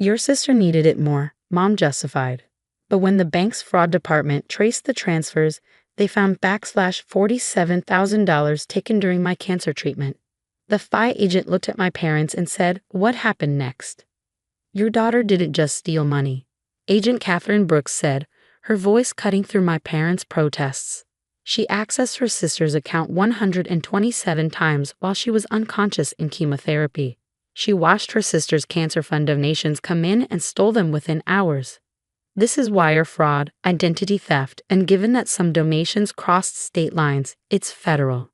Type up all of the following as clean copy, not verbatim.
Your sister needed it more, Mom justified. But when the bank's fraud department traced the transfers, they found $47,000 taken during my cancer treatment. The FI agent looked at my parents and said, "What happened next?" "Your daughter didn't just steal money," Agent Catherine Brooks said, her voice cutting through my parents' protests. "She accessed her sister's account 127 times while she was unconscious in chemotherapy. She watched her sister's cancer fund donations come in and stole them within hours. This is wire fraud, identity theft, and given that some donations crossed state lines, it's federal.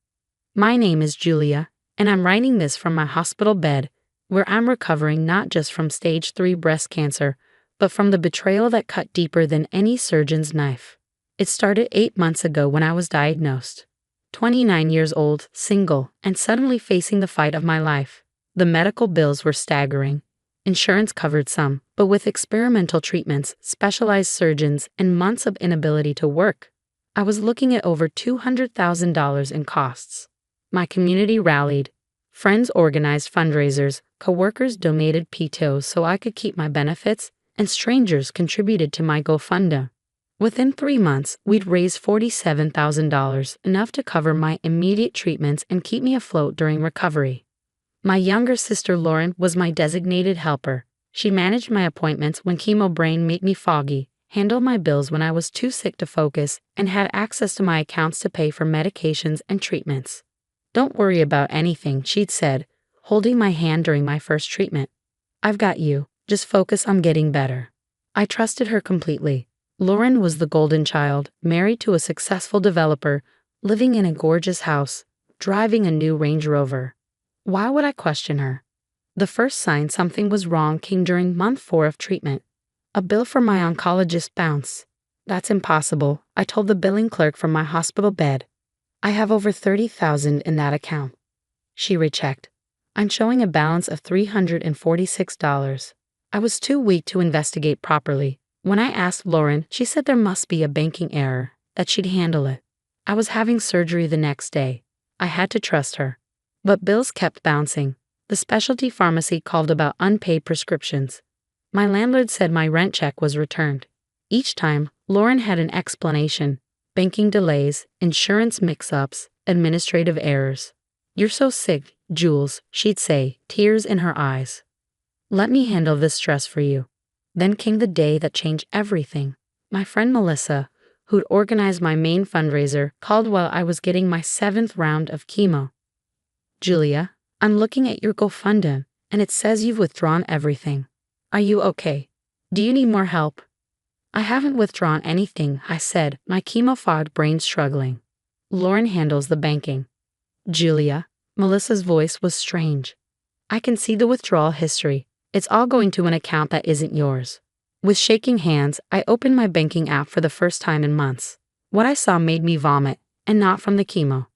My name is Julia, and I'm writing this from my hospital bed, where I'm recovering not just from stage 3 breast cancer, but from the betrayal that cut deeper than any surgeon's knife. It started 8 months ago when I was diagnosed. 29 years old, single, and suddenly facing the fight of my life. The medical bills were staggering. Insurance covered some, but with experimental treatments, specialized surgeons, and months of inability to work, I was looking at over $200,000 in costs. My community rallied. Friends organized fundraisers, coworkers donated PTOs so I could keep my benefits, and strangers contributed to my GoFundMe. Within 3 months, we'd raised $47,000, enough to cover my immediate treatments and keep me afloat during recovery. My younger sister Lauren was my designated helper. She managed my appointments when chemo brain made me foggy, handled my bills when I was too sick to focus, and had access to my accounts to pay for medications and treatments. "Don't worry about anything," she'd said, holding my hand during my first treatment. "I've got you. Just focus on getting better." I trusted her completely. Lauren was the golden child, married to a successful developer, living in a gorgeous house, driving a new Range Rover. Why would I question her? The first sign something was wrong came during month 4 of treatment. A bill from my oncologist bounced. "That's impossible," I told the billing clerk from my hospital bed. "I have over $30,000 in that account." She rechecked. "I'm showing a balance of $346. I was too weak to investigate properly. When I asked Lauren, she said there must be a banking error, that she'd handle it. I was having surgery the next day. I had to trust her. But bills kept bouncing. The specialty pharmacy called about unpaid prescriptions. My landlord said my rent check was returned. Each time, Lauren had an explanation: banking delays, insurance mix-ups, administrative errors. "You're so sick, Jules," she'd say, tears in her eyes. "Let me handle this stress for you." Then came the day that changed everything. My friend Melissa, who'd organized my main fundraiser, called while I was getting my 7th round of chemo. "Julia, I'm looking at your GoFundMe, and it says you've withdrawn everything. Are you okay? Do you need more help?" "I haven't withdrawn anything," I said, my chemo-fogged brain struggling. "Lauren handles the banking." "Julia," Melissa's voice was strange. "I can see the withdrawal history. It's all going to an account that isn't yours." With shaking hands, I opened my banking app for the first time in months. What I saw made me vomit, and not from the chemo.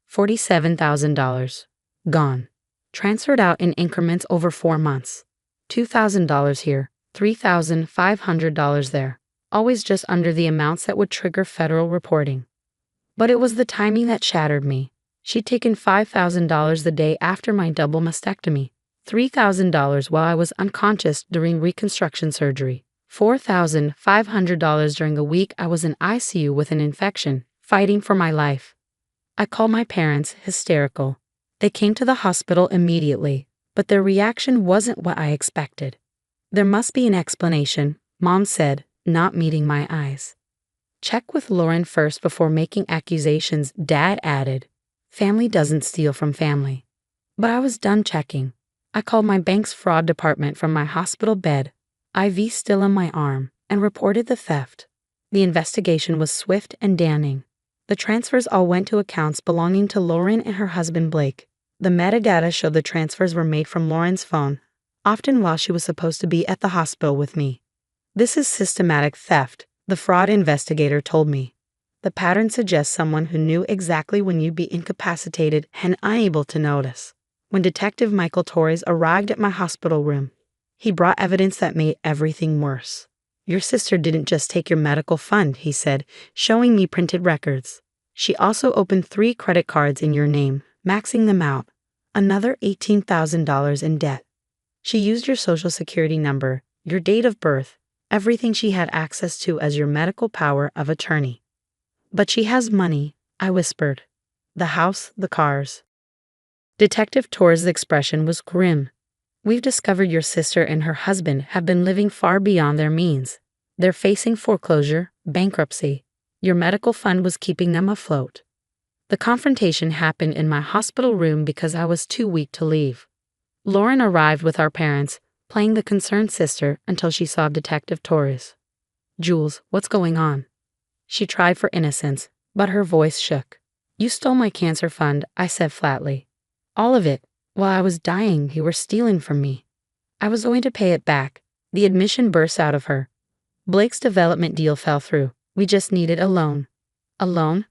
$47,000. Gone. Transferred out in increments over 4 months. $2,000 here, $3,500 there. Always just under the amounts that would trigger federal reporting. But it was the timing that shattered me. She'd taken $5,000 the day after my double mastectomy, $3,000 while I was unconscious during reconstruction surgery, $4,500 during a week I was in ICU with an infection, fighting for my life. I called my parents, hysterical. They came to the hospital immediately, but their reaction wasn't what I expected. "There must be an explanation," Mom said, not meeting my eyes. "Check with Lauren first before making accusations," Dad added. "Family doesn't steal from family." But I was done checking. I called my bank's fraud department from my hospital bed, IV still in my arm, and reported the theft. The investigation was swift and damning. The transfers all went to accounts belonging to Lauren and her husband Blake. The metadata showed the transfers were made from Lauren's phone, often while she was supposed to be at the hospital with me. "This is systematic theft," the fraud investigator told me. "The pattern suggests someone who knew exactly when you'd be incapacitated and unable to notice." When Detective Michael Torres arrived at my hospital room, he brought evidence that made everything worse. "Your sister didn't just take your medical fund," he said, showing me printed records. "She also opened 3 credit cards in your name, maxing them out. Another $18,000 in debt. She used your social security number, your date of birth, everything she had access to as your medical power of attorney. But she has money, I whispered. The house, the cars. Detective Torres' expression was grim. We've discovered your sister and her husband have been living far beyond their means. They're facing foreclosure, bankruptcy. Your medical fund was keeping them afloat. The confrontation happened in my hospital room because I was too weak to leave. Lauren arrived with our parents, playing the concerned sister until she saw Detective Torres. Jules, what's going on? She tried for innocence, but her voice shook. You stole my cancer fund, I said flatly. All of it. While I was dying, you were stealing from me. I was going to pay it back. The admission burst out of her. Blake's development deal fell through. We just needed a loan. A loan?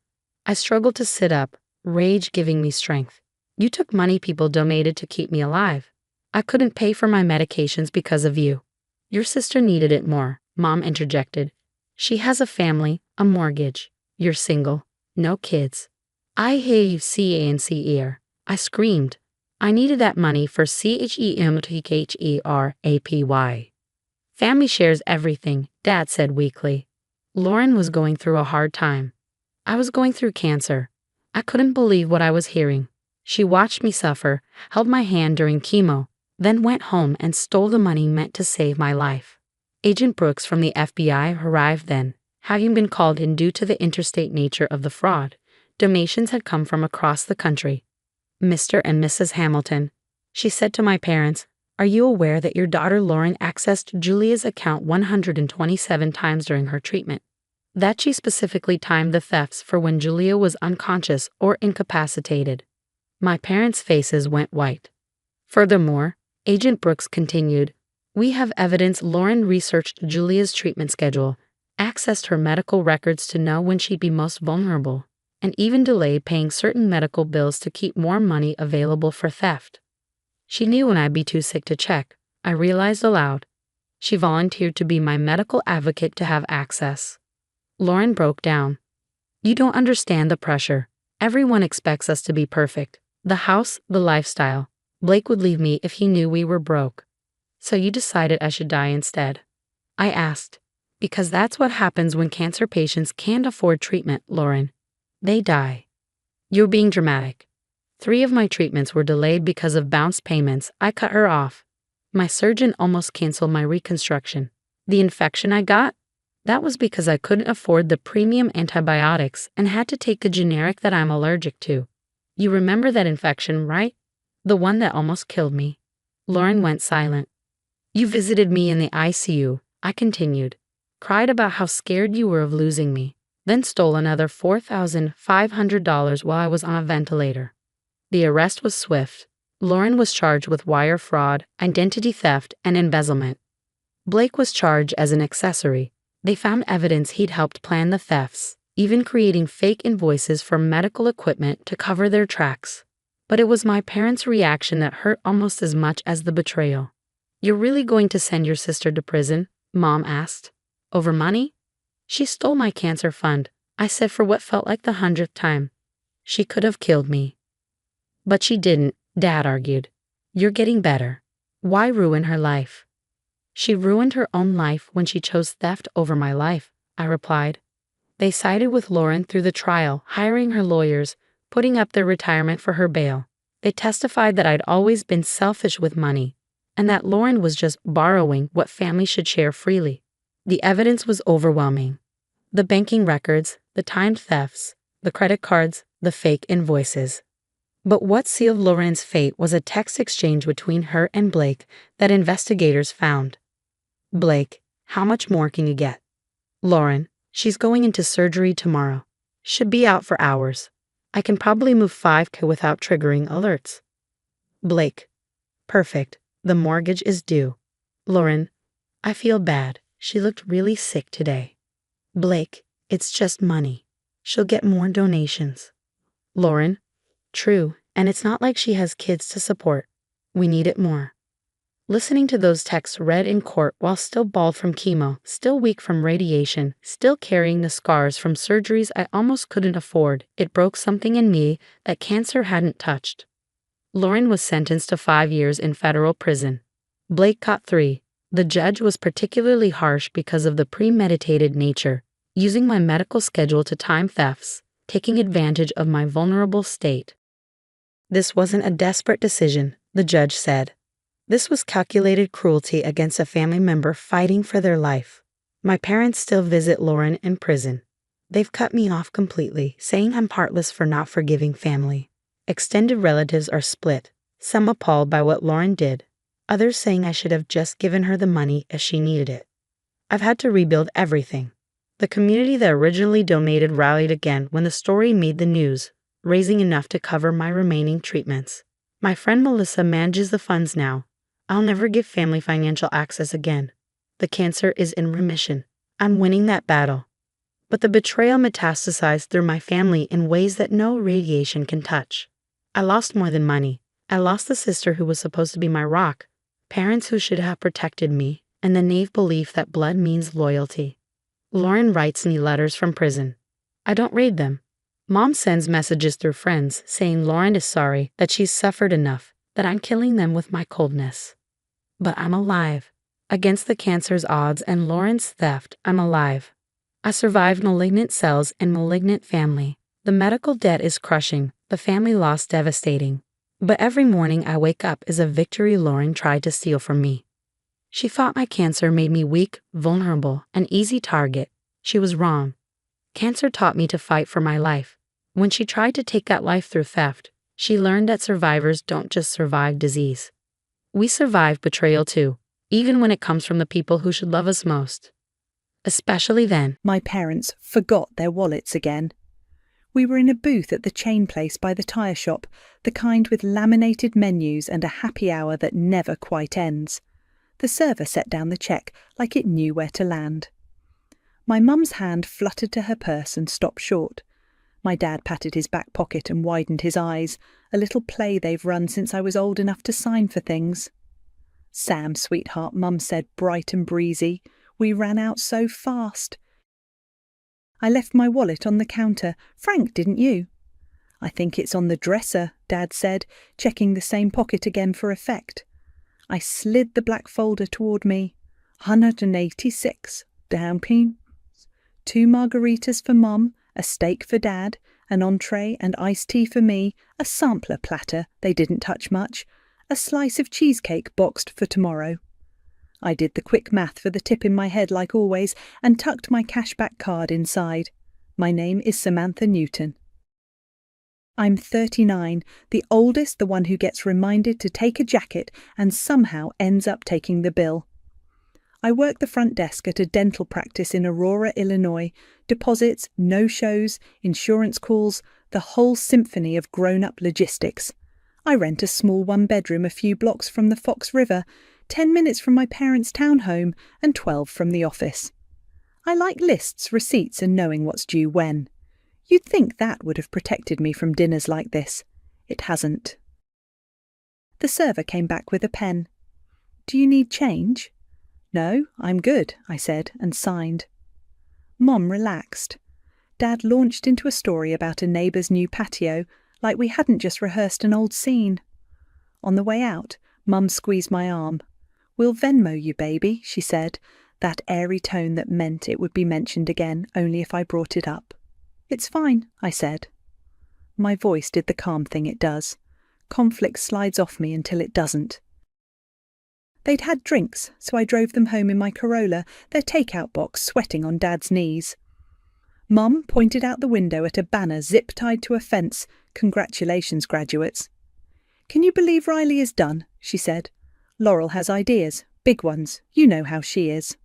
I struggled to sit up, rage giving me strength. You took money people donated to keep me alive. I couldn't pay for my medications because of you. Your sister needed it more, Mom interjected. She has a family, a mortgage. You're single. No kids. I hear you cancer. I screamed. I needed that money for CHEMTHERAPY. Family shares everything, Dad said weakly. Lauren was going through a hard time. I was going through cancer. I couldn't believe what I was hearing. She watched me suffer, held my hand during chemo, then went home and stole the money meant to save my life. Agent Brooks from the FBI arrived then, having been called in due to the interstate nature of the fraud. Donations had come from across the country. Mr. and Mrs. Hamilton, she said to my parents, are you aware that your daughter Lauren accessed Julia's account 127 times during her treatment? That she specifically timed the thefts for when Julia was unconscious or incapacitated. My parents' faces went white. Furthermore, Agent Brooks continued, we have evidence Lauren researched Julia's treatment schedule, accessed her medical records to know when she'd be most vulnerable, and even delayed paying certain medical bills to keep more money available for theft. She knew when I'd be too sick to check, I realized aloud. She volunteered to be my medical advocate to have access. Lauren broke down. You don't understand the pressure. Everyone expects us to be perfect. The house, the lifestyle. Blake would leave me if he knew we were broke. So you decided I should die instead? I asked. Because that's what happens when cancer patients can't afford treatment, Lauren. They die. You're being dramatic. 3 of my treatments were delayed because of bounce payments. I cut her off. My surgeon almost canceled my reconstruction. The infection I got? That was because I couldn't afford the premium antibiotics and had to take a generic that I'm allergic to. You remember that infection, right? The one that almost killed me. Lauren went silent. You visited me in the ICU, I continued. Cried about how scared you were of losing me. Then stole another $4,500 while I was on a ventilator. The arrest was swift. Lauren was charged with wire fraud, identity theft, and embezzlement. Blake was charged as an accessory. They found evidence he'd helped plan the thefts, even creating fake invoices for medical equipment to cover their tracks. But it was my parents' reaction that hurt almost as much as the betrayal. You're really going to send your sister to prison? Mom asked. Over money? She stole my cancer fund, I said for what felt like the 100th time. She could have killed me. But she didn't, Dad argued. You're getting better. Why ruin her life? She ruined her own life when she chose theft over my life, I replied. They sided with Lauren through the trial, hiring her lawyers, putting up their retirement for her bail. They testified that I'd always been selfish with money, and that Lauren was just borrowing what families should share freely. The evidence was overwhelming. The banking records, the timed thefts, the credit cards, the fake invoices. But what sealed Lauren's fate was a text exchange between her and Blake that investigators found. Blake, how much more can you get? Lauren, she's going into surgery tomorrow. Should be out for hours. I can probably move 5K without triggering alerts. Blake, perfect. The mortgage is due. Lauren, I feel bad. She looked really sick today. Blake, it's just money. She'll get more donations. Lauren, true, and it's not like she has kids to support. We need it more. Listening to those texts read in court while still bald from chemo, still weak from radiation, still carrying the scars from surgeries I almost couldn't afford, it broke something in me that cancer hadn't touched. Lauren was sentenced to 5 years in federal prison. Blake got 3. The judge was particularly harsh because of the premeditated nature, using my medical schedule to time thefts, taking advantage of my vulnerable state. This wasn't a desperate decision, the judge said. This was calculated cruelty against a family member fighting for their life. My parents still visit Lauren in prison. They've cut me off completely, saying I'm heartless for not forgiving family. Extended relatives are split, some appalled by what Lauren did, others saying I should have just given her the money as she needed it. I've had to rebuild everything. The community that originally donated rallied again when the story made the news, raising enough to cover my remaining treatments. My friend Melissa manages the funds now. I'll never give family financial access again. The cancer is in remission. I'm winning that battle. But the betrayal metastasized through my family in ways that no radiation can touch. I lost more than money. I lost the sister who was supposed to be my rock, parents who should have protected me, and the naive belief that blood means loyalty. Lauren writes me letters from prison. I don't read them. Mom sends messages through friends saying Lauren is sorry, that she's suffered enough, that I'm killing them with my coldness. But I'm alive. Against the cancer's odds and Lauren's theft, I'm alive. I survived malignant cells and malignant family. The medical debt is crushing, the family loss devastating. But every morning I wake up is a victory Lauren tried to steal from me. She thought my cancer made me weak, vulnerable, an easy target. She was wrong. Cancer taught me to fight for my life. When she tried to take that life through theft, she learned that survivors don't just survive disease. We survive betrayal too, even when it comes from the people who should love us most. Especially then. My parents forgot their wallets again. We were in a booth at the chain place by the tyre shop, the kind with laminated menus and a happy hour that never quite ends. The server set down the cheque like it knew where to land. My mum's hand fluttered to her purse and stopped short. My dad patted his back pocket and widened his eyes, a little play they've run since I was old enough to sign for things. Sam, sweetheart, Mum said, bright and breezy. We ran out so fast. I left my wallet on the counter. Frank, didn't you? I think it's on the dresser, Dad said, checking the same pocket again for effect. I slid the black folder toward me. 186. Down payment. 2 margaritas for Mum, a steak for Dad, an entree and iced tea for me, a sampler platter, they didn't touch much, a slice of cheesecake boxed for tomorrow. I did the quick math for the tip in my head like always and tucked my cashback card inside. My name is Samantha Newton. I'm 39, the oldest, the one who gets reminded to take a jacket and somehow ends up taking the bill. I work the front desk at a dental practice in Aurora, Illinois. Deposits, no-shows, insurance calls, the whole symphony of grown-up logistics. I rent a small one-bedroom a few blocks from the Fox River, 10 minutes from my parents' townhome and 12 from the office. I like lists, receipts and knowing what's due when. You'd think that would have protected me from dinners like this. It hasn't. The server came back with a pen. Do you need change? No, I'm good, I said and signed. Mom relaxed. Dad launched into a story about a neighbour's new patio, like we hadn't just rehearsed an old scene. On the way out, Mum squeezed my arm. We'll Venmo you, baby, she said, that airy tone that meant it would be mentioned again only if I brought it up. It's fine, I said. My voice did the calm thing it does. Conflict slides off me until it doesn't. They'd had drinks, so I drove them home in my Corolla, their takeout box sweating on Dad's knees. Mum pointed out the window at a banner zip-tied to a fence. Congratulations, graduates. Can you believe Riley is done? She said. Laurel has ideas, big ones. You know how she is.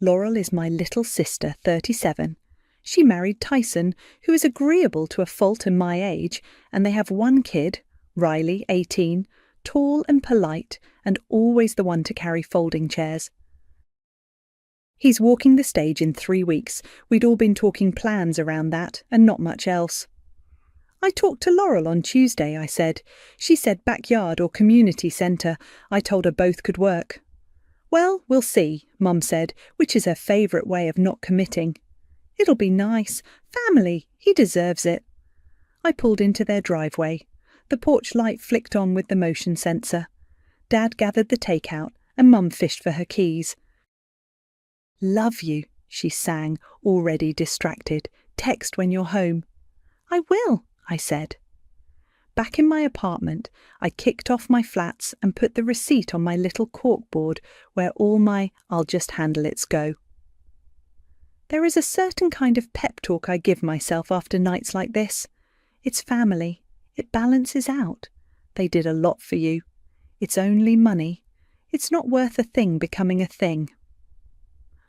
Laurel is my little sister, 37. She married Tyson, who is agreeable to a fault and my age, and they have one kid, Riley, 18, tall and polite, and always the one to carry folding chairs. He's walking the stage in 3 weeks. We'd all been talking plans around that, and not much else. I talked to Laurel on Tuesday, I said. She said backyard or community centre. I told her both could work. Well, we'll see, Mum said, which is her favourite way of not committing. It'll be nice. Family. He deserves it. I pulled into their driveway. The porch light flicked on with the motion sensor. Dad gathered the takeout, and Mum fished for her keys. "Love you," she sang, already distracted. "Text when you're home." "I will," I said. Back in my apartment, I kicked off my flats and put the receipt on my little corkboard where all my "I'll just handle it's" go. There is a certain kind of pep talk I give myself after nights like this. It's family. It balances out. They did a lot for you. It's only money. It's not worth a thing becoming a thing.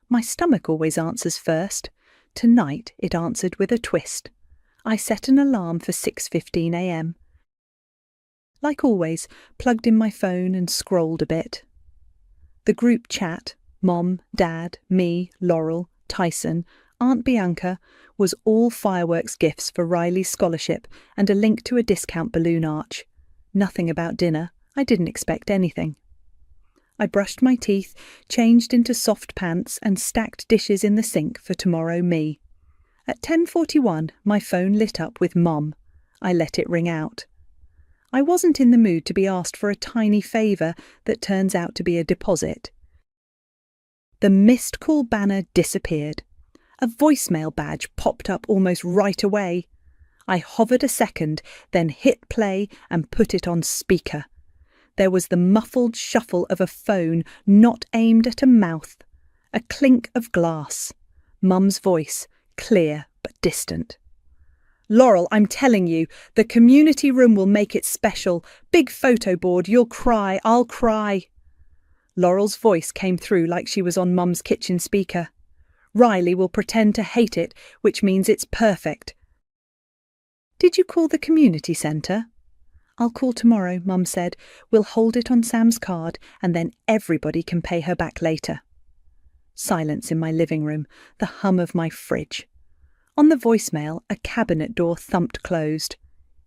My stomach always answers first. Tonight it answered with a twist. I set an alarm for 6:15 a.m. Like always, plugged in my phone and scrolled a bit. The group chat, Mom, Dad, me, Laurel, Tyson, Aunt Bianca, was all fireworks gifts for Riley's scholarship and a link to a discount balloon arch. Nothing about dinner. I didn't expect anything. I brushed my teeth, changed into soft pants and stacked dishes in the sink for tomorrow me. At 10:41, my phone lit up with Mom. I let it ring out. I wasn't in the mood to be asked for a tiny favour that turns out to be a deposit. The missed call banner disappeared. A voicemail badge popped up almost right away. I hovered a second, then hit play and put it on speaker. There was the muffled shuffle of a phone not aimed at a mouth. A clink of glass. Mum's voice, clear but distant. "Laurel, I'm telling you, the community room will make it special. Big photo board, you'll cry, I'll cry." Laurel's voice came through like she was on Mum's kitchen speaker. "Riley will pretend to hate it, which means it's perfect." "Did you call the community centre?" "I'll call tomorrow," Mum said. "We'll hold it on Sam's card and then everybody can pay her back later." Silence in my living room, the hum of my fridge. On the voicemail, a cabinet door thumped closed.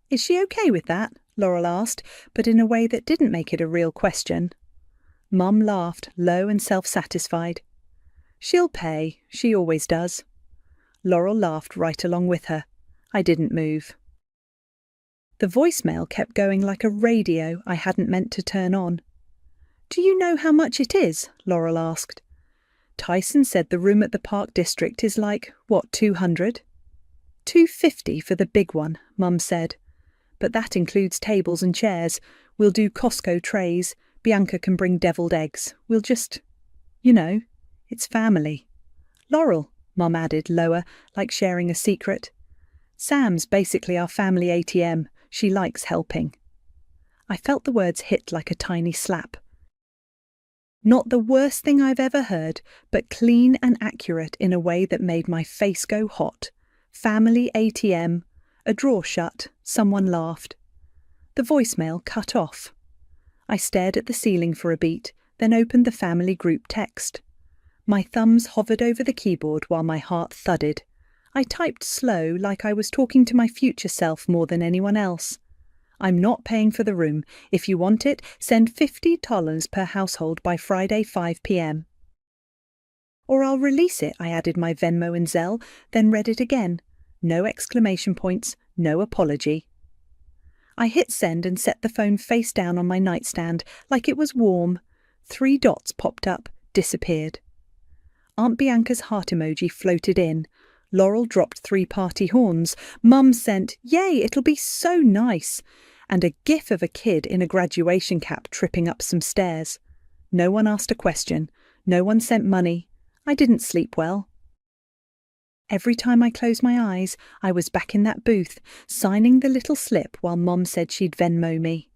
"Is she okay with that?" Laurel asked, but in a way that didn't make it a real question. Mum laughed, low and self-satisfied. "She'll pay. She always does." Laurel laughed right along with her. I didn't move. The voicemail kept going like a radio I hadn't meant to turn on. "Do you know how much it is?" Laurel asked. "Tyson said the room at the Park District is like, what, 200? $250 for the big one," Mum said. "But that includes tables and chairs. We'll do Costco trays. Bianca can bring deviled eggs. We'll just, it's family." "Laurel," Mum added lower, like sharing a secret. "Sam's basically our family ATM. She likes helping." I felt the words hit like a tiny slap. Not the worst thing I've ever heard, but clean and accurate in a way that made my face go hot. Family ATM, a drawer shut, someone laughed. The voicemail cut off. I stared at the ceiling for a beat, then opened the family group text. My thumbs hovered over the keyboard while my heart thudded. I typed slow, like I was talking to my future self more than anyone else. "I'm not paying for the room. If you want it, send $50 per household by Friday 5 p.m. "Or I'll release it," I added my Venmo and Zelle, then read it again. No exclamation points, no apology. I hit send and set the phone face down on my nightstand, like it was warm. 3 dots popped up, disappeared. Aunt Bianca's heart emoji floated in. Laurel dropped 3 party horns. Mum sent, "Yay, it'll be so nice," and a gif of a kid in a graduation cap tripping up some stairs. No one asked a question. No one sent money. I didn't sleep well. Every time I closed my eyes, I was back in that booth, signing the little slip while Mom said she'd Venmo me.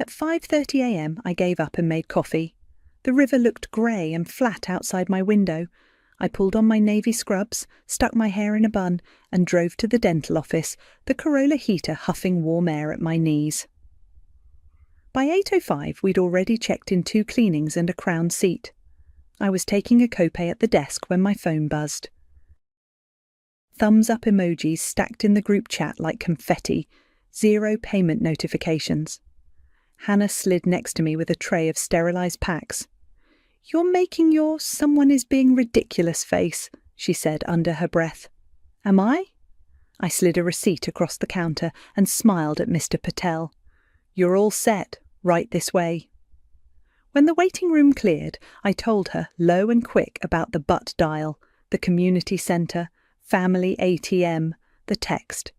At 5:30 a.m, I gave up and made coffee. The river looked grey and flat outside my window. I pulled on my navy scrubs, stuck my hair in a bun, and drove to the dental office, the Corolla heater huffing warm air at my knees. By 8:05, we'd already checked in 2 cleanings and a crown seat. I was taking a copay at the desk when my phone buzzed. Thumbs up emojis stacked in the group chat like confetti, 0 payment notifications. Hannah slid next to me with a tray of sterilised packs. "You're making your 'someone is being ridiculous' face," she said under her breath. "Am I?" I slid a receipt across the counter and smiled at Mr. Patel. "You're all set. Right this way." When the waiting room cleared, I told her, low and quick, about the butt dial, the community centre, family ATM, the text.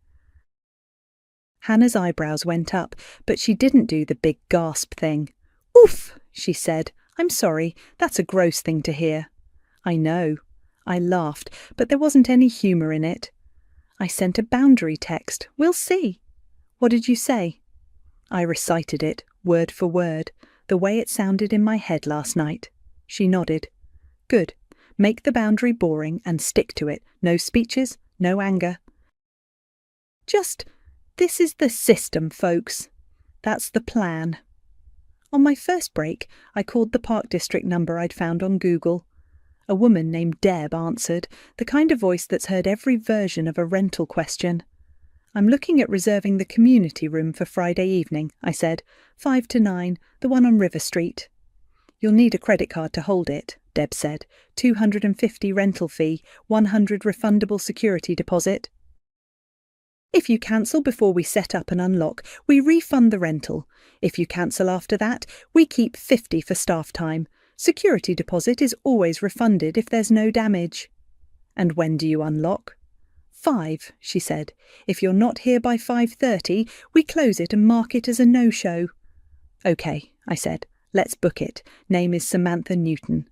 Hannah's eyebrows went up, but she didn't do the big gasp thing. "Oof," she said. "I'm sorry, that's a gross thing to hear." "I know." I laughed, but there wasn't any humour in it. I sent a boundary text. "We'll see." "What did you say?" I recited it, word for word, the way it sounded in my head last night. She nodded. "Good. Make the boundary boring and stick to it. No speeches, no anger. Just, this is the system, folks. That's the plan." On my first break, I called the Park District number I'd found on Google. A woman named Deb answered, the kind of voice that's heard every version of a rental question. "I'm looking at reserving the community room for Friday evening," I said. 5 to 9, the one on River Street. "You'll need a credit card to hold it," Deb said. "$250 rental fee, $100 refundable security deposit. If you cancel before we set up and unlock, we refund the rental. If you cancel after that, we keep $50 for staff time. Security deposit is always refunded if there's no damage." "And when do you unlock?" 5, she said. "If you're not here by 5:30, we close it and mark it as a no-show." "Okay," I said. "Let's book it. Name is Samantha Newton."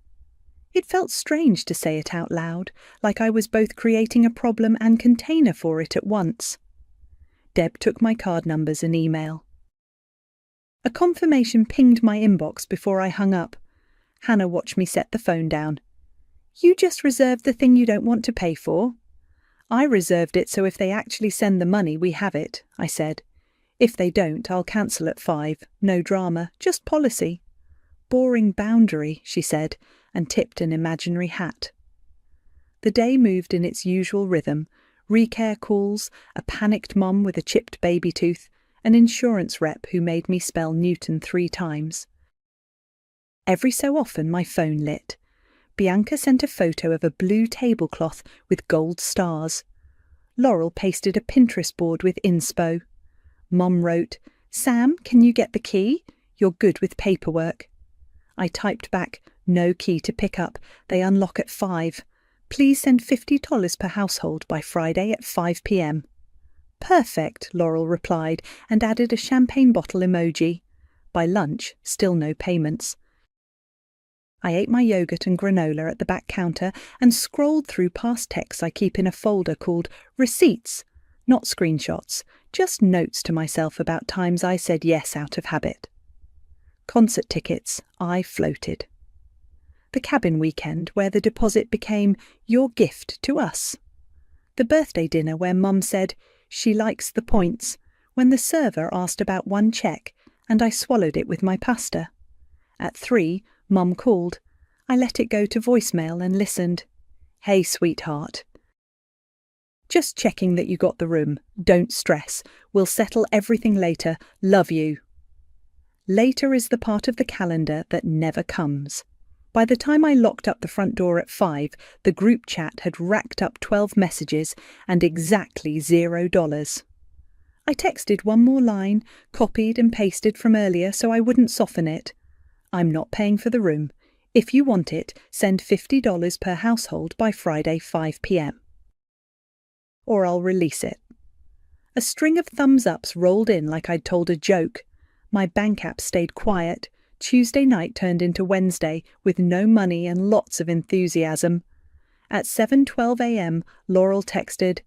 It felt strange to say it out loud, like I was both creating a problem and container for it at once. Deb took my card numbers and email. A confirmation pinged my inbox before I hung up. Hannah watched me set the phone down. "You just reserved the thing you don't want to pay for?" "I reserved it so if they actually send the money, we have it," I said. "If they don't, I'll cancel at 5. No drama, just policy." "Boring boundary," she said, and tipped an imaginary hat. The day moved in its usual rhythm. Recare calls, a panicked mum with a chipped baby tooth, an insurance rep who made me spell Newton 3 times. Every so often my phone lit. Bianca sent a photo of a blue tablecloth with gold stars. Laurel pasted a Pinterest board with inspo. Mum wrote, "Sam, can you get the key? You're good with paperwork." I typed back, "No key to pick up. They unlock at 5. Please send $50 per household by Friday at 5 p.m. "Perfect," Laurel replied and added a champagne bottle emoji. By lunch, still no payments. I ate my yogurt and granola at the back counter and scrolled through past texts I keep in a folder called Receipts. Not screenshots, just notes to myself about times I said yes out of habit. Concert tickets, I floated. The cabin weekend where the deposit became your gift to us. The birthday dinner where Mum said she likes the points when the server asked about one cheque and I swallowed it with my pasta. At 3, Mum called. I let it go to voicemail and listened. "Hey, sweetheart. Just checking that you got the room. Don't stress. We'll settle everything later. Love you." Later is the part of the calendar that never comes. By the time I locked up the front door at 5, the group chat had racked up 12 messages and exactly $0. I texted one more line, copied and pasted from earlier so I wouldn't soften it. "I'm not paying for the room. If you want it, send $50 per household by Friday 5 p.m. Or I'll release it." A string of thumbs-ups rolled in like I'd told a joke. My bank app stayed quiet. Tuesday night turned into Wednesday with no money and lots of enthusiasm. At 7:12 a.m, Laurel texted,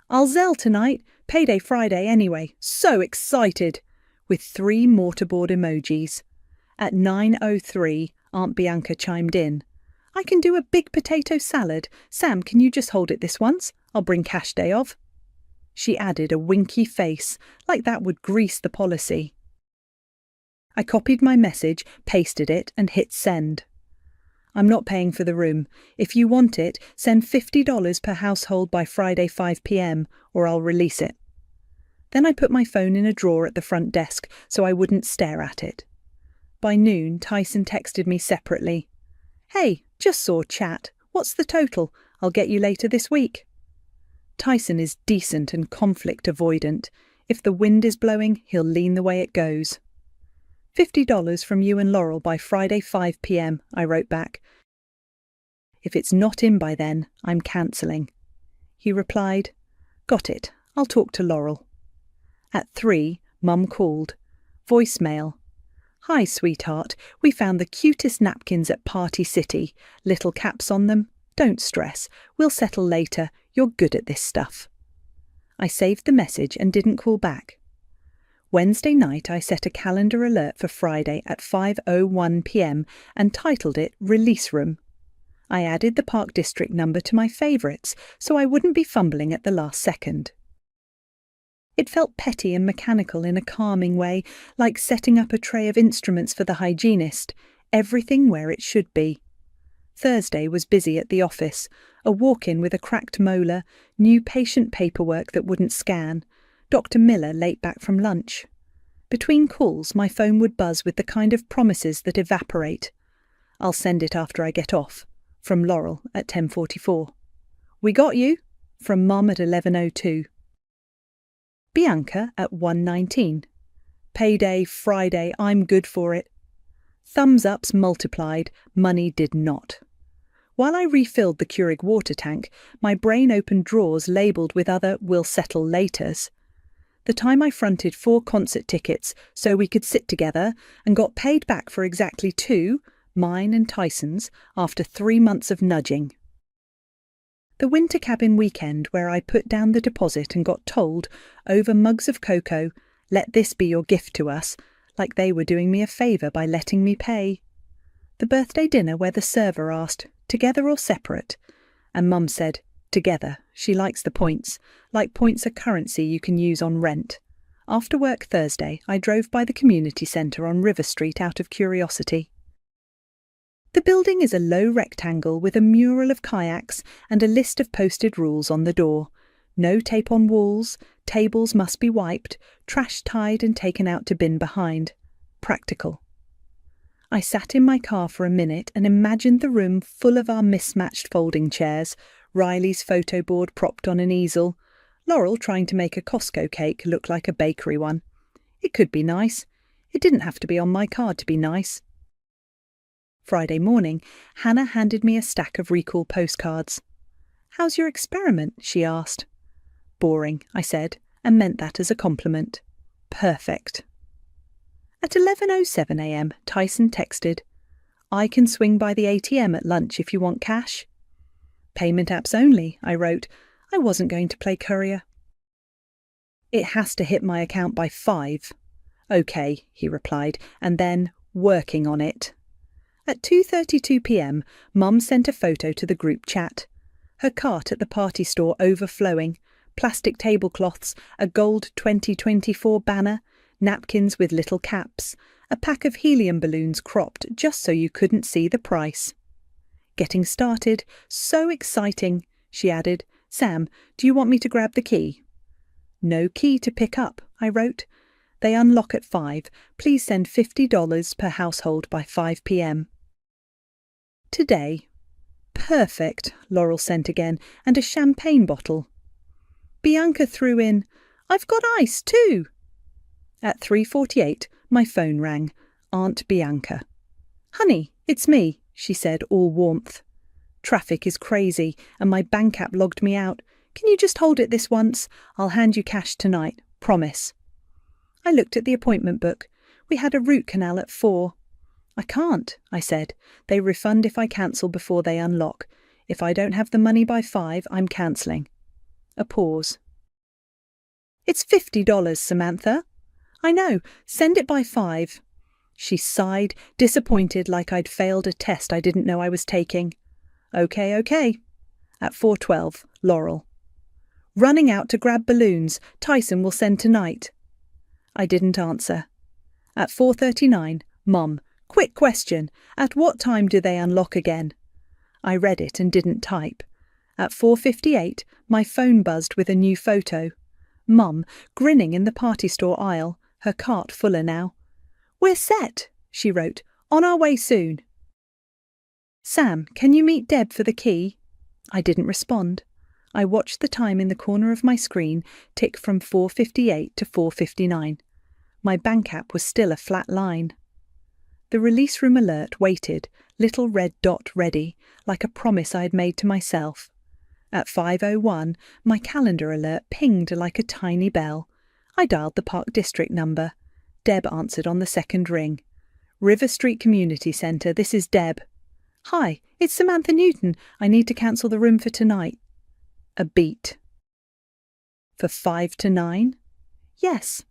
"I'll Zelle tonight. Payday Friday anyway. So excited!" with 3 mortarboard emojis. At 9:03, Aunt Bianca chimed in. "I can do a big potato salad. Sam, can you just hold it this once? I'll bring cash day of." She added a winky face, like that would grease the policy. I copied my message, pasted it, and hit send. "I'm not paying for the room. If you want it, send $50 per household by Friday 5 p.m, or I'll release it." Then I put my phone in a drawer at the front desk so I wouldn't stare at it. By noon, Tyson texted me separately. "Hey, just saw chat. What's the total? I'll get you later this week." Tyson is decent and conflict avoidant. If the wind is blowing, he'll lean the way it goes. $50 from you and Laurel by Friday 5 p.m, I wrote back. If it's not in by then, I'm cancelling. He replied, Got it, I'll talk to Laurel. At 3, Mum called. Voicemail. Hi, sweetheart, we found the cutest napkins at Party City. Little caps on them. Don't stress, we'll settle later, you're good at this stuff. I saved the message and didn't call back. Wednesday night I set a calendar alert for Friday at 5:01 p.m. and titled it Release Room. I added the Park District number to my favourites so I wouldn't be fumbling at the last second. It felt petty and mechanical in a calming way, like setting up a tray of instruments for the hygienist, everything where it should be. Thursday was busy at the office, a walk-in with a cracked molar, new patient paperwork that wouldn't scan, Dr. Miller late back from lunch. Between calls, my phone would buzz with the kind of promises that evaporate. I'll send it after I get off. From Laurel at 10:44. We got you. From Mum at 11:02. Bianca at 1:19. Payday, Friday, I'm good for it. Thumbs ups multiplied, money did not. While I refilled the Keurig water tank, my brain opened drawers labelled with other we'll settle laters. The time I fronted 4 concert tickets so we could sit together and got paid back for exactly 2, mine and Tyson's, after 3 months of nudging. The winter cabin weekend where I put down the deposit and got told, over mugs of cocoa, let this be your gift to us, like they were doing me a favour by letting me pay. The birthday dinner where the server asked, together or separate? And Mum said, together, she likes the points, like points are currency you can use on rent. After work Thursday, I drove by the community centre on River Street out of curiosity. The building is a low rectangle with a mural of kayaks and a list of posted rules on the door. No tape on walls, tables must be wiped, trash tied and taken out to bin behind. Practical. I sat in my car for a minute and imagined the room full of our mismatched folding chairs, Riley's photo board propped on an easel, Laurel trying to make a Costco cake look like a bakery one. It could be nice. It didn't have to be on my card to be nice. Friday morning, Hannah handed me a stack of recall postcards. How's your experiment? She asked. Boring, I said, and meant that as a compliment. Perfect. At 11:07 a.m, Tyson texted, I can swing by the ATM at lunch if you want cash. Payment apps only, I wrote. I wasn't going to play courier. It has to hit my account by 5. OK, he replied, and then, working on it. At 2:32 p.m, Mum sent a photo to the group chat. Her cart at the party store overflowing, plastic tablecloths, a gold 2024 banner, napkins with little caps, a pack of helium balloons cropped just so you couldn't see the price. Getting started, so exciting, she added. Sam, do you want me to grab the key? No key to pick up, I wrote. They unlock at 5. Please send $50 per household by 5 p.m. Today. Perfect, Laurel sent again, and a champagne bottle. Bianca threw in, I've got ice too. At 3:48, my phone rang. Aunt Bianca. Honey, it's me, she said, all warmth. Traffic is crazy, and my bank app logged me out. Can you just hold it this once? I'll hand you cash tonight, promise. I looked at the appointment book. We had a root canal at 4. I can't, I said. They refund if I cancel before they unlock. If I don't have the money by 5, I'm cancelling. A pause. It's $50, Samantha. I know, send it by 5. She sighed, disappointed like I'd failed a test I didn't know I was taking. OK. At 4:12, Laurel. Running out to grab balloons. Tyson will send tonight. I didn't answer. At 4:39, Mum. Quick question. At what time do they unlock again? I read it and didn't type. At 4:58, my phone buzzed with a new photo. Mum, grinning in the party store aisle, her cart fuller now. We're set, she wrote. On our way soon. Sam, can you meet Deb for the key? I didn't respond. I watched the time in the corner of my screen tick from 4:58 to 4:59. My bank app was still a flat line. The release room alert waited, little red dot ready, like a promise I had made to myself. At 5:01, my calendar alert pinged like a tiny bell. I dialed the Park District number. Deb answered on the second ring. River Street Community Centre, this is Deb. Hi, it's Samantha Newton. I need to cancel the room for tonight. A beat. For 5 to 9? Yes.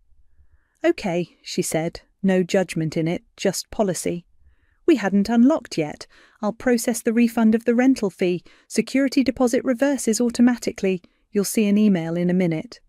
Okay, she said, no judgment in it, just policy. We hadn't unlocked yet. I'll process the refund of the rental fee. Security deposit reverses automatically. You'll see an email in a minute.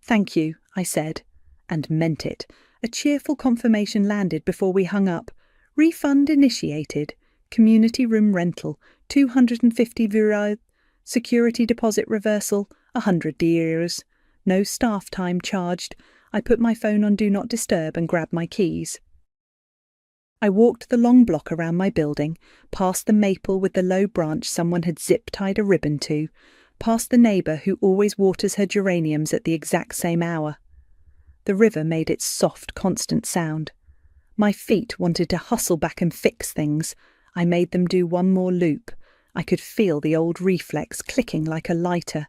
Thank you, I said, and meant it. A cheerful confirmation landed before we hung up. Refund initiated. Community room rental, 250 €. Security deposit reversal, 100 €. No staff time charged. I put my phone on Do Not Disturb and grabbed my keys. I walked the long block around my building, past the maple with the low branch someone had zip-tied a ribbon to, past the neighbour who always waters her geraniums at the exact same hour. The river made its soft, constant sound. My feet wanted to hustle back and fix things. I made them do one more loop. I could feel the old reflex clicking like a lighter.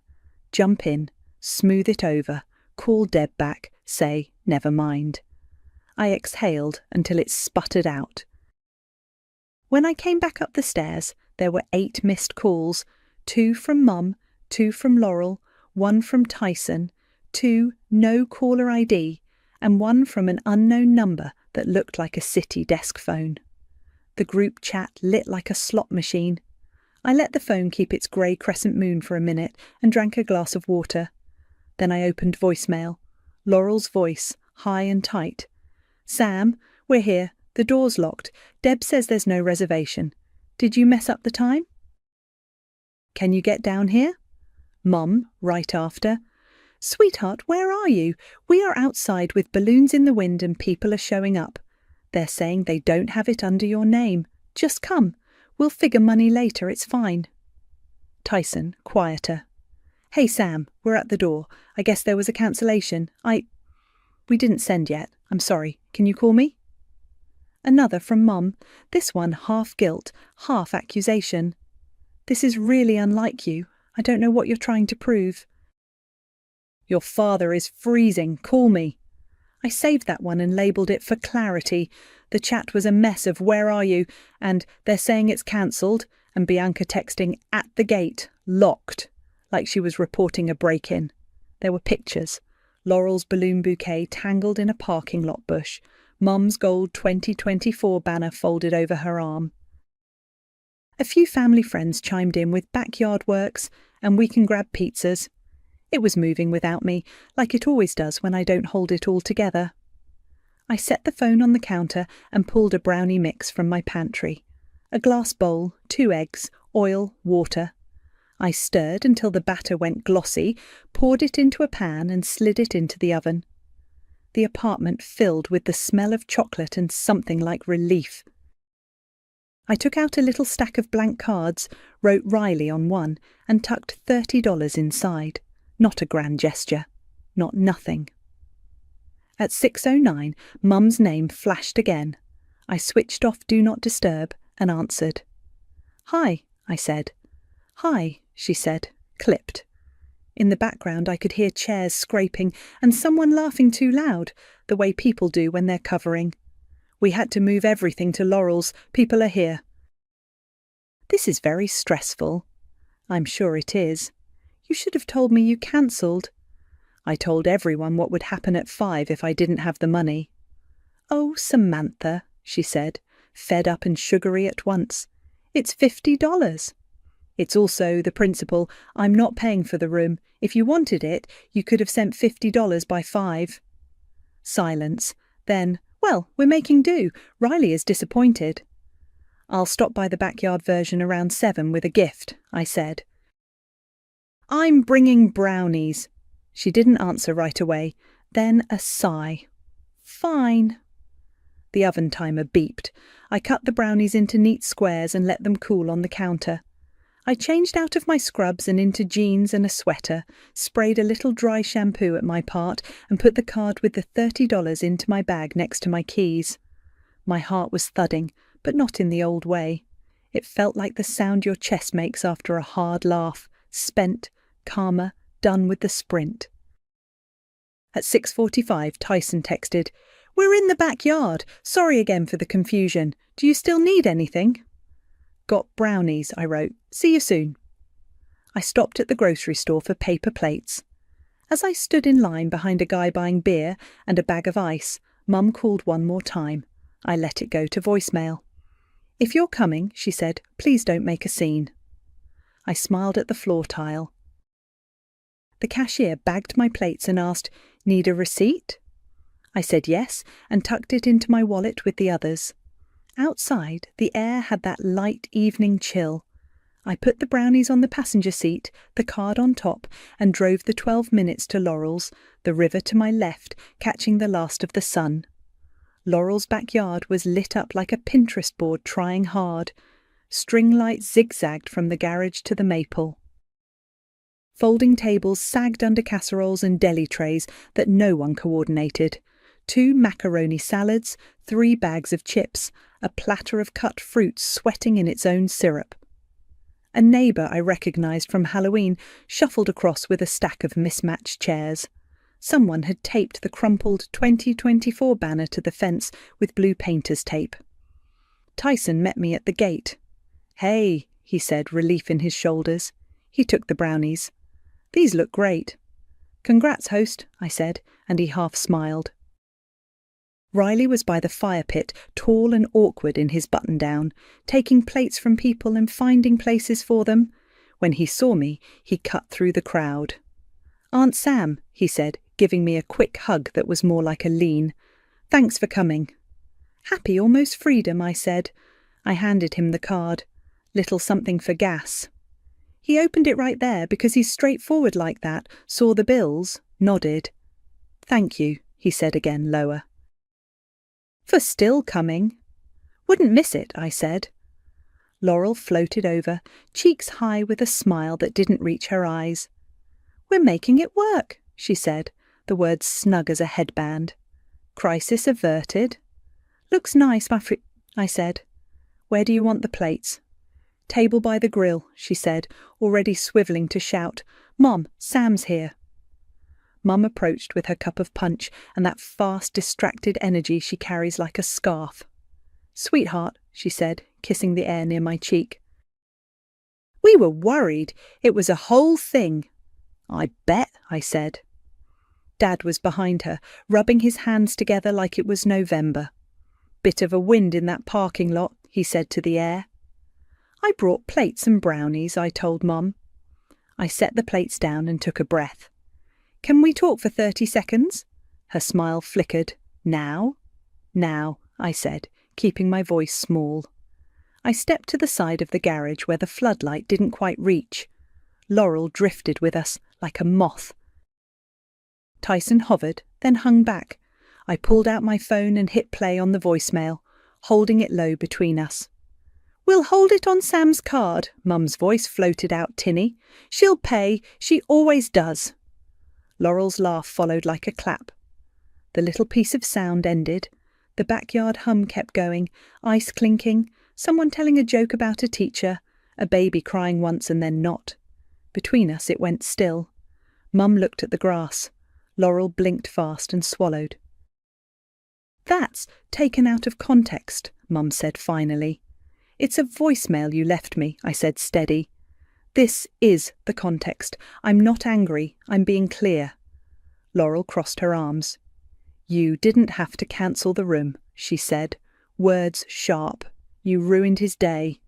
Jump in, smooth it over, call Deb back, say, never mind. I exhaled until it sputtered out. When I came back up the stairs, there were 8 missed calls, 2 from Mum, 2 from Laurel, 1 from Tyson, 2 no caller ID, and 1 from an unknown number that looked like a city desk phone. The group chat lit like a slot machine. I let the phone keep its grey crescent moon for a minute and drank a glass of water. Then I opened voicemail. Laurel's voice, high and tight. Sam, we're here. The door's locked. Deb says there's no reservation. Did you mess up the time? Can you get down here? Mum, right after. Sweetheart, where are you? We are outside with balloons in the wind and people are showing up. They're saying they don't have it under your name. Just come. We'll figure money later, it's fine. Tyson, quieter. Hey Sam, we're at the door. I guess there was a cancellation. We didn't send yet. I'm sorry. Can you call me? Another from Mum. This one half guilt, half accusation. This is really unlike you. I don't know what you're trying to prove. Your father is freezing. Call me. I saved that one and labelled it for clarity. The chat was a mess of where are you and they're saying it's cancelled and Bianca texting at the gate, locked, like she was reporting a break-in. There were pictures. Laurel's balloon bouquet tangled in a parking lot bush. Mum's gold 2024 banner folded over her arm. A few family friends chimed in with backyard works and we can grab pizzas. It was moving without me, like it always does when I don't hold it all together. I set the phone on the counter and pulled a brownie mix from my pantry. A glass bowl, 2 eggs, oil, water. I stirred until the batter went glossy, poured it into a pan and slid it into the oven. The apartment filled with the smell of chocolate and something like relief. I took out a little stack of blank cards, wrote Riley on one, and tucked $30 inside. Not a grand gesture. Not nothing. At 6:09, Mum's name flashed again. I switched off Do Not Disturb and answered. Hi, I said. Hi, she said, clipped. In the background I could hear chairs scraping and someone laughing too loud, the way people do when they're covering. We had to move everything to Laurel's. People are here. This is very stressful. I'm sure it is. You should have told me you cancelled. I told everyone what would happen at 5 if I didn't have the money. Oh, Samantha, she said, fed up and sugary at once. It's $50. It's also the principle, I'm not paying for the room. If you wanted it, you could have sent $50 by 5. Silence. Then, well, we're making do. Riley is disappointed. I'll stop by the backyard version around 7 with a gift, I said. I'm bringing brownies. She didn't answer right away. Then a sigh. Fine. The oven timer beeped. I cut the brownies into neat squares and let them cool on the counter. I changed out of my scrubs and into jeans and a sweater, sprayed a little dry shampoo at my part and put the card with the $30 into my bag next to my keys. My heart was thudding, but not in the old way. It felt like the sound your chest makes after a hard laugh, spent, calmer, done with the sprint. At 6:45, Tyson texted, "We're in the backyard. Sorry again for the confusion. Do you still need anything?" "Got brownies," I wrote. "See you soon." I stopped at the grocery store for paper plates. As I stood in line behind a guy buying beer and a bag of ice, Mum called one more time. I let it go to voicemail. "If you're coming," she said, "please don't make a scene." I smiled at the floor tile. The cashier bagged my plates and asked, "Need a receipt?" I said yes and tucked it into my wallet with the others. Outside, the air had that light evening chill. I put the brownies on the passenger seat, the card on top, and drove the 12 minutes to Laurel's, the river to my left, catching the last of the sun. Laurel's backyard was lit up like a Pinterest board trying hard. String lights zigzagged from the garage to the maple. Folding tables sagged under casseroles and deli trays that no one coordinated. 2 macaroni salads, 3 bags of chips, a platter of cut fruit sweating in its own syrup. A neighbour I recognised from Halloween shuffled across with a stack of mismatched chairs. Someone had taped the crumpled 2024 banner to the fence with blue painter's tape. Tyson met me at the gate. "Hey," he said, relief in his shoulders. He took the brownies. "These look great." "Congrats, host," I said, and he half smiled. Riley was by the fire pit, tall and awkward in his button-down, taking plates from people and finding places for them. When he saw me, he cut through the crowd. "Aunt Sam," he said, giving me a quick hug that was more like a lean. "Thanks for coming." "Happy almost freedom," I said. I handed him the card. "Little something for gas." He opened it right there because he's straightforward like that, saw the bills, nodded. "Thank you," he said again, lower. "For still coming." "Wouldn't miss it," I said. Laurel floated over, cheeks high with a smile that didn't reach her eyes. "We're making it work," she said, the words snug as a headband. "Crisis averted." "Looks nice, I said. "Where do you want the plates?" "Table by the grill," she said, already swivelling to shout, "Mom, Sam's here." Mum approached with her cup of punch and that fast, distracted energy she carries like a scarf. "Sweetheart," she said, kissing the air near my cheek. "We were worried. It was a whole thing." "I bet," I said. Dad was behind her, rubbing his hands together like it was November. "Bit of a wind in that parking lot," he said to the air. "I brought plates and brownies," I told Mum. I set the plates down and took a breath. "Can we talk for 30 seconds? Her smile flickered. "Now?" "Now," I said, keeping my voice small. I stepped to the side of the garage where the floodlight didn't quite reach. Laurel drifted with us, like a moth. Tyson hovered, then hung back. I pulled out my phone and hit play on the voicemail, holding it low between us. "We'll hold it on Sam's card," Mum's voice floated out tinny. "She'll pay. She always does." Laurel's laugh followed like a clap. The little piece of sound ended. The backyard hum kept going, ice clinking, someone telling a joke about a teacher, a baby crying once and then not. Between us it went still. Mum looked at the grass. Laurel blinked fast and swallowed. "That's taken out of context," Mum said finally. "It's a voicemail you left me," I said steady. "This is the context. I'm not angry. I'm being clear." Laurel crossed her arms. "You didn't have to cancel the room," she said, words sharp. "You ruined his day."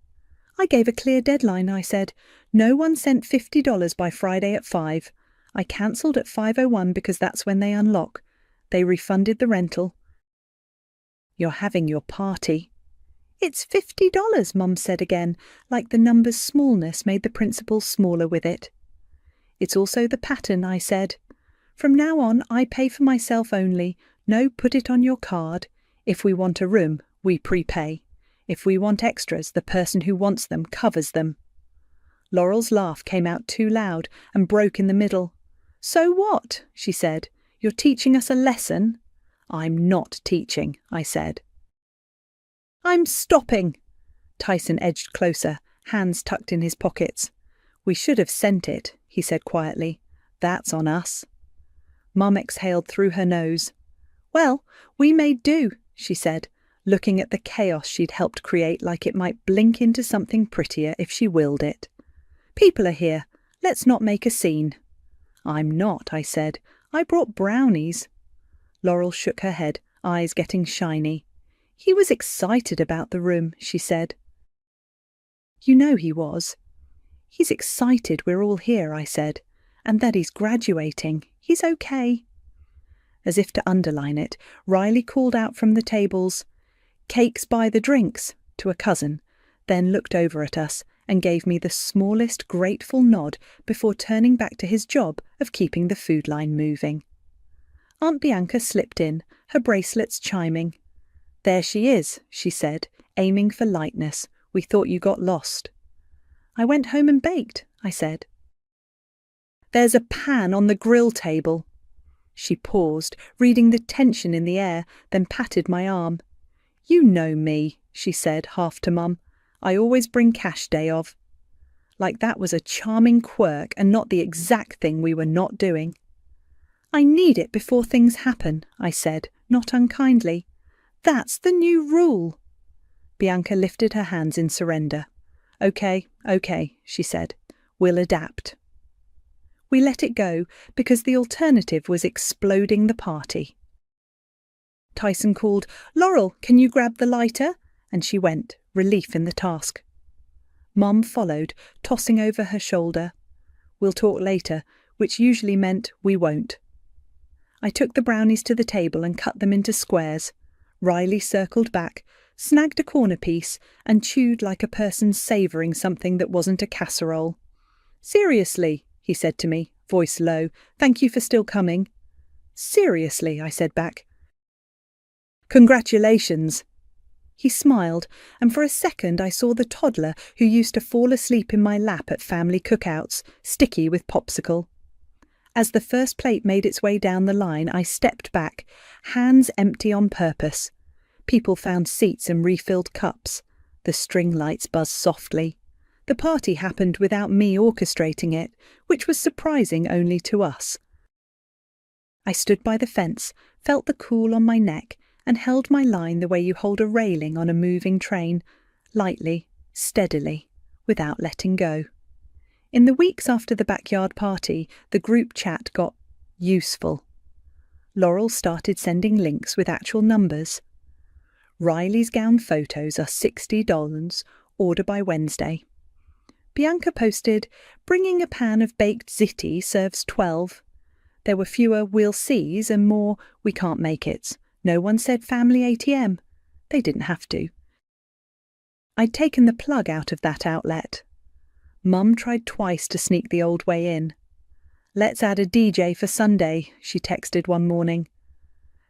"I gave a clear deadline," I said. "No one sent $50 by Friday at 5. I cancelled at 5:01 because that's when they unlock. They refunded the rental." "You're having your party." "It's $50, Mum said again, like the number's smallness made the principal smaller with it. "It's also the pattern," I said. "From now on, I pay for myself only. No, put it on your card. If we want a room, we prepay. If we want extras, the person who wants them covers them." Laurel's laugh came out too loud and broke in the middle. "So what?" she said. "You're teaching us a lesson?" "I'm not teaching," I said. I'm stopping. Tyson edged closer, hands tucked in his pockets. We should have sent it, he said quietly. That's on us. Mum exhaled through her nose. Well, we made do, she said, looking at the chaos she'd helped create like it might blink into something prettier if she willed it. People are here. Let's not make a scene. I'm not, I said. I brought brownies. Laurel shook her head, eyes getting shiny. He was excited about the room, she said. You know he was. He's excited we're all here, I said, and that he's graduating. He's okay. As if to underline it, Riley called out from the tables, "Cakes by the drinks," to a cousin, then looked over at us and gave me the smallest grateful nod before turning back to his job of keeping the food line moving. Aunt Bianca slipped in, her bracelets chiming. "There she is," she said, aiming for lightness. "We thought you got lost." "I went home and baked," I said. "There's a pan on the grill table." She paused, reading the tension in the air, then patted my arm. "You know me," she said, half to Mum. "I always bring cash day of." Like that was a charming quirk and not the exact thing we were not doing. "I need it before things happen," I said, not unkindly. "That's the new rule." Bianca lifted her hands in surrender. Okay, she said. "We'll adapt." We let it go because the alternative was exploding the party. Tyson called, "Laurel, can you grab the lighter?" And she went, relief in the task. Mum followed, tossing over her shoulder, "We'll talk later," which usually meant we won't. I took the brownies to the table and cut them into squares. Riley circled back, snagged a corner piece, and chewed like a person savouring something that wasn't a casserole. "Seriously," he said to me, voice low, "thank you for still coming." "Seriously," I said back. "Congratulations." He smiled, and for a second I saw the toddler who used to fall asleep in my lap at family cookouts, sticky with popsicle. As the first plate made its way down the line, I stepped back, hands empty on purpose. People found seats and refilled cups. The string lights buzzed softly. The party happened without me orchestrating it, which was surprising only to us. I stood by the fence, felt the cool on my neck, and held my line the way you hold a railing on a moving train, lightly, steadily, without letting go. In the weeks after the backyard party, the group chat got useful. Laurel started sending links with actual numbers. Riley's gown photos are $60, order by Wednesday. Bianca posted, "Bringing a pan of baked ziti serves 12. There were fewer "we'll sees" and more "we can't make it." No one said family ATM. They didn't have to. I'd taken the plug out of that outlet. Mum tried twice to sneak the old way in. "Let's add a DJ for Sunday," she texted one morning.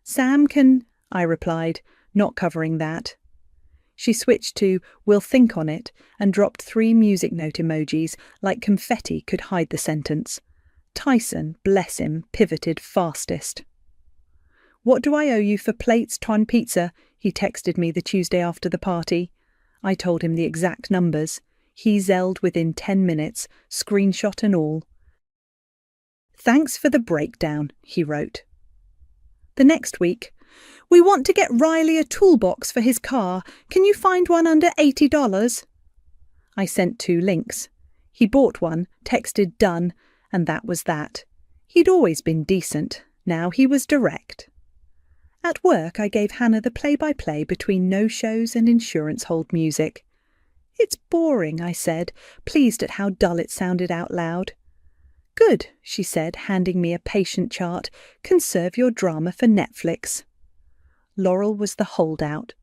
"Sam can," I replied, not covering that. She switched to "we'll think on it" and dropped 3 music note emojis like confetti could hide the sentence. Tyson, bless him, pivoted fastest. "What do I owe you for plates, ton pizza?" he texted me the Tuesday after the party. I told him the exact numbers. He zelled within 10 minutes, screenshot and all. "Thanks for the breakdown," he wrote. The next week, "We want to get Riley a toolbox for his car. Can you find one under $80? I sent 2 links. He bought one, texted done, and that was that. He'd always been decent. Now he was direct. At work, I gave Hannah the play-by-play between no-shows and insurance hold music. "It's boring," I said, pleased at how dull it sounded out loud. "Good," she said, handing me a patient chart. "Conserve your drama for Netflix." Laurel was the holdout.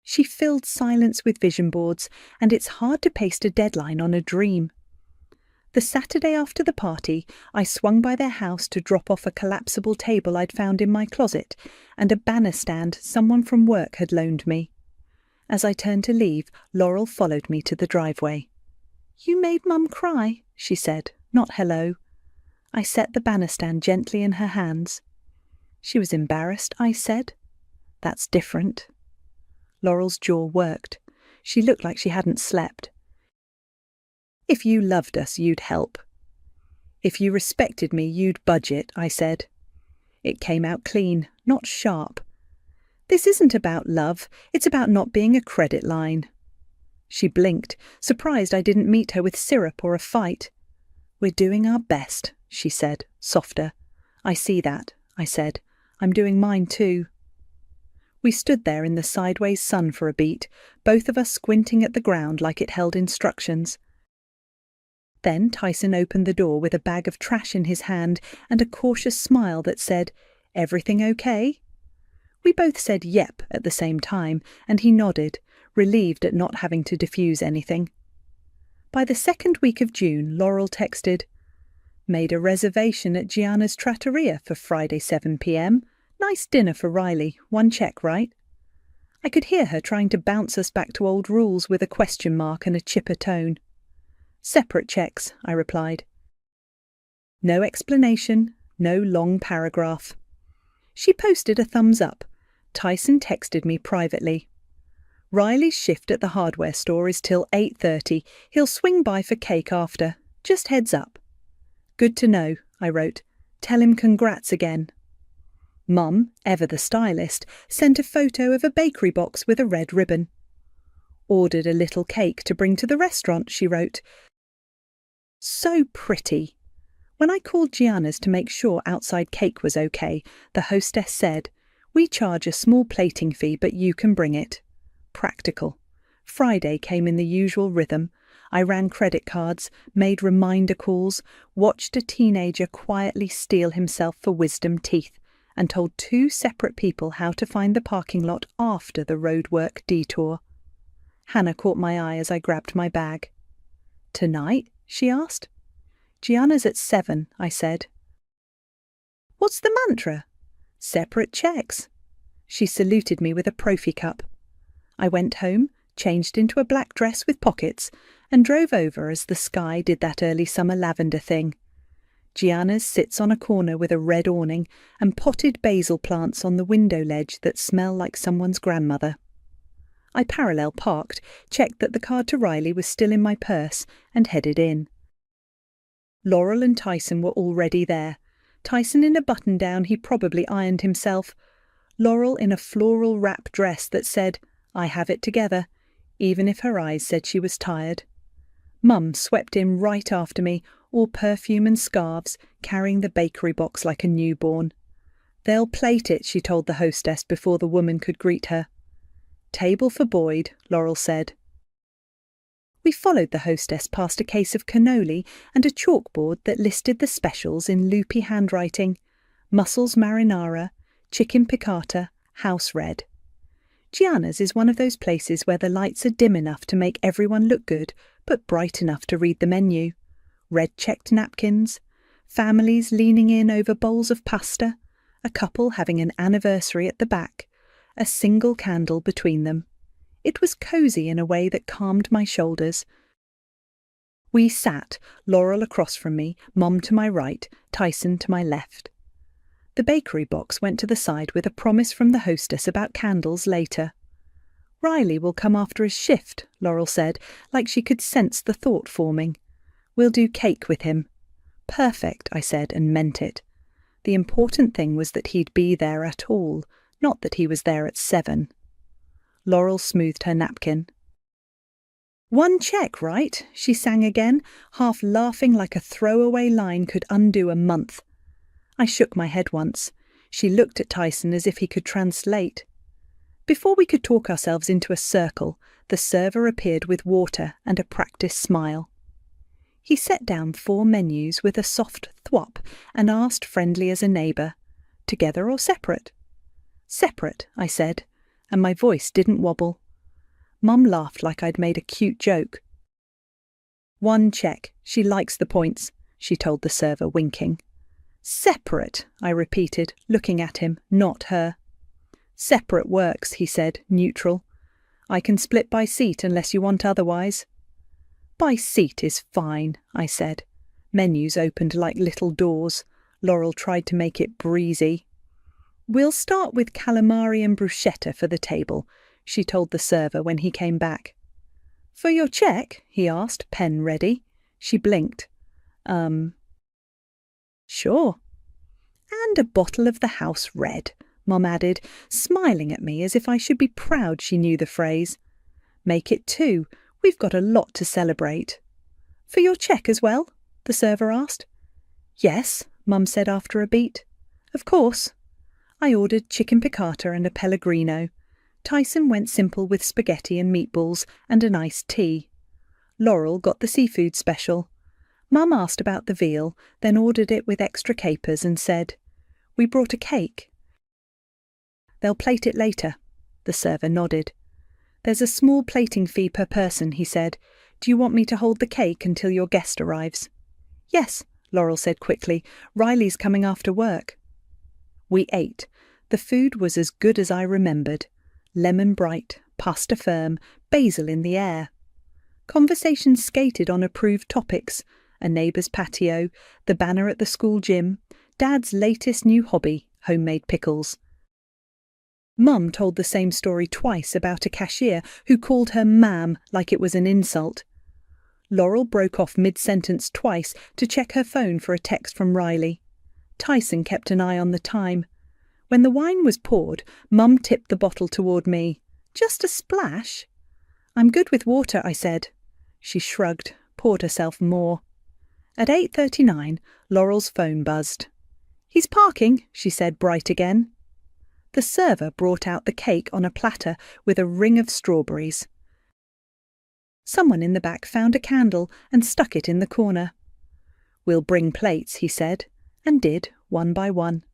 She filled silence with vision boards, and it's hard to paste a deadline on a dream. The Saturday after the party, I swung by their house to drop off a collapsible table I'd found in my closet and a banner stand someone from work had loaned me. As I turned to leave, Laurel followed me to the driveway. "You made Mum cry," she said, not hello. I set the banner stand gently in her hands. "She was embarrassed," I said. "That's different." Laurel's jaw worked. She looked like she hadn't slept. If you loved us, you'd help. If you respected me, you'd budget, I said. It came out clean, not sharp. This isn't about love, it's about not being a credit line. She blinked, surprised I didn't meet her with syrup or a fight. We're doing our best, she said, softer. I see that, I said. I'm doing mine too. We stood there in the sideways sun for a beat, both of us squinting at the ground like it held instructions. Then Tyson opened the door with a bag of trash in his hand and a cautious smile that said, "Everything okay?" We both said yep at the same time, and he nodded, relieved at not having to diffuse anything. By the second week of June, Laurel texted, "Made a reservation at Gianna's Trattoria for Friday 7 p.m. Nice dinner for Riley, 1 check, right?" I could hear her trying to bounce us back to old rules with a question mark and a chipper tone. "Separate checks," I replied. No explanation, no long paragraph. She posted a thumbs up. Tyson texted me privately. "Riley's shift at the hardware store is till 8:30. He'll swing by for cake after. Just heads up." "Good to know," I wrote. "Tell him congrats again." Mum, ever the stylist, sent a photo of a bakery box with a red ribbon. "Ordered a little cake to bring to the restaurant," she wrote. So pretty. When I called Gianna's to make sure outside cake was okay, the hostess said, "We charge a small plating fee, but you can bring it." Practical. Friday came in the usual rhythm. I ran credit cards, made reminder calls, watched a teenager quietly steel himself for wisdom teeth, and told 2 separate people how to find the parking lot after the roadwork detour. Hannah caught my eye as I grabbed my bag. "Tonight?" she asked. "Gianna's at 7, I said. "What's the mantra?" "Separate checks." She saluted me with a prophy cup. I went home, changed into a black dress with pockets, and drove over as the sky did that early summer lavender thing. Gianna's sits on a corner with a red awning and potted basil plants on the window ledge that smell like someone's grandmother. I parallel parked, checked that the card to Riley was still in my purse, and headed in. Laurel and Tyson were already there. Tyson in a button-down he probably ironed himself. Laurel in a floral wrap dress that said, "I have it together," even if her eyes said she was tired. Mum swept in right after me, all perfume and scarves, carrying the bakery box like a newborn. "They'll plate it," she told the hostess before the woman could greet her. "Table for Boyd," Laurel said. We followed the hostess past a case of cannoli and a chalkboard that listed the specials in loopy handwriting: mussels marinara, chicken piccata, house red. Gianna's is one of those places where the lights are dim enough to make everyone look good, but bright enough to read the menu. Red-checked napkins, families leaning in over bowls of pasta, a couple having an anniversary at the back, a single candle between them. It was cosy in a way that calmed my shoulders. We sat, Laurel across from me, Mom to my right, Tyson to my left. The bakery box went to the side with a promise from the hostess about candles later. "Riley will come after his shift," Laurel said, like she could sense the thought forming. "We'll do cake with him." "Perfect," I said, and meant it. The important thing was that he'd be there at all, not that he was there at 7. Laurel smoothed her napkin. "1 check, right?" she sang again, half laughing like a throwaway line could undo a month. I shook my head once. She looked at Tyson as if he could translate. Before we could talk ourselves into a circle, the server appeared with water and a practiced smile. He set down 4 menus with a soft thwop and asked, friendly as a neighbour, "Together or separate?" "Separate," I said, and my voice didn't wobble. Mum laughed like I'd made a cute joke. "1 check. She likes the points," she told the server, winking. "Separate," I repeated, looking at him, not her. "Separate works," he said, neutral. "I can split by seat unless you want otherwise." "By seat is fine," I said. Menus opened like little doors. Laurel tried to make it breezy. "We'll start with calamari and bruschetta for the table." she told the server when he came back. "For your check?" he asked, pen ready. She blinked. Sure." "And a bottle of the house red," Mum added, smiling at me as if I should be proud she knew the phrase. "Make it 2. We've got a lot to celebrate." "For your check as well?" the server asked. "Yes," Mum said after a beat. "Of course." I ordered chicken piccata and a Pellegrino. Tyson went simple with spaghetti and meatballs and an iced tea. Laurel got the seafood special. Mum asked about the veal, then ordered it with extra capers and said, "We brought a cake." "They'll plate it later." The server nodded. "There's a small plating fee per person," he said. "Do you want me to hold the cake until your guest arrives?" "Yes," Laurel said quickly. "Riley's coming after work." We ate. The food was as good as I remembered. Lemon bright, pasta firm, basil in the air. Conversation skated on approved topics: a neighbour's patio, the banner at the school gym, Dad's latest new hobby, homemade pickles. Mum told the same story twice about a cashier who called her ma'am like it was an insult. Laurel broke off mid-sentence twice to check her phone for a text from Riley. Tyson kept an eye on the time. When the wine was poured, Mum tipped the bottle toward me. "Just a splash?" "I'm good with water," I said. She shrugged, poured herself more. At 8:39, Laurel's phone buzzed. "He's parking," she said, bright again. The server brought out the cake on a platter with a ring of strawberries. Someone in the back found a candle and stuck it in the corner. "We'll bring plates," he said, and did, one by one.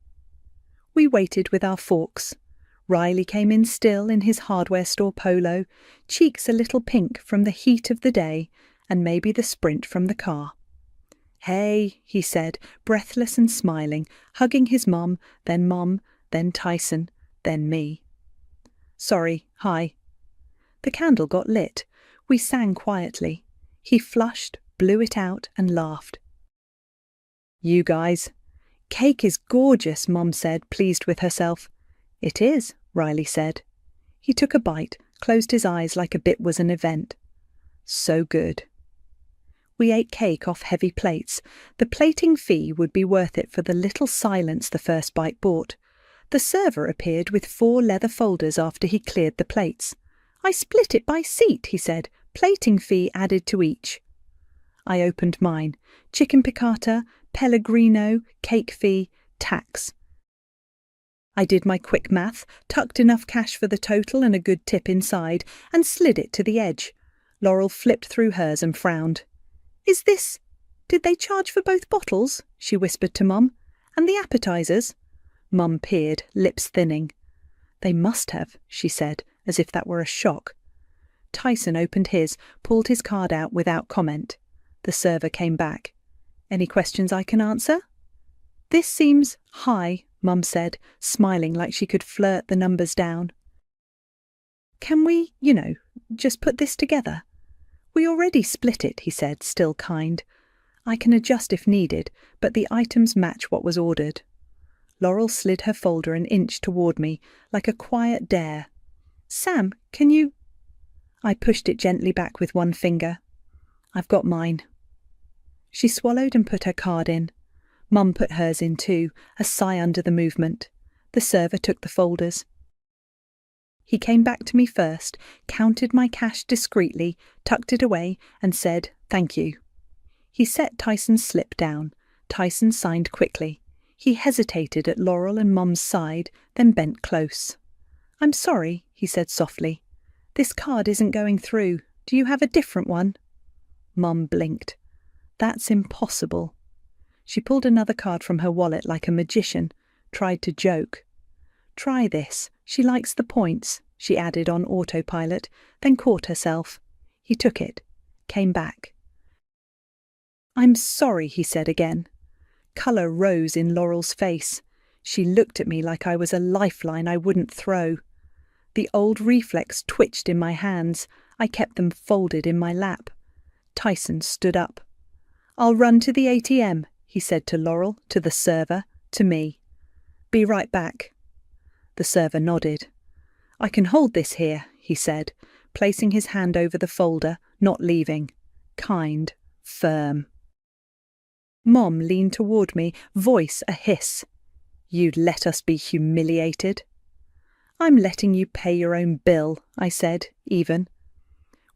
We waited with our forks. Riley came in still in his hardware store polo, cheeks a little pink from the heat of the day and maybe the sprint from the car. "Hey," he said, breathless and smiling, hugging his mum, then Tyson, then me. "Sorry, hi." The candle got lit. We sang quietly. He flushed, blew it out, and laughed. "You guys." "Cake is gorgeous," Mum said, pleased with herself. "It is," Riley said. He took a bite, closed his eyes like a bit was an event. "So good." We ate cake off heavy plates. The plating fee would be worth it for the little silence the first bite brought. The server appeared with 4 leather folders after he cleared the plates. "I split it by seat," he said. "Plating fee added to each." I opened mine. Chicken piccata, Pellegrino, cake fee, tax. I did my quick math, tucked enough cash for the total and a good tip inside, and slid it to the edge. Laurel flipped through hers and frowned. Did they charge for both bottles?" she whispered to Mum. "And the appetizers?" Mum peered, lips thinning. "They must have," she said, as if that were a shock. Tyson opened his, pulled his card out without comment. The server came back. "Any questions I can answer?" "This seems high," Mum said, smiling like she could flirt the numbers down. "Can we, just put this together?" "We already split it," he said, still kind. "I can adjust if needed, but the items match what was ordered." Laurel slid her folder an inch toward me, like a quiet dare. "Sam, can you—" I pushed it gently back with one finger. "I've got mine." She swallowed and put her card in. Mum put hers in too, a sigh under the movement. The server took the folders. He came back to me first, counted my cash discreetly, tucked it away, and said, "Thank you." He set Tyson's slip down. Tyson signed quickly. He hesitated at Laurel and Mum's side, then bent close. "I'm sorry," he said softly. "This card isn't going through. Do you have a different one?" Mum blinked. "That's impossible." She pulled another card from her wallet like a magician, tried to joke. "Try this. She likes the points," she added on autopilot, then caught herself. He took it, came back. "I'm sorry," he said again. Colour rose in Laurel's face. She looked at me like I was a lifeline I wouldn't throw. The old reflex twitched in my hands. I kept them folded in my lap. Tyson stood up. "I'll run to the ATM," he said to Laurel, to the server, to me. "Be right back." The server nodded. "I can hold this here," he said, placing his hand over the folder, not leaving. Kind, firm. Mom leaned toward me, voice a hiss. You'd let us be humiliated? I'm letting you pay your own bill, I said, even.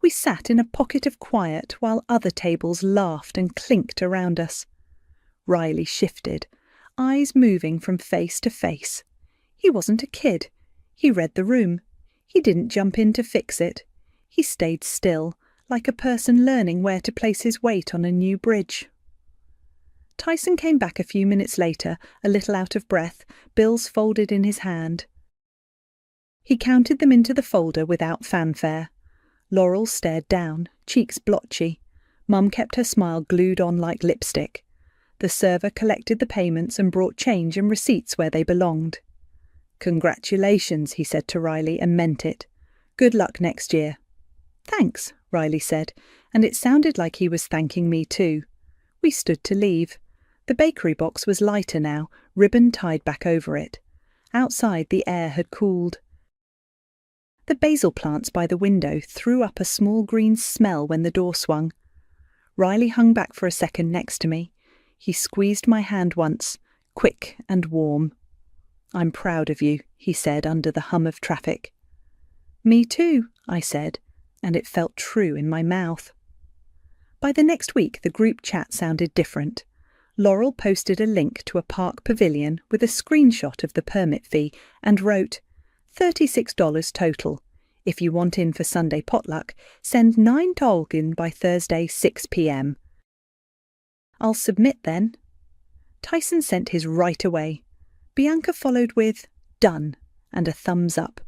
We sat in a pocket of quiet while other tables laughed and clinked around us. Riley shifted, eyes moving from face to face. He wasn't a kid. He read the room. He didn't jump in to fix it. He stayed still, like a person learning where to place his weight on a new bridge. Tyson came back a few minutes later, a little out of breath, bills folded in his hand. He counted them into the folder without fanfare. Laurel stared down, cheeks blotchy. Mum kept her smile glued on like lipstick. The server collected the payments and brought change and receipts where they belonged. Congratulations, he said to Riley, and meant it. Good luck next year. Thanks, Riley said, and it sounded like he was thanking me too. We stood to leave. The bakery box was lighter now, ribbon tied back over it. Outside the air had cooled. The basil plants by the window threw up a small green smell when the door swung. Riley hung back for a second next to me. He squeezed my hand once, quick and warm. I'm proud of you, he said under the hum of traffic. Me too, I said, and it felt true in my mouth. By the next week the group chat sounded different. Laurel posted a link to a park pavilion with a screenshot of the permit fee and wrote, $36 total. If you want in for Sunday potluck, send 9 tolkin by Thursday 6 p.m. I'll submit then. Tyson sent his right away. Bianca followed with, done, and a thumbs up.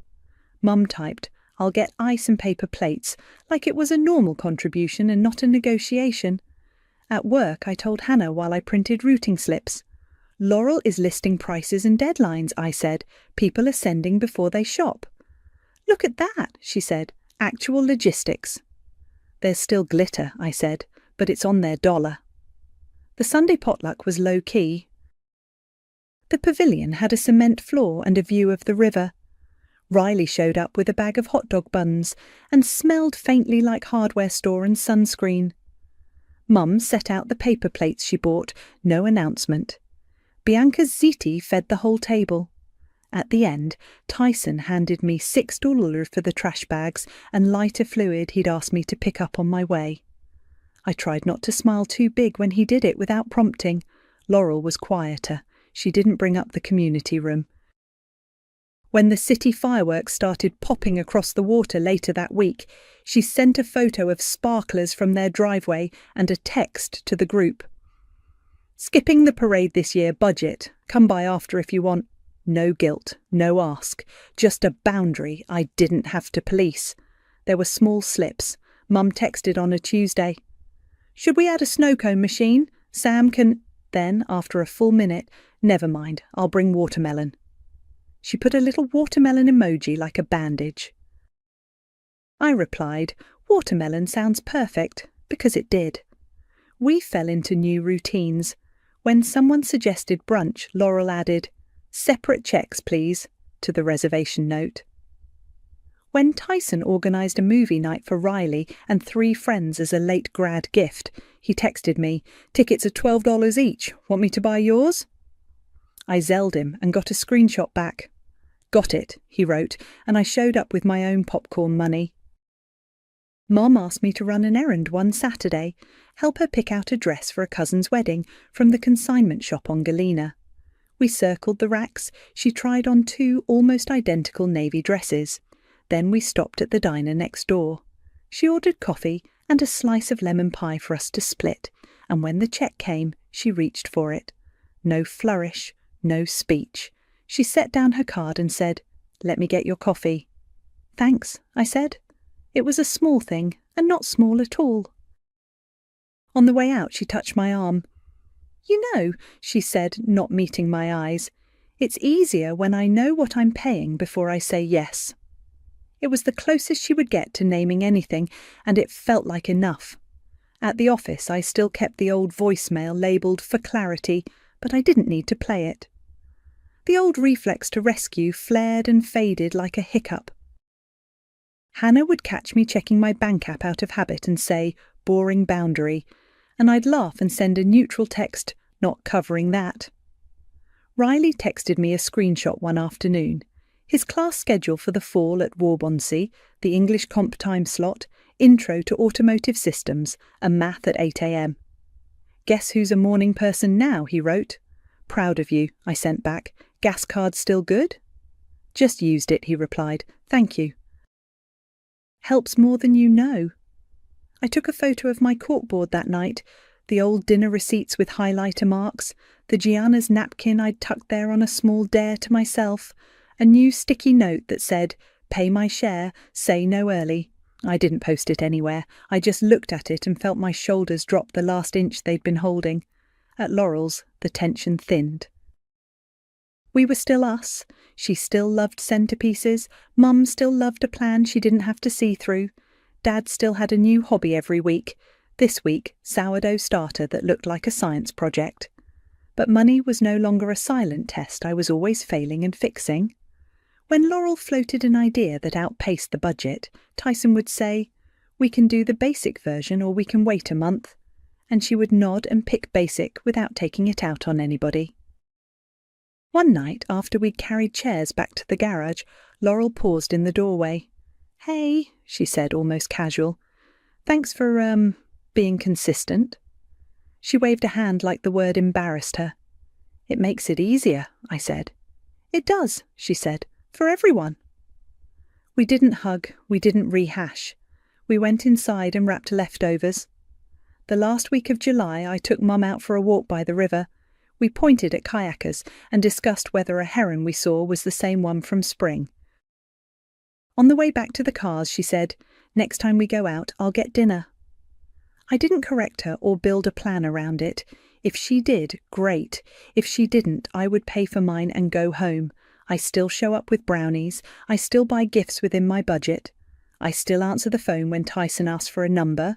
Mum typed, I'll get ice and paper plates, like it was a normal contribution and not a negotiation. At work I told Hannah while I printed routing slips. Laurel is listing prices and deadlines, I said. People are sending before they shop. Look at that, she said. Actual logistics. There's still glitter, I said, but it's on their dollar. The Sunday potluck was low-key. The pavilion had a cement floor and a view of the river. Riley showed up with a bag of hot dog buns and smelled faintly like hardware store and sunscreen. Mum set out the paper plates she bought, no announcement. Bianca's ziti fed the whole table. At the end, Tyson handed me $6 for the trash bags and lighter fluid he'd asked me to pick up on my way. I tried not to smile too big when he did it without prompting. Laurel was quieter. She didn't bring up the community room. When the city fireworks started popping across the water later that week, she sent a photo of sparklers from their driveway and a text to the group. Skipping the parade this year, budget. Come by after if you want. No guilt, no ask. Just a boundary I didn't have to police. There were small slips. Mum texted on a Tuesday. Should we add a snow cone machine? Sam can... Then, after a full minute, never mind, I'll bring watermelon. She put a little watermelon emoji like a bandage. I replied, watermelon sounds perfect, because it did. We fell into new routines. When someone suggested brunch, Laurel added, separate checks, please, to the reservation note. When Tyson organised a movie night for Riley and 3 friends as a late grad gift, he texted me, tickets are $12 each, want me to buy yours? I zelled him and got a screenshot back. Got it, he wrote, and I showed up with my own popcorn money. Mom asked me to run an errand one Saturday, help her pick out a dress for a cousin's wedding from the consignment shop on Galena. We circled the racks. She tried on 2 almost identical navy dresses. Then we stopped at the diner next door. She ordered coffee and a slice of lemon pie for us to split, and when the check came, she reached for it. No flourish, no speech. She set down her card and said, "Let me get your coffee." "Thanks," I said. It was a small thing, and not small at all. On the way out, she touched my arm. "You know," she said, not meeting my eyes, "it's easier when I know what I'm paying before I say yes." It was the closest she would get to naming anything, and it felt like enough. At the office, I still kept the old voicemail labelled for clarity, but I didn't need to play it. The old reflex to rescue flared and faded like a hiccup. Hannah would catch me checking my bank app out of habit and say, "boring boundary," and I'd laugh and send a neutral text, "not covering that." Riley texted me a screenshot one afternoon. His class schedule for the fall at Warbonsea, the English comp time slot, intro to automotive systems, and math at 8 a.m. "Guess who's a morning person now," he wrote. "Proud of you," I sent back. "Gas card still good?" "Just used it," he replied. "Thank you." Helps more than you know. I took a photo of my corkboard that night, the old dinner receipts with highlighter marks, the Gianna's napkin I'd tucked there on a small dare to myself, a new sticky note that said, "Pay my share, say no early." I didn't post it anywhere. I just looked at it and felt my shoulders drop the last inch they'd been holding. At Laurel's, the tension thinned. We were still us. She still loved centerpieces. Mum still loved a plan she didn't have to see through. Dad still had a new hobby every week. This week, sourdough starter that looked like a science project. But money was no longer a silent test I was always failing and fixing. When Laurel floated an idea that outpaced the budget, Tyson would say, "We can do the basic version or we can wait a month." And she would nod and pick basic without taking it out on anybody. One night, after we'd carried chairs back to the garage, Laurel paused in the doorway. "Hey," she said, almost casual. "Thanks for, being consistent." She waved a hand like the word embarrassed her. "It makes it easier," I said. "It does," she said, "for everyone." We didn't hug, we didn't rehash. We went inside and wrapped leftovers. The last week of July, I took Mum out for a walk by the river. We pointed at kayakers and discussed whether a heron we saw was the same one from spring. On the way back to the cars, she said, "Next time we go out, I'll get dinner." I didn't correct her or build a plan around it. If she did, great. If she didn't, I would pay for mine and go home. I still show up with brownies. I still buy gifts within my budget. I still answer the phone when Tyson asks for a number.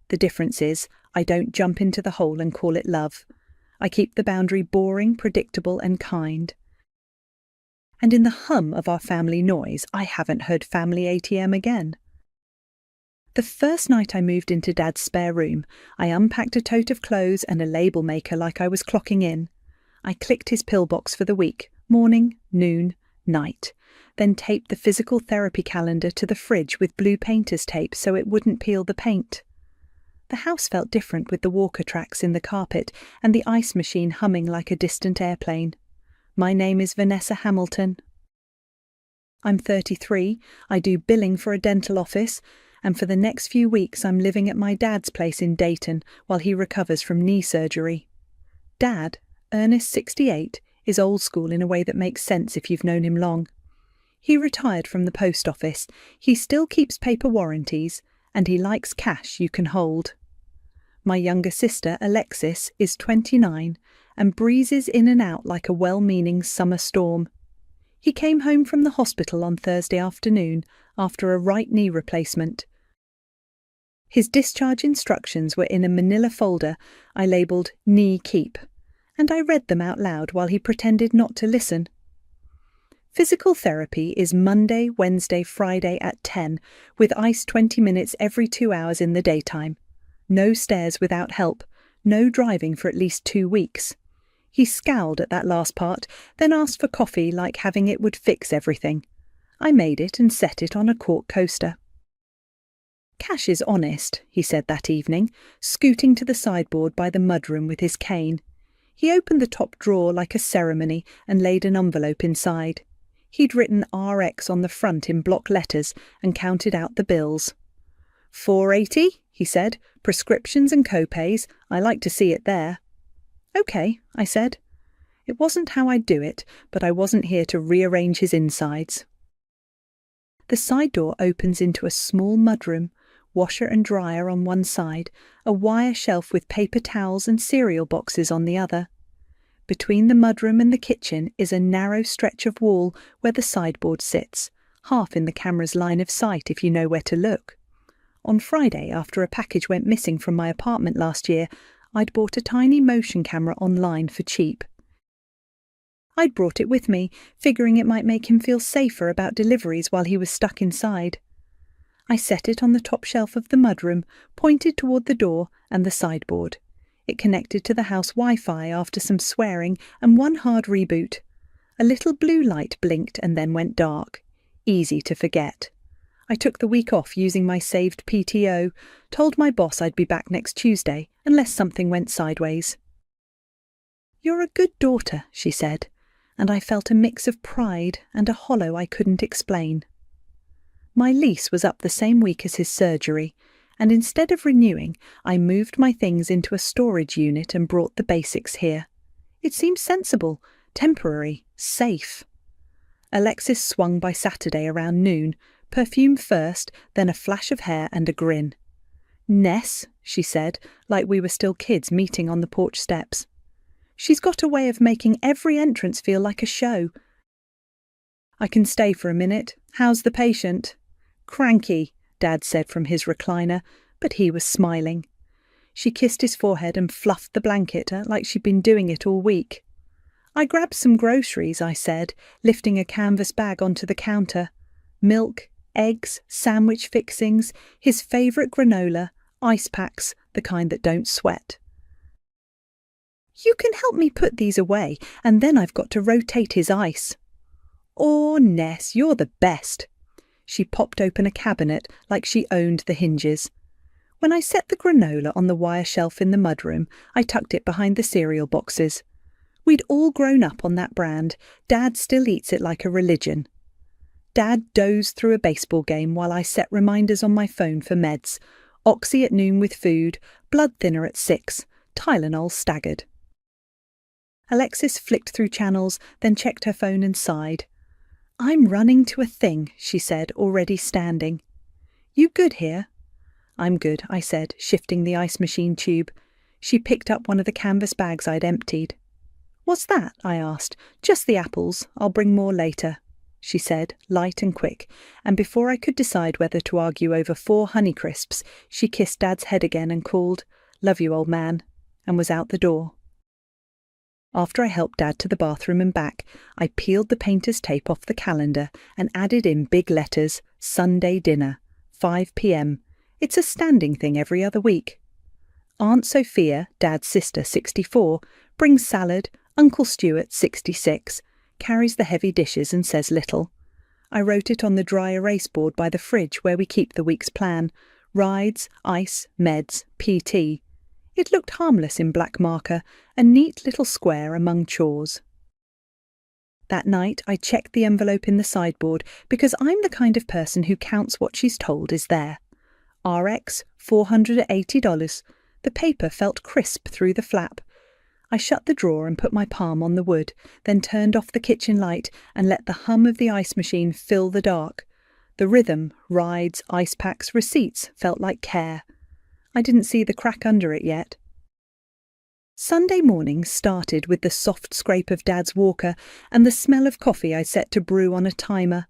The difference is, I don't jump into the hole and call it love. I keep the boundary boring, predictable, and kind. And in the hum of our family noise, I haven't heard family ATM again. The first night I moved into Dad's spare room, I unpacked a tote of clothes and a label maker like I was clocking in. I clicked his pillbox for the week, morning, noon, night, then taped the physical therapy calendar to the fridge with blue painter's tape so it wouldn't peel the paint. The house felt different with the walker tracks in the carpet and the ice machine humming like a distant airplane. My name is Vanessa Hamilton. I'm 33, I do billing for a dental office, and for the next few weeks I'm living at my dad's place in Dayton while he recovers from knee surgery. Dad, Ernest 68, is old school in a way that makes sense if you've known him long. He retired from the post office, he still keeps paper warranties, and he likes cash you can hold. My younger sister, Alexis, is 29 and breezes in and out like a well-meaning summer storm. He came home from the hospital on Thursday afternoon after a right knee replacement. His discharge instructions were in a manila folder I labelled "Knee Keep," and I read them out loud while he pretended not to listen. Physical therapy is Monday, Wednesday, Friday at 10, with ice 20 minutes every 2 hours in the daytime. No stairs without help, no driving for at least 2 weeks. He scowled at that last part, then asked for coffee like having it would fix everything. I made it and set it on a cork coaster. "Cash is honest," he said that evening, scooting to the sideboard by the mudroom with his cane. He opened the top drawer like a ceremony and laid an envelope inside. He'd written RX on the front in block letters and counted out the bills. "$4.80, he said, "prescriptions and co-pays. I like to see it there." "Okay," I said. It wasn't how I'd do it, but I wasn't here to rearrange his insides. The side door opens into a small mudroom, washer and dryer on one side, a wire shelf with paper towels and cereal boxes on the other. Between the mudroom and the kitchen is a narrow stretch of wall where the sideboard sits, half in the camera's line of sight if you know where to look. On Friday, after a package went missing from my apartment last year, I'd bought a tiny motion camera online for cheap. I'd brought it with me, figuring it might make him feel safer about deliveries while he was stuck inside. I set it on the top shelf of the mudroom, pointed toward the door and the sideboard. It connected to the house Wi-Fi after some swearing and one hard reboot. A little blue light blinked and then went dark. Easy to forget. I took the week off using my saved PTO, told my boss I'd be back next Tuesday unless something went sideways. "You're a good daughter," she said, and I felt a mix of pride and a hollow I couldn't explain. My lease was up the same week as his surgery, and instead of renewing, I moved my things into a storage unit and brought the basics here. It seemed sensible, temporary, safe. Alexis swung by Saturday around noon, perfume first, then a flash of hair and a grin. "Ness," she said, like we were still kids meeting on the porch steps. "She's got a way of making every entrance feel like a show." "I can stay for a minute. How's the patient?" "Cranky," Dad said from his recliner, but he was smiling. She kissed his forehead and fluffed the blanket like she'd been doing it all week. "I grabbed some groceries," I said, lifting a canvas bag onto the counter. Milk, eggs, sandwich fixings, his favourite granola, ice packs, the kind that don't sweat. "You can help me put these away, and then I've got to rotate his ice." "Oh, Ness, you're the best." She popped open a cabinet like she owned the hinges. When I set the granola on the wire shelf in the mudroom, I tucked it behind the cereal boxes. We'd all grown up on that brand. Dad still eats it like a religion. Dad dozed through a baseball game while I set reminders on my phone for meds. Oxy at noon with food, blood thinner at 6, Tylenol staggered. Alexis flicked through channels, then checked her phone and sighed. "I'm running to a thing," she said, already standing. "You good here?" "I'm good," I said, shifting the ice machine tube. She picked up one of the canvas bags I'd emptied. "What's that?" I asked. "Just the apples. I'll bring more later," she said, light and quick, and before I could decide whether to argue over 4 Honeycrisps, she kissed Dad's head again and called, "Love you, old man," and was out the door. After I helped Dad to the bathroom and back, I peeled the painter's tape off the calendar and added in big letters, "Sunday dinner, 5 p.m. It's a standing thing every other week. Aunt Sophia, Dad's sister, 64, brings salad, Uncle Stuart, 66, carries the heavy dishes and says little. I wrote it on the dry erase board by the fridge where we keep the week's plan: rides, ice, meds, PT. It looked harmless in black marker, a neat little square among chores. That night I checked the envelope in the sideboard because I'm the kind of person who counts what she's told is there. RX, $480. The paper felt crisp through the flap. I shut the drawer and put my palm on the wood, then turned off the kitchen light and let the hum of the ice machine fill the dark. The rhythm, rides, ice packs, receipts felt like care. I didn't see the crack under it yet. Sunday morning started with the soft scrape of Dad's walker and the smell of coffee I set to brew on a timer.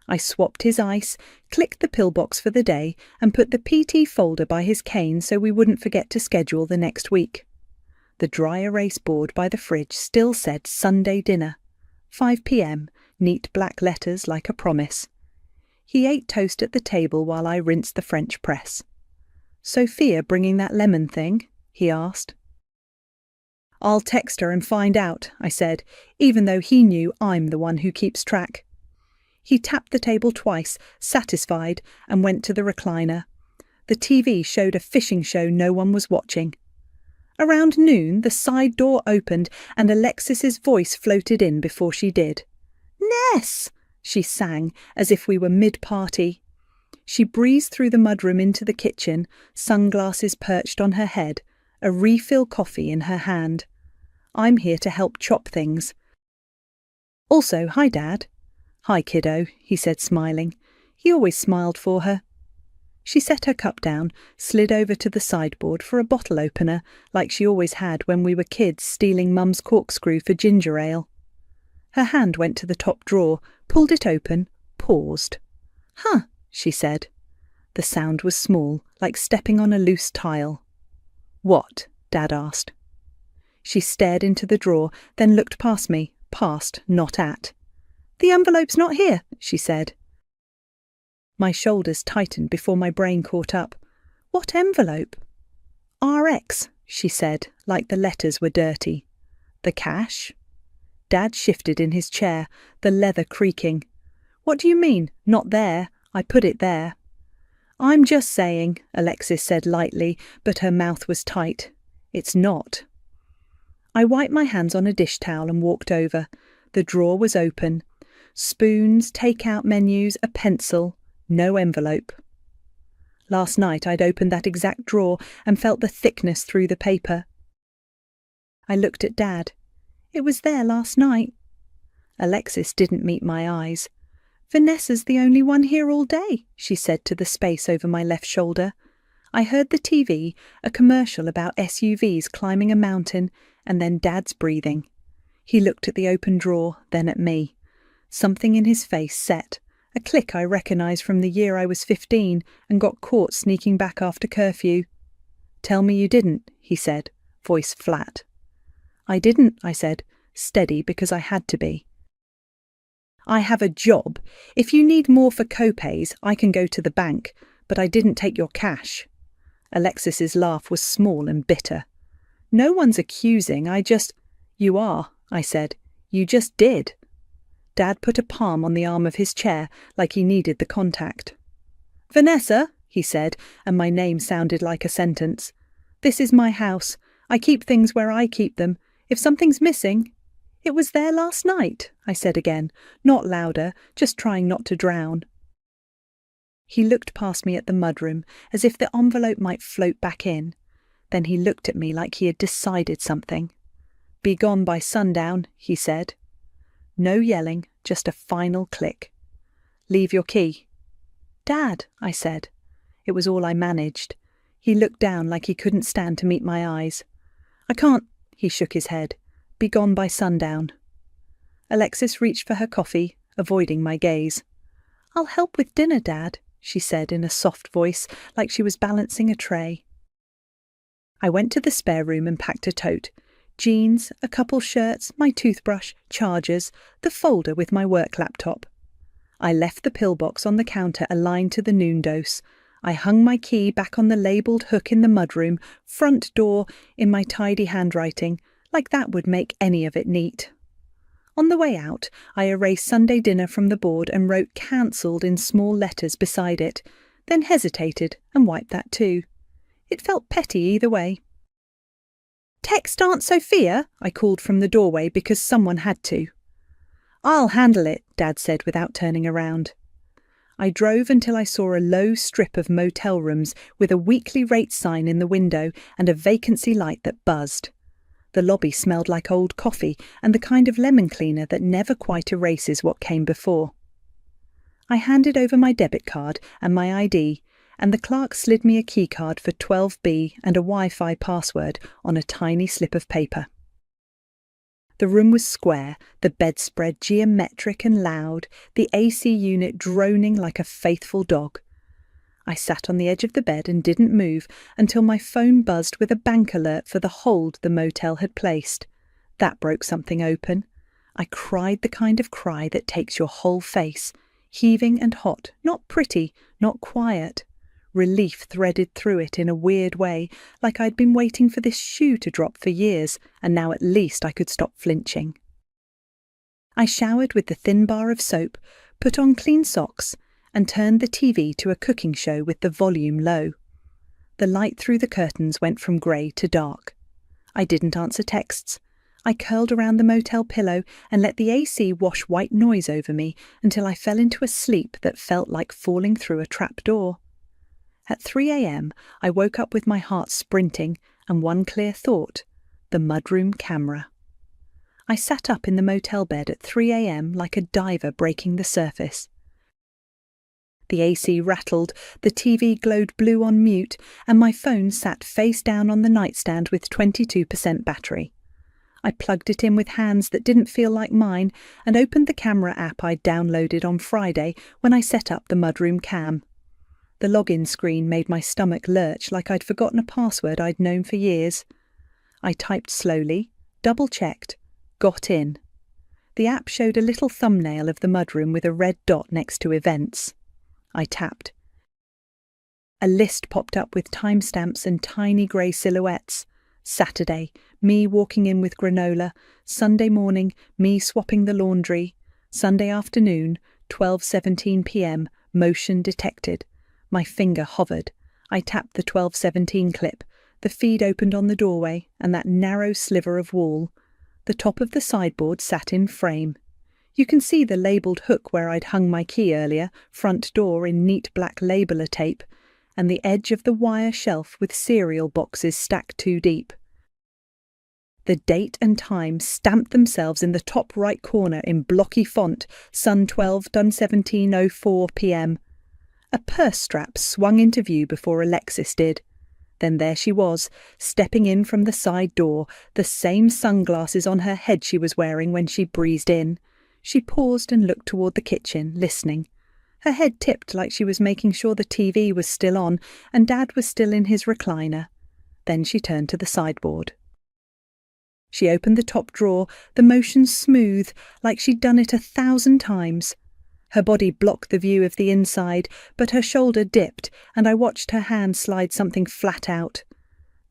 I swapped his ice, clicked the pillbox for the day, and put the PT folder by his cane so we wouldn't forget to schedule the next week. The dry erase board by the fridge still said Sunday dinner. 5 p.m, neat black letters like a promise. He ate toast at the table while I rinsed the French press. "Sophia bringing that lemon thing?" he asked. "I'll text her and find out," I said, even though he knew I'm the one who keeps track. He tapped the table twice, satisfied, and went to the recliner. The TV showed a fishing show no one was watching. Around noon, the side door opened and Alexis's voice floated in before she did. "Ness!" she sang, as if we were mid-party. She breezed through the mudroom into the kitchen, sunglasses perched on her head, a refill coffee in her hand. "I'm here to help chop things." "Also, hi, Dad." "Hi, kiddo," he said, smiling. He always smiled for her. She set her cup down, slid over to the sideboard for a bottle opener, like she always had when we were kids stealing Mum's corkscrew for ginger ale. Her hand went to the top drawer, pulled it open, paused. "Huh," she said. The sound was small, like stepping on a loose tile. "What?" Dad asked. She stared into the drawer, then looked past me, past, not at. "The envelope's not here," she said. My shoulders tightened before my brain caught up. What envelope? RX, she said, like the letters were dirty. The cash? Dad shifted in his chair, the leather creaking. What do you mean, not there? I put it there. I'm just saying, Alexis said lightly, but her mouth was tight. It's not. I wiped my hands on a dish towel and walked over. The drawer was open. Spoons, take-out menus, a pencil, no envelope. Last night I'd opened that exact drawer and felt the thickness through the paper. I looked at Dad. It was there last night. Alexis didn't meet my eyes. Vanessa's the only one here all day, she said to the space over my left shoulder. I heard the TV, a commercial about SUVs climbing a mountain, and then Dad's breathing. He looked at the open drawer, then at me. Something in his face set, a click I recognised from the year I was 15 and got caught sneaking back after curfew. Tell me you didn't, he said, voice flat. I didn't, I said, steady because I had to be. I have a job. If you need more for co-pays, I can go to the bank, but I didn't take your cash. Alexis's laugh was small and bitter. No one's accusing, You are, I said. You just did. Dad put a palm on the arm of his chair like he needed the contact. Vanessa, he said, and my name sounded like a sentence. This is my house. I keep things where I keep them. If something's missing... It was there last night, I said again, not louder, just trying not to drown. He looked past me at the mudroom, as if the envelope might float back in. Then he looked at me like he had decided something. Be gone by sundown, he said. No yelling, just a final click. Leave your key. Dad, I said. It was all I managed. He looked down like he couldn't stand to meet my eyes. I can't, he shook his head. Be gone by sundown. Alexis reached for her coffee, avoiding my gaze. I'll help with dinner, Dad, she said in a soft voice, like she was balancing a tray. I went to the spare room and packed a tote. Jeans, a couple shirts, my toothbrush, chargers, the folder with my work laptop. I left the pillbox on the counter aligned to the noon dose. I hung my key back on the labelled hook in the mudroom, front door, in my tidy handwriting, like that would make any of it neat. On the way out, I erased Sunday dinner from the board and wrote cancelled in small letters beside it, then hesitated and wiped that too. It felt petty either way. Text Aunt Sophia, I called from the doorway because someone had to. I'll handle it, Dad said without turning around. I drove until I saw a low strip of motel rooms with a weekly rate sign in the window and a vacancy light that buzzed. The lobby smelled like old coffee and the kind of lemon cleaner that never quite erases what came before. I handed over my debit card and my ID, and the clerk slid me a keycard for 12B and a Wi-Fi password on a tiny slip of paper. The room was square, the bedspread geometric and loud, the AC unit droning like a faithful dog. I sat on the edge of the bed and didn't move until my phone buzzed with a bank alert for the hold the motel had placed. That broke something open. I cried the kind of cry that takes your whole face, heaving and hot, not pretty, not quiet. Relief threaded through it in a weird way, like I'd been waiting for this shoe to drop for years, and now at least I could stop flinching. I showered with the thin bar of soap, put on clean socks, and turned the TV to a cooking show with the volume low. The light through the curtains went from grey to dark. I didn't answer texts. I curled around the motel pillow and let the AC wash white noise over me until I fell into a sleep that felt like falling through a trapdoor. At 3 a.m, I woke up with my heart sprinting and one clear thought: the mudroom camera. I sat up in the motel bed at 3 a.m. like a diver breaking the surface. The AC rattled, the TV glowed blue on mute, and my phone sat face down on the nightstand with 22% battery. I plugged it in with hands that didn't feel like mine and opened the camera app I'd downloaded on Friday when I set up the mudroom cam. The login screen made my stomach lurch like I'd forgotten a password I'd known for years. I typed slowly, double-checked, got in. The app showed a little thumbnail of the mudroom with a red dot next to events. I tapped. A list popped up with timestamps and tiny grey silhouettes. Saturday, me walking in with granola. Sunday morning, me swapping the laundry. Sunday afternoon, 12:17 p.m, motion detected. My finger hovered. I tapped the 12:17 clip. The feed opened on the doorway and that narrow sliver of wall. The top of the sideboard sat in frame. You can see the labelled hook where I'd hung my key earlier, front door in neat black labeller tape, and the edge of the wire shelf with cereal boxes stacked 2 deep. The date and time stamped themselves in the top right corner in blocky font, Sun 12 done 17:04 p.m. A purse strap swung into view before Alexis did. Then there she was, stepping in from the side door, the same sunglasses on her head she was wearing when she breezed in. She paused and looked toward the kitchen, listening. Her head tipped like she was making sure the TV was still on and Dad was still in his recliner. Then she turned to the sideboard. She opened the top drawer, the motion smooth, like she'd done it 1,000 times. Her body blocked the view of the inside, but her shoulder dipped, and I watched her hand slide something flat out.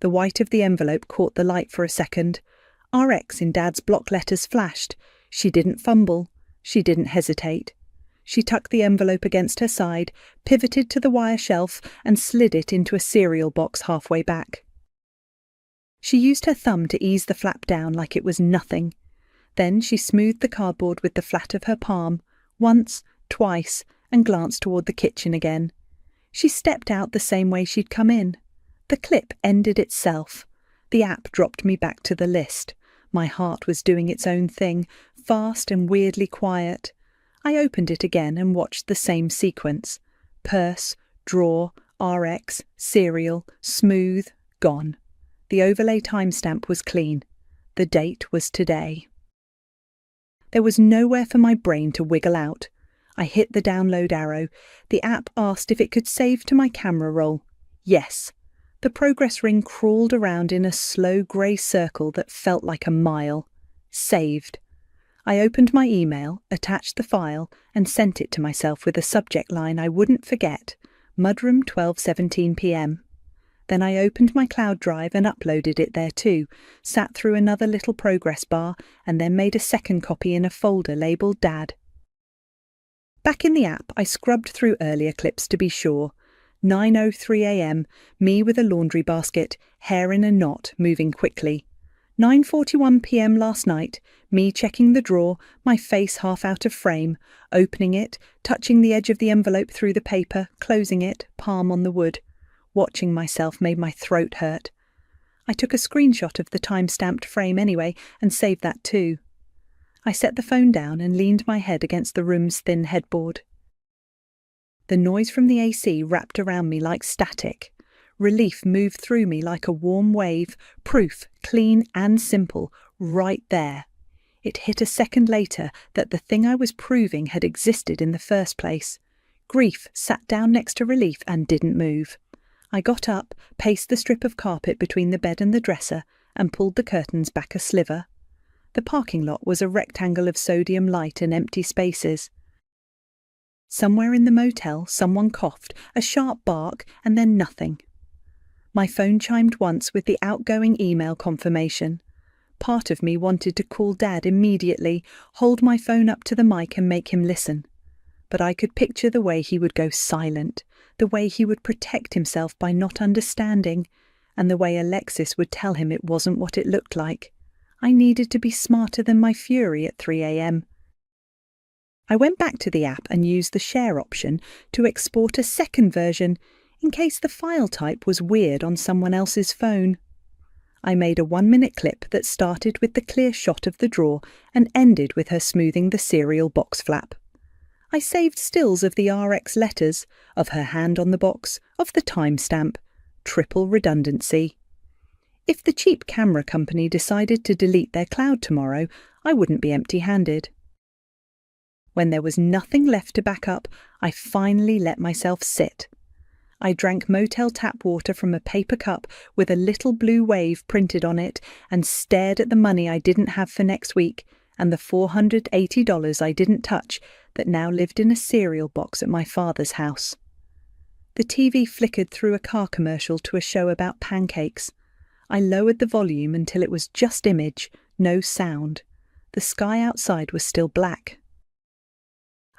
The white of the envelope caught the light for a second. RX in Dad's block letters flashed. She didn't fumble. She didn't hesitate. She tucked the envelope against her side, pivoted to the wire shelf, and slid it into a cereal box halfway back. She used her thumb to ease the flap down like it was nothing. Then she smoothed the cardboard with the flat of her palm, once, twice, and glanced toward the kitchen again. She stepped out the same way she'd come in. The clip ended itself. The app dropped me back to the list. My heart was doing its own thing, fast and weirdly quiet. I opened it again and watched the same sequence. Purse, drawer, RX, cereal, smooth, gone. The overlay timestamp was clean. The date was today. There was nowhere for my brain to wiggle out. I hit the download arrow. The app asked if it could save to my camera roll. Yes. The progress ring crawled around in a slow grey circle that felt like a mile. Saved. I opened my email, attached the file, and sent it to myself with a subject line I wouldn't forget, Mudroom 12:17 p.m. Then I opened my cloud drive and uploaded it there too, sat through another little progress bar, and then made a second copy in a folder labelled Dad. Back in the app, I scrubbed through earlier clips to be sure. 9:03 a.m, me with a laundry basket, hair in a knot, moving quickly. 9:41 p.m. last night, me checking the drawer, my face half out of frame, opening it, touching the edge of the envelope through the paper, closing it, palm on the wood. Watching myself made my throat hurt. I took a screenshot of the time-stamped frame anyway and saved that too. I set the phone down and leaned my head against the room's thin headboard. The noise from the AC wrapped around me like static. Relief moved through me like a warm wave, proof, clean and simple, right there. It hit a second later that the thing I was proving had existed in the first place. Grief sat down next to relief and didn't move. I got up, paced the strip of carpet between the bed and the dresser, and pulled the curtains back a sliver. The parking lot was a rectangle of sodium light and empty spaces. Somewhere in the motel, someone coughed, a sharp bark, and then nothing. My phone chimed once with the outgoing email confirmation. Part of me wanted to call Dad immediately, hold my phone up to the mic and make him listen. But I could picture the way he would go silent, the way he would protect himself by not understanding, and the way Alexis would tell him it wasn't what it looked like. I needed to be smarter than my fury at 3 a.m. I went back to the app and used the share option to export a second version in case the file type was weird on someone else's phone. I made a 1-minute clip that started with the clear shot of the drawer and ended with her smoothing the cereal box flap. I saved stills of the RX letters, of her hand on the box, of the timestamp. Triple redundancy. If the cheap camera company decided to delete their cloud tomorrow, I wouldn't be empty-handed. When there was nothing left to back up, I finally let myself sit. I drank motel tap water from a paper cup with a little blue wave printed on it and stared at the money I didn't have for next week and the $480 I didn't touch that now lived in a cereal box at my father's house. The TV flickered through a car commercial to a show about pancakes. I lowered the volume until it was just image, no sound. The sky outside was still black.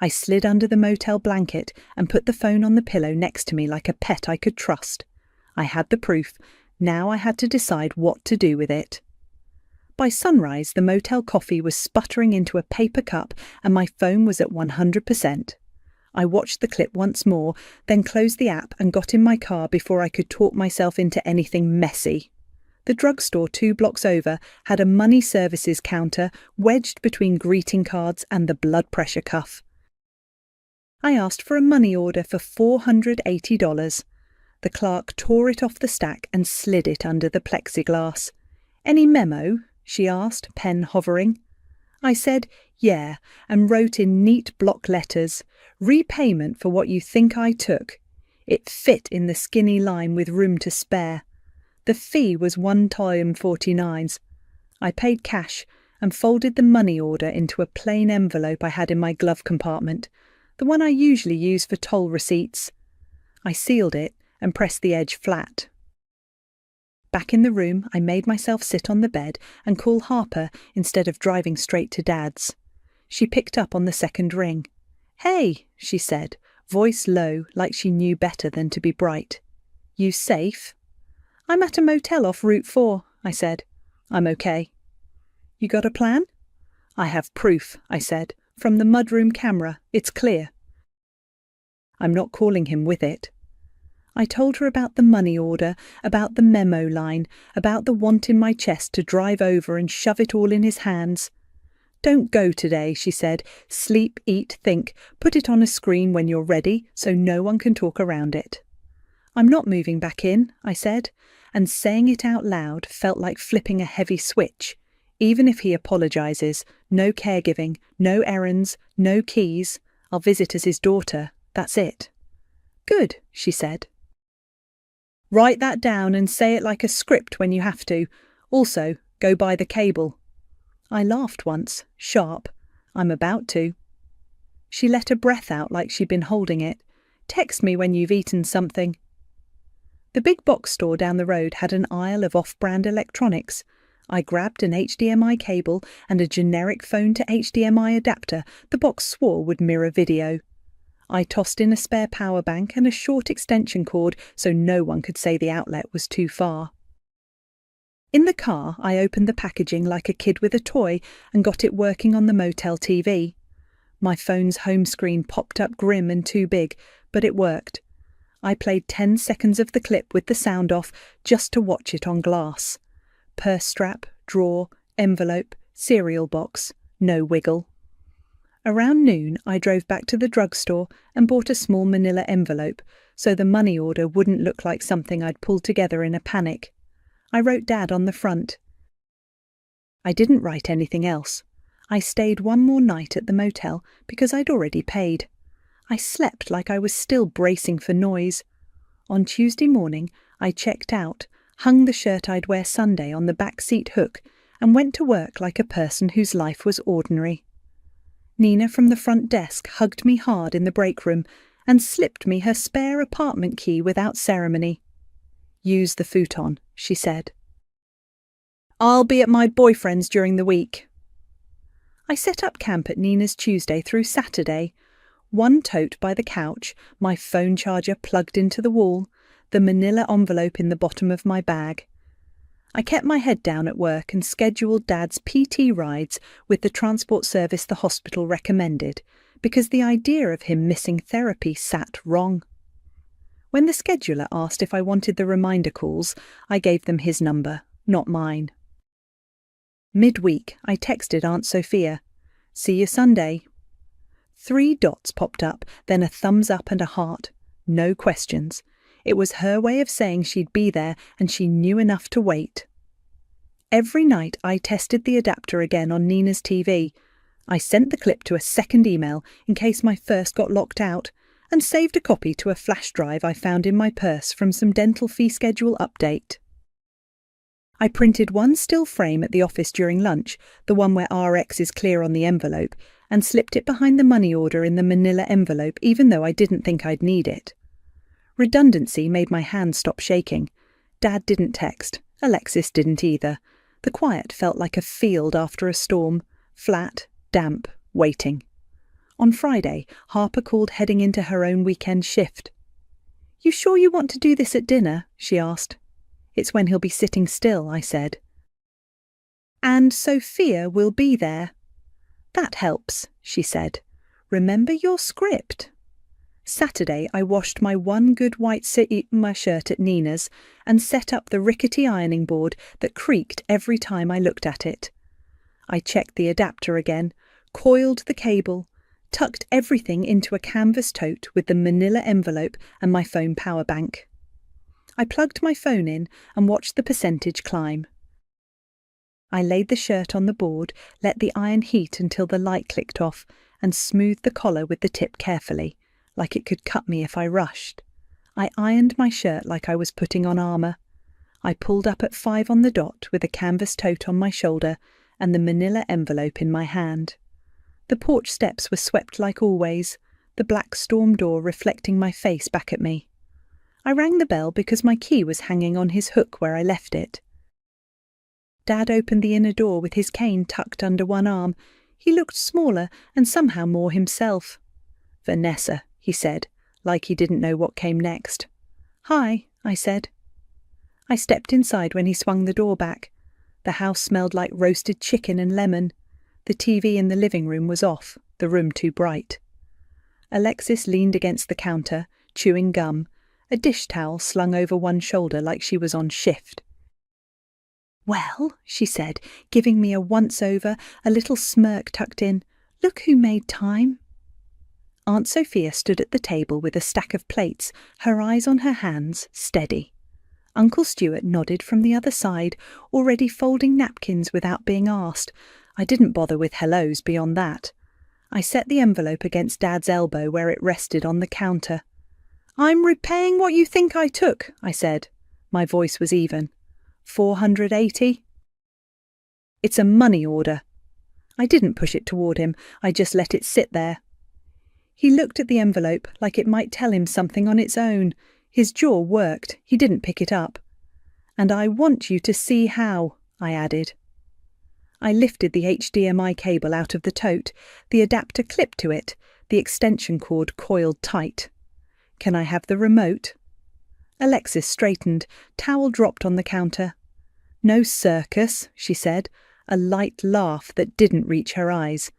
I slid under the motel blanket and put the phone on the pillow next to me like a pet I could trust. I had the proof. Now I had to decide what to do with it. By sunrise, the motel coffee was sputtering into a paper cup and my phone was at 100%. I watched the clip once more, then closed the app and got in my car before I could talk myself into anything messy. The drugstore 2 blocks over had a money services counter wedged between greeting cards and the blood pressure cuff. I asked for a money order for $480. The clerk tore it off the stack and slid it under the plexiglass. "Any memo?" she asked, pen hovering. I said, "Yeah," and wrote in neat block letters, "Repayment for what you think I took." It fit in the skinny line with room to spare. The fee was $1.49. I paid cash and folded the money order into a plain envelope I had in my glove compartment, the one I usually use for toll receipts. I sealed it and pressed the edge flat. Back in the room, I made myself sit on the bed and call Harper instead of driving straight to Dad's. She picked up on the second ring. "Hey," she said, voice low, like she knew better than to be bright. "You safe?" "I'm at a motel off Route 4, I said. "I'm okay." "You got a plan?" "I have proof," I said. "From the mudroom camera, it's clear." "I'm not calling him with it." I told her about the money order, about the memo line, about the want in my chest to drive over and shove it all in his hands. "Don't go today," she said. "Sleep, eat, think. Put it on a screen when you're ready so no one can talk around it." "I'm not moving back in," I said, and saying it out loud felt like flipping a heavy switch. Even if he apologises, no caregiving, no errands, no keys. I'll visit as his daughter. That's it. "Good," she said. "Write that down and say it like a script when you have to. Also, go buy the cable." I laughed once, sharp. "I'm about to." She let a breath out like she'd been holding it. "Text me when you've eaten something." The big box store down the road had an aisle of off-brand electronics. I grabbed an HDMI cable and a generic phone to HDMI adapter the box swore would mirror video. I tossed in a spare power bank and a short extension cord so no one could say the outlet was too far. In the car, I opened the packaging like a kid with a toy and got it working on the motel TV. My phone's home screen popped up grim and too big, but it worked. I played 10 seconds of the clip with the sound off just to watch it on glass. Purse strap, drawer, envelope, cereal box, no wiggle. Around noon, I drove back to the drugstore and bought a small manila envelope so the money order wouldn't look like something I'd pulled together in a panic. I wrote Dad on the front. I didn't write anything else. I stayed one more night at the motel because I'd already paid. I slept like I was still bracing for noise. On Tuesday morning, I checked out, hung the shirt I'd wear Sunday on the back seat hook, and went to work like a person whose life was ordinary. Nina from the front desk hugged me hard in the break room and slipped me her spare apartment key without ceremony. "Use the futon," she said. "I'll be at my boyfriend's during the week." I set up camp at Nina's Tuesday through Saturday. One tote by the couch, my phone charger plugged into the wall, the manila envelope in the bottom of my bag. I kept my head down at work and scheduled Dad's PT rides with the transport service the hospital recommended, because the idea of him missing therapy sat wrong. When the scheduler asked if I wanted the reminder calls, I gave them his number, not mine. Midweek, I texted Aunt Sophia, "See you Sunday." 3 dots popped up, then a thumbs up and a heart. No questions. It was her way of saying she'd be there and she knew enough to wait. Every night I tested the adapter again on Nina's TV. I sent the clip to a second email in case my first got locked out, and saved a copy to a flash drive I found in my purse from some dental fee schedule update. I printed one still frame at the office during lunch, the one where RX is clear on the envelope, and slipped it behind the money order in the manila envelope even though I didn't think I'd need it. Redundancy made my hand stop shaking. Dad didn't text. Alexis didn't either. The quiet felt like a field after a storm, flat, damp, waiting. On Friday, Harper called heading into her own weekend shift. "You sure you want to do this at dinner?" she asked. "It's when he'll be sitting still," I said. "And Sophia will be there." "That helps," she said. "Remember your script." Saturday, I washed my one good white Sigma shirt at Nina's and set up the rickety ironing board that creaked every time I looked at it. I checked the adapter again, coiled the cable, tucked everything into a canvas tote with the manila envelope and my phone power bank. I plugged my phone in and watched the percentage climb. I laid the shirt on the board, let the iron heat until the light clicked off, and smoothed the collar with the tip carefully, like it could cut me if I rushed. I ironed my shirt like I was putting on armour. I pulled up at 5 on the dot with a canvas tote on my shoulder and the manila envelope in my hand. The porch steps were swept like always, the black storm door reflecting my face back at me. I rang the bell because my key was hanging on his hook where I left it. Dad opened the inner door with his cane tucked under one arm. He looked smaller and somehow more himself. "Vanessa," he said, like he didn't know what came next. "Hi," I said. I stepped inside when he swung the door back. The house smelled like roasted chicken and lemon. The TV in the living room was off, the room too bright. Alexis leaned against the counter, chewing gum, a dish towel slung over one shoulder like she was on shift. "Well," she said, giving me a once-over, a little smirk tucked in, "look who made time." Aunt Sophia stood at the table with a stack of plates, her eyes on her hands, steady. Uncle Stuart nodded from the other side, already folding napkins without being asked. I didn't bother with hellos beyond that. I set the envelope against Dad's elbow where it rested on the counter. "I'm repaying what you think I took," I said. My voice was even. "480? "It's a money order." I didn't push it toward him, I just let it sit there. He looked at the envelope like it might tell him something on its own. His jaw worked, he didn't pick it up. "And I want you to see how," I added. I lifted the HDMI cable out of the tote, the adapter clipped to it, the extension cord coiled tight. "Can I have the remote?" Alexis straightened, towel dropped on the counter. "No circus," she said, a light laugh that didn't reach her eyes.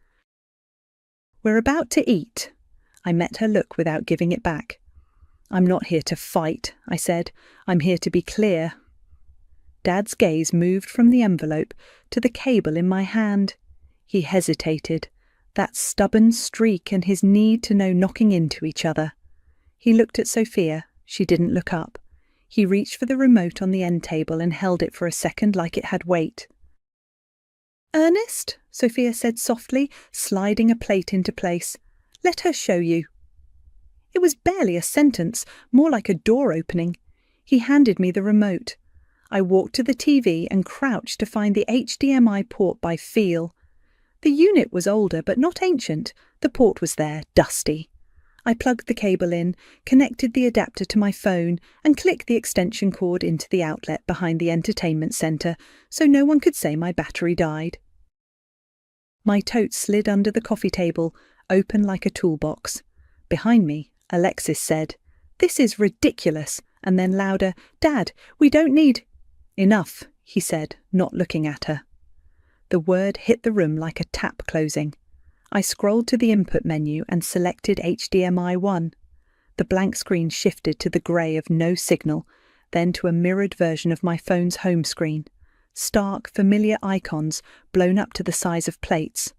"We're about to eat." I met her look without giving it back. "I'm not here to fight," I said. "I'm here to be clear." Dad's gaze moved from the envelope to the cable in my hand. He hesitated, that stubborn streak and his need to know knocking into each other. He looked at Sophia. She didn't look up. He reached for the remote on the end table and held it for a second like it had weight. "Ernest," Sophia said softly, sliding a plate into place. "Let her show you." It was barely a sentence, more like a door opening. He handed me the remote. I walked to the TV and crouched to find the HDMI port by feel. The unit was older but not ancient. The port was there, dusty. I plugged the cable in, connected the adapter to my phone, and clicked the extension cord into the outlet behind the entertainment centre so no one could say my battery died. My tote slid under the coffee table, open like a toolbox. Behind me, Alexis said, "This is ridiculous," and then louder, "Dad, we don't need—" "Enough," he said, not looking at her. The word hit the room like a tap closing. I scrolled to the input menu and selected HDMI 1. The blank screen shifted to the grey of no signal, then to a mirrored version of my phone's home screen. Stark, familiar icons blown up to the size of plates.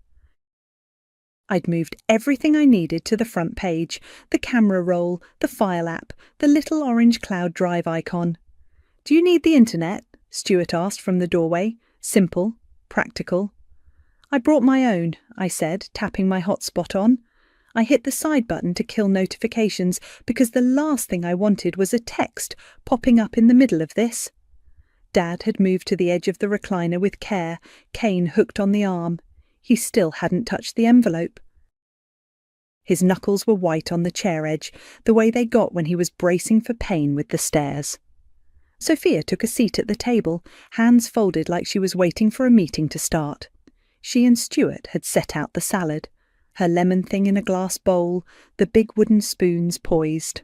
I'd moved everything I needed to the front page, the camera roll, the file app, the little orange cloud drive icon. "Do you need the internet?" Stuart asked from the doorway. Simple, practical. "I brought my own," I said, tapping my hotspot on. I hit the side button to kill notifications because the last thing I wanted was a text popping up in the middle of this. Dad had moved to the edge of the recliner with care, cane hooked on the arm. He still hadn't touched the envelope. His knuckles were white on the chair edge, the way they got when he was bracing for pain with the stairs. Sophia took a seat at the table, hands folded like she was waiting for a meeting to start. She and Stuart had set out the salad, her lemon thing in a glass bowl, the big wooden spoons poised.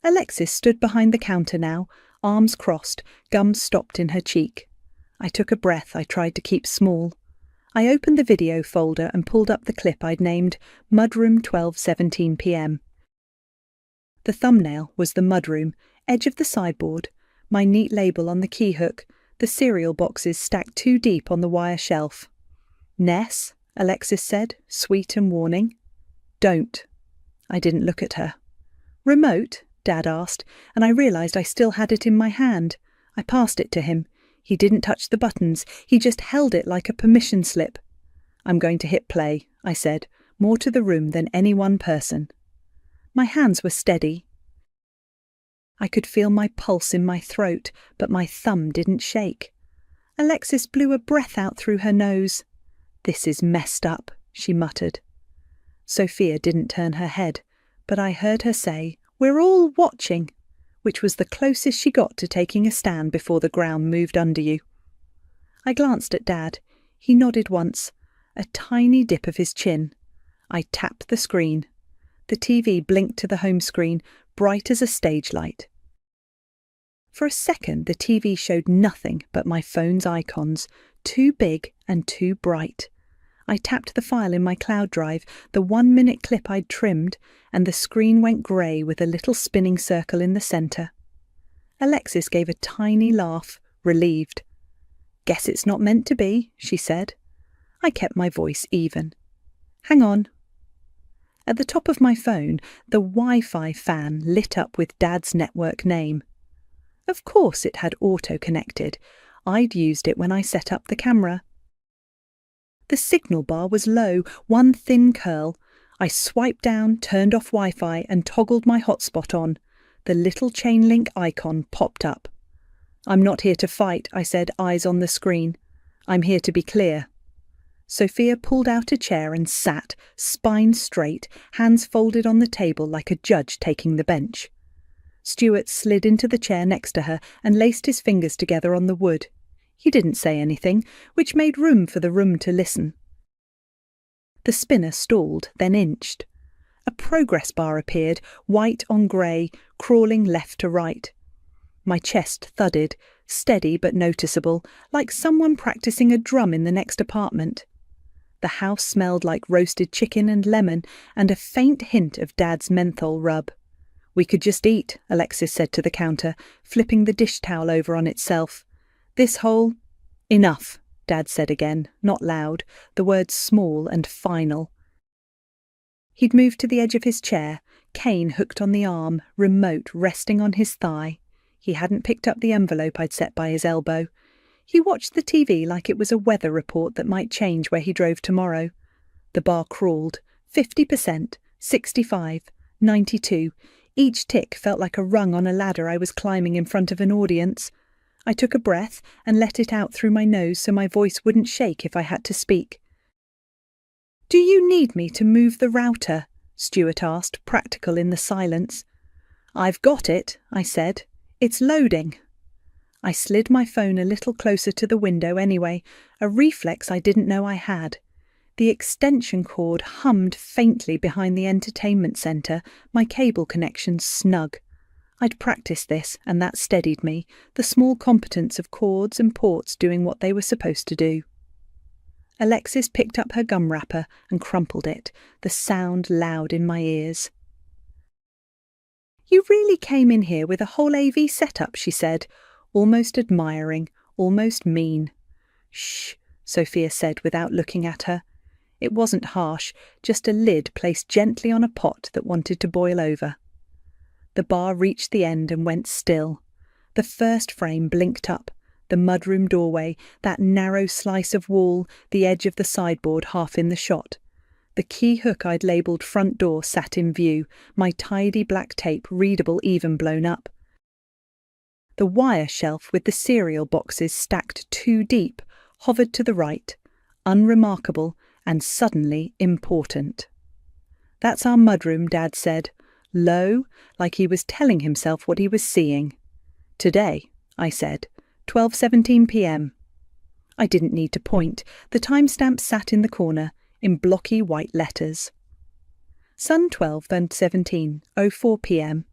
Alexis stood behind the counter now, arms crossed, gum stopped in her cheek. I took a breath I tried to keep small. I opened the video folder and pulled up the clip I'd named Mudroom 12:17 p.m. The thumbnail was the mudroom, edge of the sideboard, my neat label on the key hook, the cereal boxes stacked too deep on the wire shelf. "Ness," Alexis said, sweet and warning. "Don't." I didn't look at her. "Remote?" Dad asked, and I realised I still had it in my hand. I passed it to him. He didn't touch the buttons, he just held it like a permission slip. "I'm going to hit play," I said, more to the room than any one person. My hands were steady. I could feel my pulse in my throat, but my thumb didn't shake. Alexis blew a breath out through her nose. "This is messed up," she muttered. Sophia didn't turn her head, but I heard her say, "We're all watching," which was the closest she got to taking a stand before the ground moved under you. I glanced at Dad. He nodded once, a tiny dip of his chin. I tapped the screen. The TV blinked to the home screen, bright as a stage light. For a second, the TV showed nothing but my phone's icons, too big and too bright. I tapped the file in my cloud drive, the 1-minute clip I'd trimmed, and the screen went grey with a little spinning circle in the centre. Alexis gave a tiny laugh, relieved. "Guess it's not meant to be," she said. I kept my voice even. "Hang on." At the top of my phone, the Wi-Fi fan lit up with Dad's network name. Of course it had auto-connected. I'd used it when I set up the camera. The signal bar was low, one thin curl. I swiped down, turned off Wi-Fi and toggled my hotspot on. The little chain link icon popped up. "I'm not here to fight," I said, eyes on the screen. "I'm here to be clear." Sophia pulled out a chair and sat, spine straight, hands folded on the table like a judge taking the bench. Stuart slid into the chair next to her and laced his fingers together on the wood. He didn't say anything, which made room for the room to listen. The spinner stalled, then inched. A progress bar appeared, white on grey, crawling left to right. My chest thudded, steady but noticeable, like someone practicing a drum in the next apartment. The house smelled like roasted chicken and lemon, and a faint hint of Dad's menthol rub. "We could just eat," Alexis said to the counter, flipping the dish towel over on itself. "This whole—" "Enough," Dad said again, not loud, the words small and final. He'd moved to the edge of his chair, cane hooked on the arm, remote resting on his thigh. He hadn't picked up the envelope I'd set by his elbow. He watched the TV like it was a weather report that might change where he drove tomorrow. The bar crawled. 50%, 65, 92. Each tick felt like a rung on a ladder I was climbing in front of an audience. I took a breath and let it out through my nose so my voice wouldn't shake if I had to speak. "Do you need me to move the router?" Stuart asked, practical in the silence. "I've got it," I said. "It's loading." I slid my phone a little closer to the window anyway, a reflex I didn't know I had. The extension cord hummed faintly behind the entertainment centre, my cable connection snug. I'd practiced this, and that steadied me, the small competence of cords and ports doing what they were supposed to do. Alexis picked up her gum wrapper and crumpled it, the sound loud in my ears. "You really came in here with a whole AV setup," she said, almost admiring, almost mean. "Shh," Sophia said without looking at her. It wasn't harsh, just a lid placed gently on a pot that wanted to boil over. The bar reached the end and went still. The first frame blinked up, the mudroom doorway, that narrow slice of wall, the edge of the sideboard half in the shot. The key hook I'd labelled front door sat in view, my tidy black tape readable even blown up. The wire shelf with the cereal boxes stacked 2 deep hovered to the right, unremarkable and suddenly important. "That's our mudroom," Dad said, low, like he was telling himself what he was seeing. "Today," I said, 12:17 p.m. I didn't need to point. The timestamp sat in the corner, in blocky white letters. Sun 12:17, 04 p.m.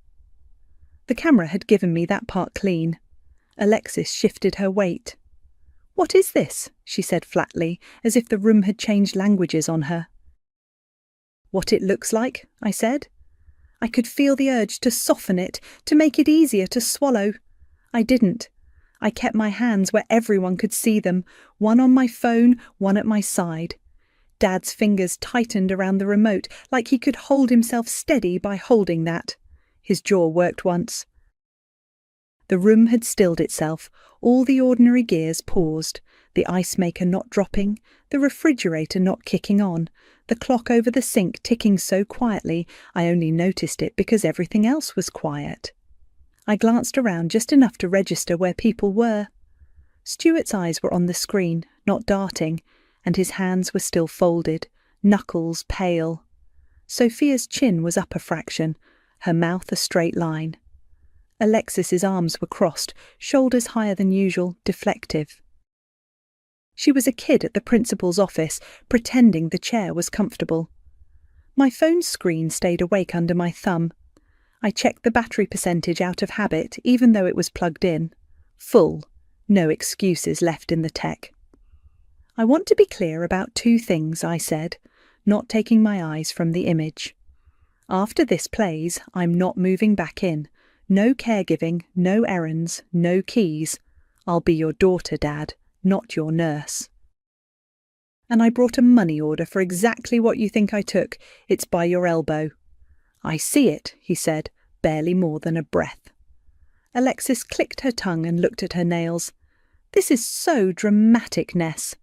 The camera had given me that part clean. Alexis shifted her weight. "What is this?" she said flatly, as if the room had changed languages on her. "What it looks like," I said. I could feel the urge to soften it, to make it easier to swallow. I didn't. I kept my hands where everyone could see them, one on my phone, one at my side. Dad's fingers tightened around the remote, like he could hold himself steady by holding that. His jaw worked once. The room had stilled itself, all the ordinary gears paused, the ice maker not dropping, the refrigerator not kicking on, the clock over the sink ticking so quietly I only noticed it because everything else was quiet. I glanced around just enough to register where people were. Stuart's eyes were on the screen, not darting, and his hands were still folded, knuckles pale. Sophia's chin was up a fraction, her mouth a straight line. Alexis's arms were crossed, shoulders higher than usual, deflective. She was a kid at the principal's office, pretending the chair was comfortable. My phone screen stayed awake under my thumb. I checked the battery percentage out of habit, even though it was plugged in. Full. No excuses left in the tech. "I want to be clear about 2 things," I said, not taking my eyes from the image. "After this plays, I'm not moving back in. No caregiving, no errands, no keys. I'll be your daughter, Dad, not your nurse. And I brought a money order for exactly what you think I took. It's by your elbow." "I see it," he said, barely more than a breath. Alexis clicked her tongue and looked at her nails. "This is so dramatic, Ness."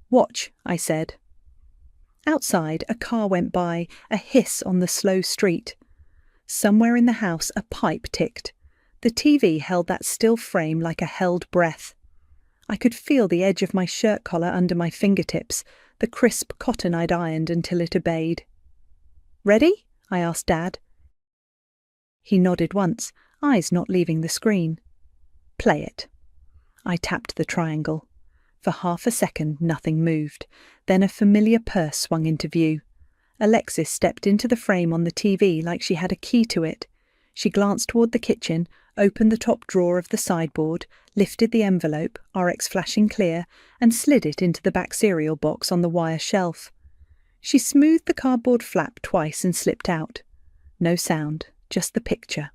"Watch," I said. Outside, a car went by, a hiss on the slow street. Somewhere in the house, a pipe ticked. The TV held that still frame like a held breath. I could feel the edge of my shirt collar under my fingertips, the crisp cotton I'd ironed until it obeyed. "Ready?" I asked Dad. He nodded once, eyes not leaving the screen. "Play it." I tapped the triangle. For half a second, nothing moved. Then a familiar purse swung into view. Alexis stepped into the frame on the TV like she had a key to it. She glanced toward the kitchen, opened the top drawer of the sideboard, lifted the envelope, RX flashing clear, and slid it into the back cereal box on the wire shelf. She smoothed the cardboard flap twice and slipped out. No sound, just the picture.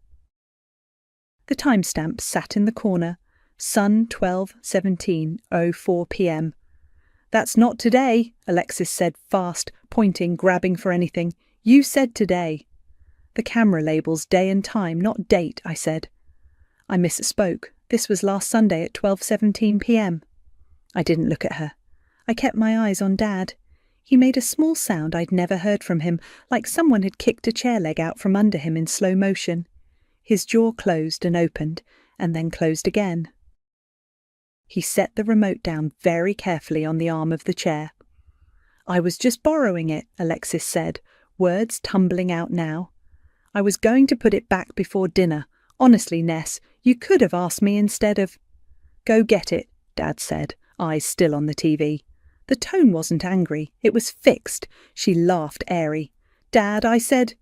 The timestamp sat in the corner. Sun 12:17, 04 p.m. "That's not today," Alexis said fast, pointing, grabbing for anything. "You said today." "The camera labels day and time, not date," I said. "I misspoke. This was last Sunday at 12:17 p.m. I didn't look at her. I kept my eyes on Dad. He made a small sound I'd never heard from him, like someone had kicked a chair leg out from under him in slow motion. His jaw closed and opened, and then closed again. He set the remote down very carefully on the arm of the chair. "I was just borrowing it," Alexis said, words tumbling out now. "I was going to put it back before dinner. Honestly, Ness, you could have asked me instead of—" "Go get it," Dad said, eyes still on the TV. The tone wasn't angry, it was fixed. She laughed airy. "Dad," I said.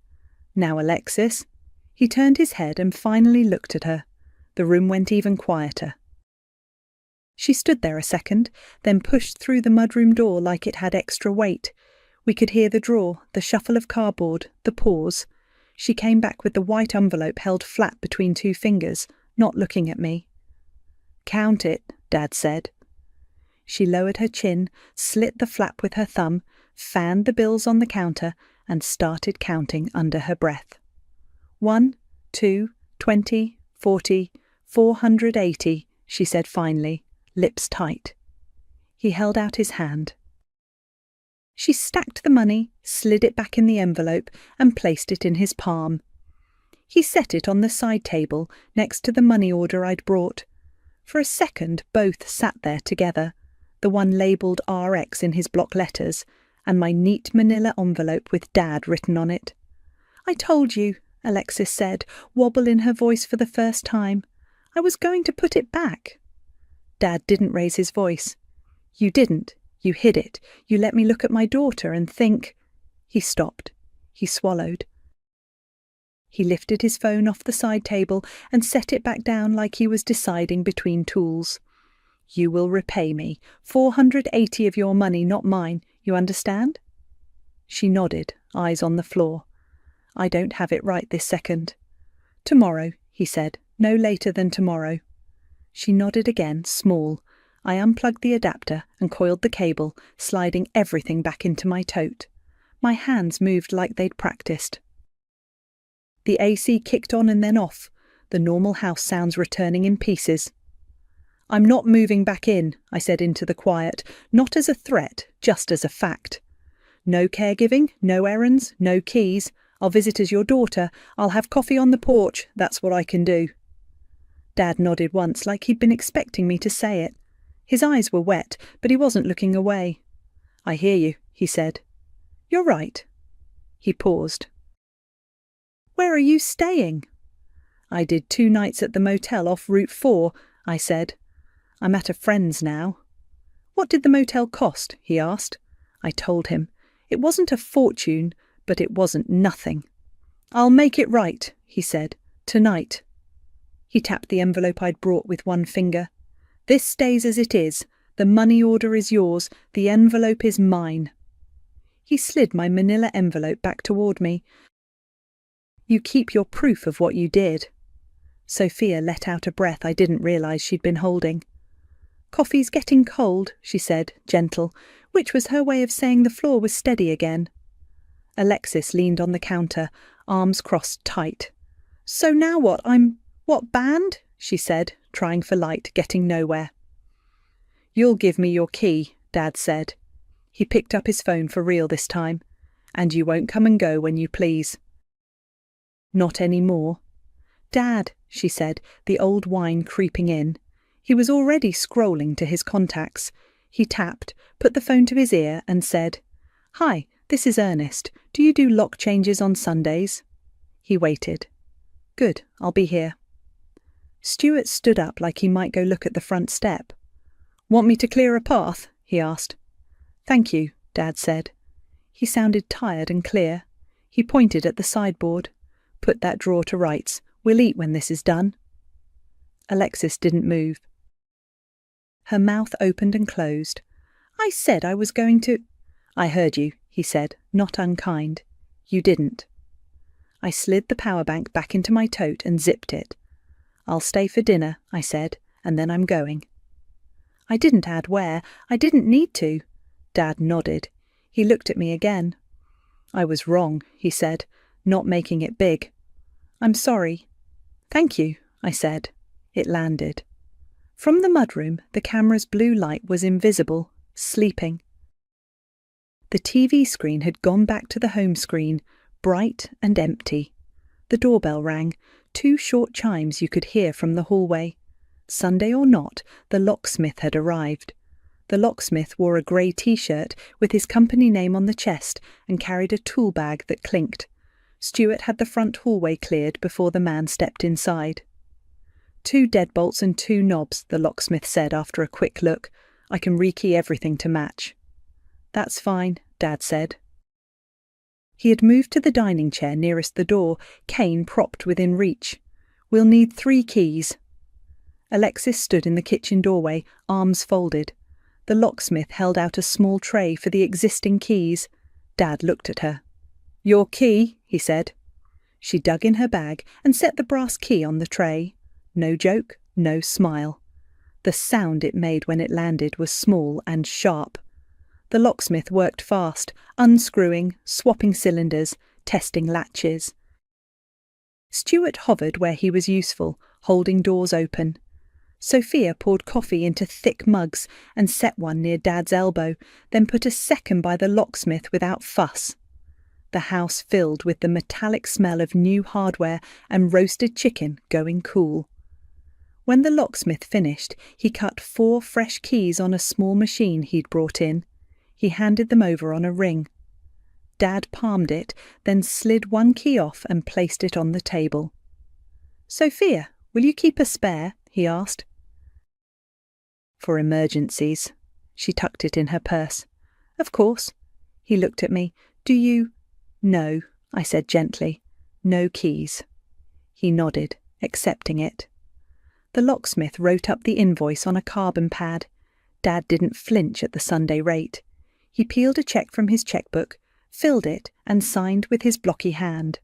"Now, Alexis." He turned his head and finally looked at her. The room went even quieter. She stood there a second, then pushed through the mudroom door like it had extra weight. We could hear the drawer, the shuffle of cardboard, the pause. She came back with the white envelope held flat between 2 fingers, not looking at me. "Count it," Dad said. She lowered her chin, slit the flap with her thumb, fanned the bills on the counter, and started counting under her breath. 1, 2, 20, 40, 480, she said finally, lips tight. He held out his hand. She stacked the money, slid it back in the envelope, and placed it in his palm. He set it on the side table next to the money order I'd brought. For a second both sat there together, the one labelled RX in his block letters, and my neat manila envelope with Dad written on it. "I told you," Alexis said, wobble in her voice for the first time. "I was going to put it back." Dad didn't raise his voice. "You didn't. You hid it. You let me look at my daughter and think—" He stopped. He swallowed. He lifted his phone off the side table and set it back down like he was deciding between tools. "You will repay me. 480 of your money, not mine. You understand?" She nodded, eyes on the floor. "I don't have it right this second." "Tomorrow," he said. "No later than tomorrow." She nodded again, small. I unplugged the adapter and coiled the cable, sliding everything back into my tote. My hands moved like they'd practiced. The AC kicked on and then off, the normal house sounds returning in pieces. "I'm not moving back in," I said into the quiet, not as a threat, just as a fact. "No caregiving, no errands, no keys. I'll visit as your daughter. I'll have coffee on the porch. That's what I can do." Dad nodded once, like he'd been expecting me to say it. His eyes were wet, but he wasn't looking away. "I hear you," he said. "You're right." He paused. "Where are you staying?" "I did 2 nights at the motel off Route 4, I said. "I'm at a friend's now." "What did the motel cost?" he asked. I told him. It wasn't a fortune, but it wasn't nothing. "I'll make it right," he said. "Tonight." He tapped the envelope I'd brought with one finger. "This stays as it is. The money order is yours. The envelope is mine." He slid my manila envelope back toward me. "You keep your proof of what you did." Sophia let out a breath I didn't realise she'd been holding. "Coffee's getting cold," she said, gentle, which was her way of saying the floor was steady again. Alexis leaned on the counter, arms crossed tight. "So now what? What, banned?" she said, trying for light, getting nowhere. "You'll give me your key," Dad said. He picked up his phone for real this time. "And you won't come and go when you please." "Not any more." "Dad," she said, the old whine creeping in. He was already scrolling to his contacts. He tapped, put the phone to his ear and said, "Hi, this is Ernest. Do you do lock changes on Sundays?" He waited. "Good, I'll be here." Stuart stood up like he might go look at the front step. "Want me to clear a path?" he asked. "Thank you," Dad said. He sounded tired and clear. He pointed at the sideboard. "Put that drawer to rights. We'll eat when this is done." Alexis didn't move. Her mouth opened and closed. "I said I was going to—" "I heard you," he said, not unkind. "You didn't." I slid the power bank back into my tote and zipped it. "I'll stay for dinner," I said, "and then I'm going." I didn't add where. I didn't need to. Dad nodded. He looked at me again. "I was wrong," he said, not making it big. "I'm sorry." "Thank you," I said. It landed. From the mudroom, the camera's blue light was invisible, sleeping. The TV screen had gone back to the home screen, bright and empty. The doorbell rang, 2 short chimes you could hear from the hallway. Sunday or not, the locksmith had arrived. The locksmith wore a grey T-shirt with his company name on the chest and carried a tool bag that clinked. Stuart had the front hallway cleared before the man stepped inside. 2 deadbolts and 2 knobs, the locksmith said after a quick look. "I can rekey everything to match." "That's fine," Dad said. He had moved to the dining chair nearest the door, cane propped within reach. "We'll need 3 keys." Alexis stood in the kitchen doorway, arms folded. The locksmith held out a small tray for the existing keys. Dad looked at her. "Your key," he said. She dug in her bag and set the brass key on the tray. No joke, no smile. The sound it made when it landed was small and sharp. The locksmith worked fast, unscrewing, swapping cylinders, testing latches. Stuart hovered where he was useful, holding doors open. Sophia poured coffee into thick mugs and set one near Dad's elbow, then put a second by the locksmith without fuss. the house filled with the metallic smell of new hardware and roasted chicken going cool. When the locksmith finished, he cut 4 fresh keys on a small machine he'd brought in. He handed them over on a ring. Dad palmed it, then slid 1 key off and placed it on the table. "Sophia, will you keep a spare?" he asked. "For emergencies." She tucked it in her purse. "Of course." He looked at me. "Do you—" "No," I said gently. "No keys." He nodded, accepting it. The locksmith wrote up the invoice on a carbon pad. Dad didn't flinch at the Sunday rate. He peeled a cheque from his chequebook, filled it, and signed with his blocky hand.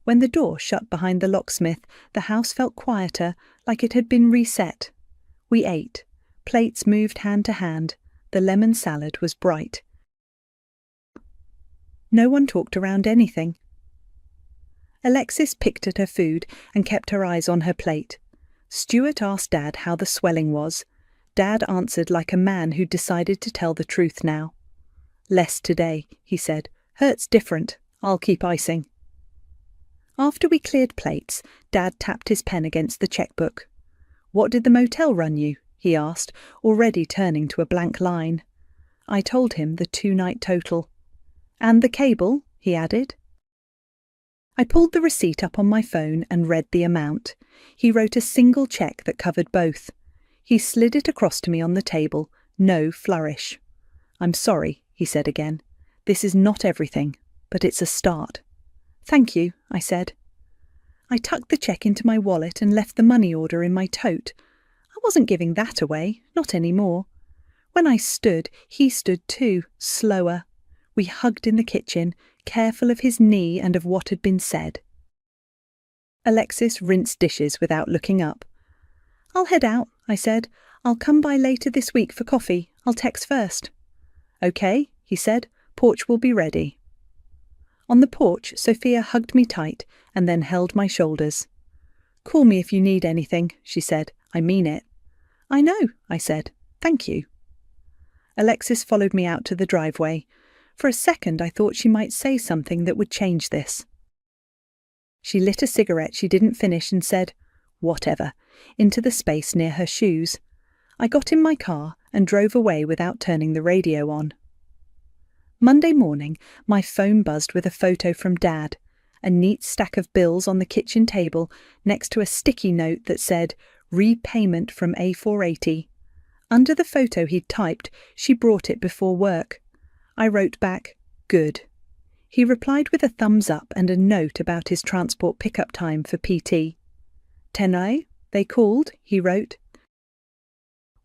When the door shut behind the locksmith, the house felt quieter, like it had been reset. We ate. Plates moved hand to hand. The lemon salad was bright. No one talked around anything. Alexis picked at her food and kept her eyes on her plate. Stuart asked Dad how the swelling was. Dad answered like a man who'd decided to tell the truth now. "Less today," he said. "Hurts different. I'll keep icing." After we cleared plates, Dad tapped his pen against the chequebook. "What did the motel run you?" he asked, already turning to a blank line. I told him the 2-night total. "And the cable?" he added. I pulled the receipt up on my phone and read the amount. He wrote a single cheque that covered both. He slid it across to me on the table, no flourish. "I'm sorry," he said again. "This is not everything, but it's a start." "Thank you," I said. I tucked the cheque into my wallet and left the money order in my tote. I wasn't giving that away, not anymore. When I stood, he stood too, slower. We hugged in the kitchen, careful of his knee and of what had been said. Alexis rinsed dishes without looking up. "I'll head out," I said. "I'll come by later this week for coffee. I'll text first." "Okay," he said. "Porch will be ready." On the porch, Sophia hugged me tight and then held my shoulders. "Call me if you need anything," she said. "I mean it." "I know," I said. "Thank you." Alexis followed me out to the driveway. For a second I thought she might say something that would change this. She lit a cigarette she didn't finish and said, "Whatever," into the space near her shoes. I got in my car and drove away without turning the radio on. Monday morning, my phone buzzed with a photo from Dad, a neat stack of bills on the kitchen table next to a sticky note that said, "Repayment from A480. Under the photo he'd typed, she brought it before work. I wrote back, "Good." He replied with a thumbs up and a note about his transport pickup time for PT. "Tenai, they called," he wrote.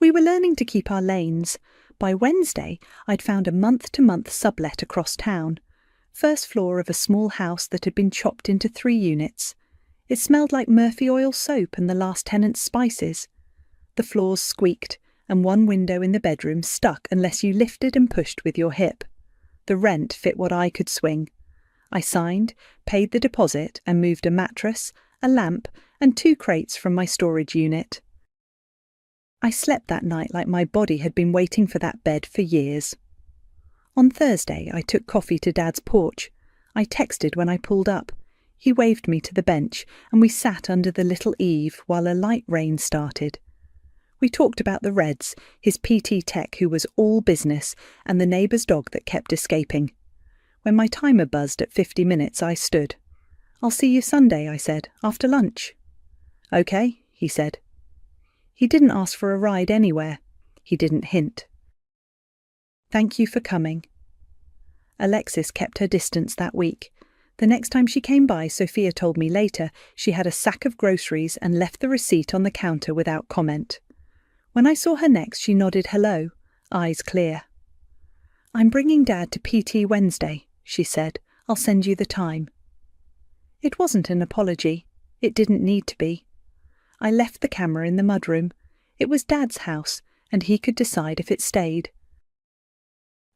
We were learning to keep our lanes. By Wednesday, I'd found a month-to-month sublet across town. First floor of a small house that had been chopped into 3 units. It smelled like Murphy oil soap and the last tenant's spices. The floors squeaked, and one window in the bedroom stuck unless you lifted and pushed with your hip. The rent fit what I could swing. I signed, paid the deposit, and moved a mattress, a lamp, and 2 crates from my storage unit. I slept that night like my body had been waiting for that bed for years. On Thursday, I took coffee to Dad's porch. I texted when I pulled up. He waved me to the bench, and we sat under the little eave while a light rain started. We talked about the Reds, his PT tech who was all business, and the neighbour's dog that kept escaping. When my timer buzzed at 50 minutes, I stood. "I'll see you Sunday," I said, "after lunch." "Okay," he said. He didn't ask for a ride anywhere. He didn't hint. "Thank you for coming." Alexis kept her distance that week. The next time she came by, Sophia told me later, she had a sack of groceries and left the receipt on the counter without comment. When I saw her next, she nodded hello, eyes clear. "I'm bringing Dad to PT Wednesday," she said. "I'll send you the time." It wasn't an apology. It didn't need to be. I left the camera in the mudroom. It was Dad's house, and he could decide if it stayed.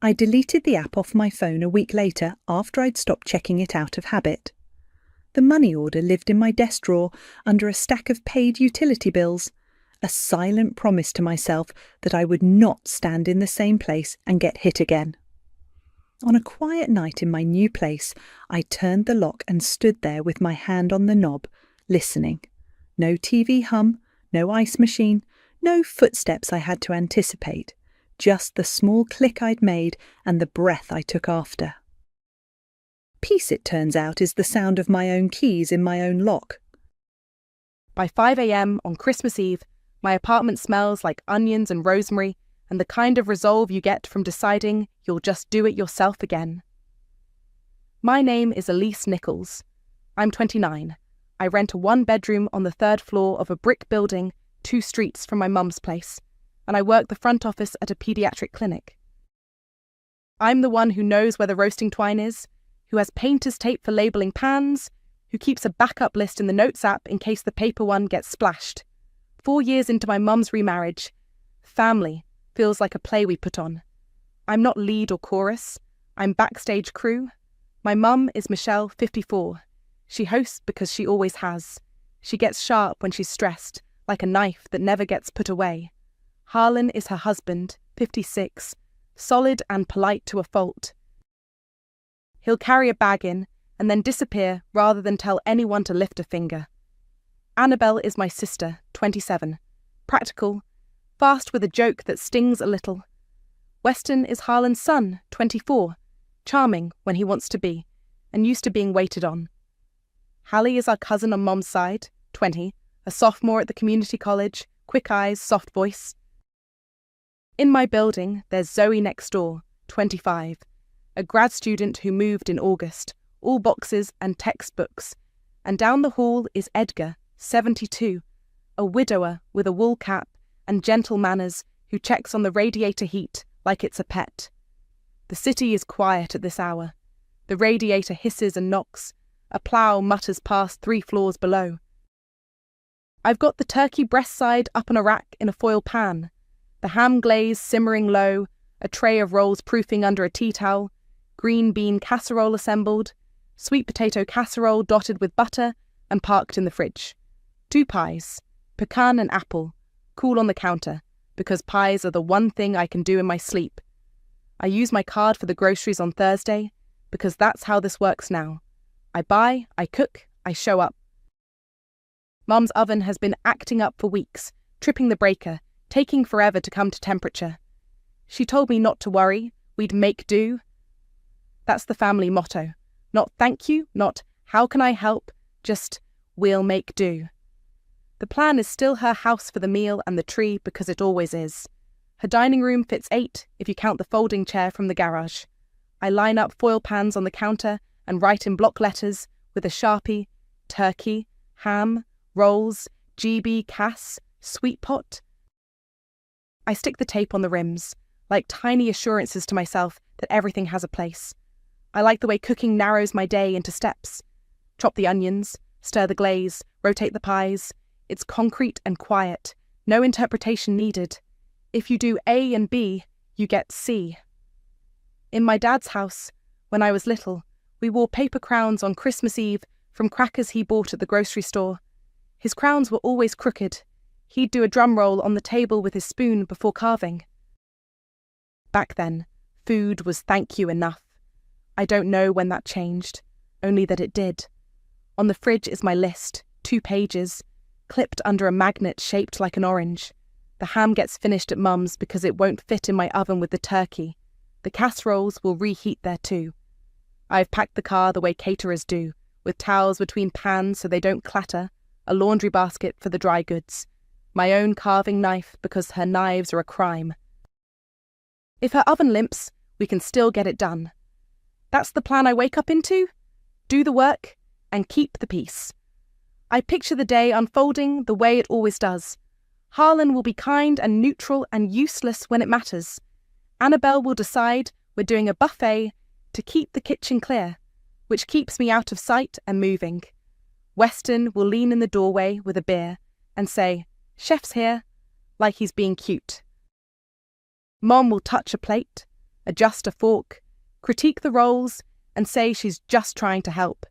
I deleted the app off my phone a week later after I'd stopped checking it out of habit. The money order lived in my desk drawer under a stack of paid utility bills, a silent promise to myself that I would not stand in the same place and get hit again. On a quiet night in my new place, I turned the lock and stood there with my hand on the knob, listening. No TV hum, no ice machine, no footsteps I had to anticipate, just the small click I'd made and the breath I took after. Peace, it turns out, is the sound of my own keys in my own lock. By 5 a.m. on Christmas Eve, my apartment smells like onions and rosemary and the kind of resolve you get from deciding you'll just do it yourself again. My name is Elise Nichols. I'm 29. I rent a one-bedroom on the 3rd floor of a brick building 2 streets from my mum's place, and I work the front office at a paediatric clinic. I'm the one who knows where the roasting twine is, who has painter's tape for labelling pans, who keeps a backup list in the Notes app in case the paper one gets splashed. 4 years into my mum's remarriage, family feels like a play we put on. I'm not lead or chorus, I'm backstage crew. My mum is Michelle, 54. She hosts because she always has. She gets sharp when she's stressed, like a knife that never gets put away. Harlan is her husband, 56, solid and polite to a fault. He'll carry a bag in and then disappear rather than tell anyone to lift a finger. Annabelle is my sister, 27, practical, fast with a joke that stings a little. Weston is Harlan's son, 24, charming when he wants to be, and used to being waited on. Hallie is our cousin on Mom's side, 20, a sophomore at the community college, quick eyes, soft voice. In my building, there's Zoe next door, 25, a grad student who moved in August, all boxes and textbooks, and down the hall is Edgar, 72, a widower with a wool cap and gentle manners who checks on the radiator heat like it's a pet. The city is quiet at this hour. The radiator hisses and knocks. A plough mutters past 3 floors below. I've got the turkey breast side up on a rack in a foil pan, the ham glaze simmering low, a tray of rolls proofing under a tea towel, green bean casserole assembled, sweet potato casserole dotted with butter and parked in the fridge. 2 pies, pecan and apple, cool on the counter, because pies are the one thing I can do in my sleep. I use my card for the groceries on Thursday, because that's how this works now. I buy, I cook, I show up. Mum's oven has been acting up for weeks, tripping the breaker, taking forever to come to temperature. She told me not to worry, we'd make do. That's the family motto. Not thank you, not how can I help, just we'll make do. The plan is still her house for the meal and the tree because it always is. Her dining room fits 8 if you count the folding chair from the garage. I line up foil pans on the counter and write in block letters with a Sharpie, turkey, ham, rolls, GB, Cass, sweet pot. I stick the tape on the rims, like tiny assurances to myself that everything has a place. I like the way cooking narrows my day into steps. Chop the onions, stir the glaze, rotate the pies. It's concrete and quiet, no interpretation needed. If you do A and B, you get C. In my dad's house, when I was little, we wore paper crowns on Christmas Eve from crackers he bought at the grocery store. His crowns were always crooked. He'd do a drum roll on the table with his spoon before carving. Back then, food was thank you enough. I don't know when that changed, only that it did. On the fridge is my list, 2 pages, clipped under a magnet shaped like an orange. The ham gets finished at Mum's because it won't fit in my oven with the turkey. The casseroles will reheat there too. I've packed the car the way caterers do, with towels between pans so they don't clatter, a laundry basket for the dry goods, my own carving knife because her knives are a crime. If her oven limps, we can still get it done. That's the plan I wake up into. Do the work and keep the peace. I picture the day unfolding the way it always does. Harlan will be kind and neutral and useless when it matters. Annabelle will decide we're doing a buffet to keep the kitchen clear, which keeps me out of sight and moving. Weston will lean in the doorway with a beer and say, "Chef's here," like he's being cute. Mom will touch a plate, adjust a fork, critique the rolls, and say she's just trying to help.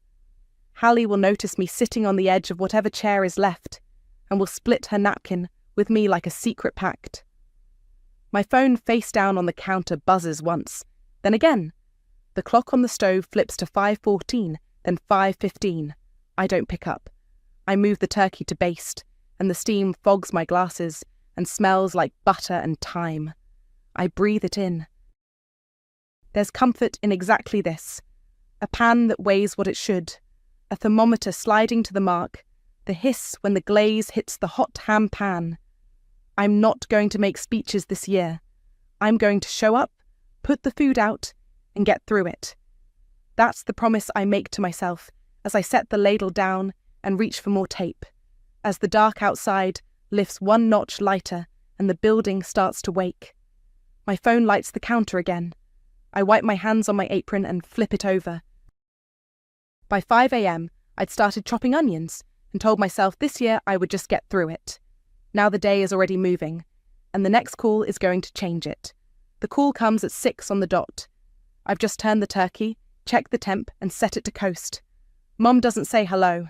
Hallie will notice me sitting on the edge of whatever chair is left, and will split her napkin with me like a secret pact. My phone face down on the counter buzzes once, then again. The clock on the stove flips to 5:14, then 5:15. I don't pick up. I move the turkey to baste, and the steam fogs my glasses and smells like butter and thyme. I breathe it in. There's comfort in exactly this. A pan that weighs what it should, a thermometer sliding to the mark, the hiss when the glaze hits the hot ham pan. I'm not going to make speeches this year. I'm going to show up, put the food out, and get through it. That's the promise I make to myself as I set the ladle down and reach for more tape, as the dark outside lifts one notch lighter and the building starts to wake. My phone lights the counter again. I wipe my hands on my apron and flip it over. By 5 a.m, I'd started chopping onions and told myself this year I would just get through it. Now the day is already moving, and the next call is going to change it. The call comes at 6 on the dot. I've just turned the turkey, checked the temp, and set it to coast. Mum doesn't say hello.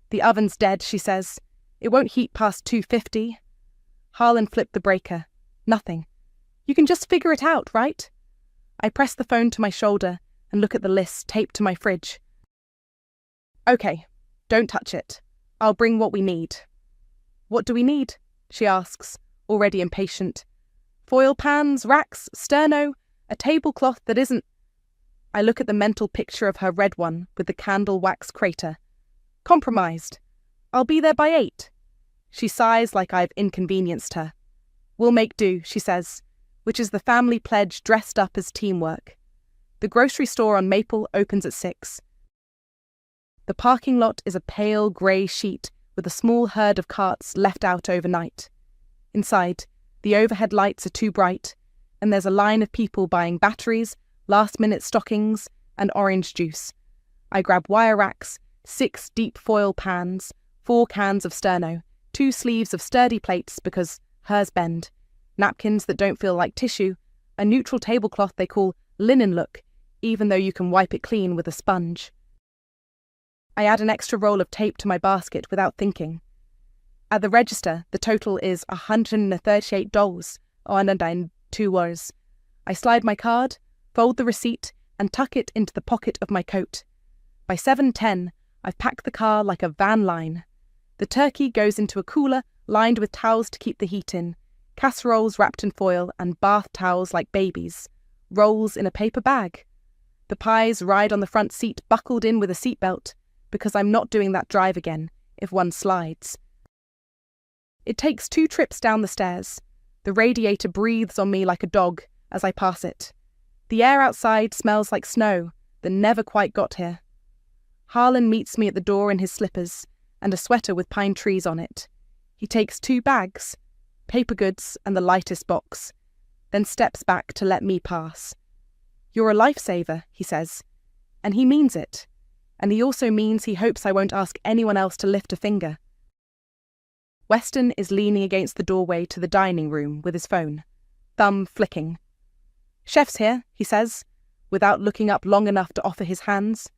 The oven's dead, she says. It won't heat past 250. Harlan flipped the breaker. Nothing. You can just figure it out, right? I press the phone to my shoulder and look at the list taped to my fridge. Okay, don't touch it. I'll bring what we need. What do we need? She asks, already impatient. Foil pans, racks, sterno, a tablecloth that isn't... I look at the mental picture of her red one with the candle wax crater. Compromised. I'll be there by 8. She sighs like I've inconvenienced her. We'll make do, she says, which is the family pledge dressed up as teamwork. The grocery store on Maple opens at 6. The parking lot is a pale grey sheet with a small herd of carts left out overnight. Inside, the overhead lights are too bright, and there's a line of people buying batteries, last-minute stockings, and orange juice. I grab wire racks, 6 deep foil pans, 4 cans of sterno, 2 sleeves of sturdy plates because hers bend, napkins that don't feel like tissue, a neutral tablecloth they call linen look, even though you can wipe it clean with a sponge. I add an extra roll of tape to my basket without thinking. At the register, the total is $138, and 2 words. I slide my card, fold the receipt, and tuck it into the pocket of my coat. By 7:10, I've packed the car like a van line. The turkey goes into a cooler lined with towels to keep the heat in, casseroles wrapped in foil, and bath towels like babies, rolls in a paper bag. The pies ride on the front seat buckled in with a seatbelt, because I'm not doing that drive again if one slides. It takes 2 trips down the stairs. The radiator breathes on me like a dog as I pass it. The air outside smells like snow that never quite got here. Harlan meets me at the door in his slippers and a sweater with pine trees on it. He takes 2 bags, paper goods and the lightest box, then steps back to let me pass. You're a lifesaver, he says, and he means it. And he also means he hopes I won't ask anyone else to lift a finger. Weston is leaning against the doorway to the dining room with his phone, thumb flicking. Chef's here, he says, without looking up long enough to offer his hands.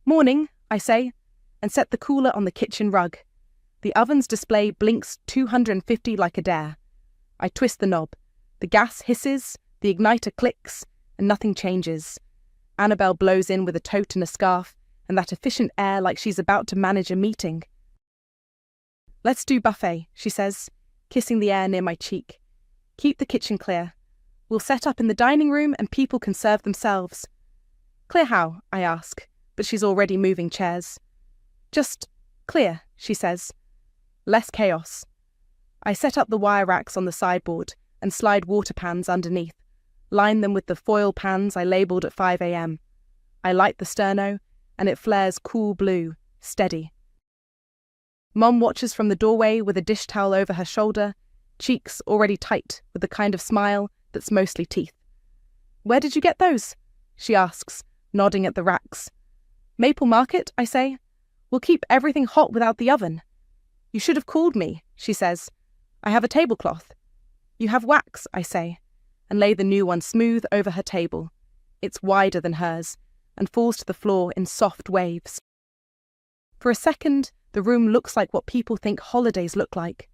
Morning, I say, and set the cooler on the kitchen rug. The oven's display blinks 250 like a dare. I twist the knob. The gas hisses, the igniter clicks, and nothing changes. Annabelle blows in with a tote and a scarf, and that efficient air like she's about to manage a meeting. Let's do buffet, she says, kissing the air near my cheek. Keep the kitchen clear. We'll set up in the dining room and people can serve themselves. Clear how? I ask, but she's already moving chairs. Just clear, she says. Less chaos. I set up the wire racks on the sideboard and slide water pans underneath, line them with the foil pans I labelled at 5 a.m. I light the sterno, and it flares cool blue, steady. Mum watches from the doorway with a dish towel over her shoulder, cheeks already tight with the kind of smile that's mostly teeth. Where did you get those? She asks, nodding at the racks. Maple Market, I say. We'll keep everything hot without the oven. You should have called me, she says. I have a tablecloth. You have wax, I say, and lay the new one smooth over her table. It's wider than hers, and falls to the floor in soft waves. For a second, the room looks like what people think holidays look like.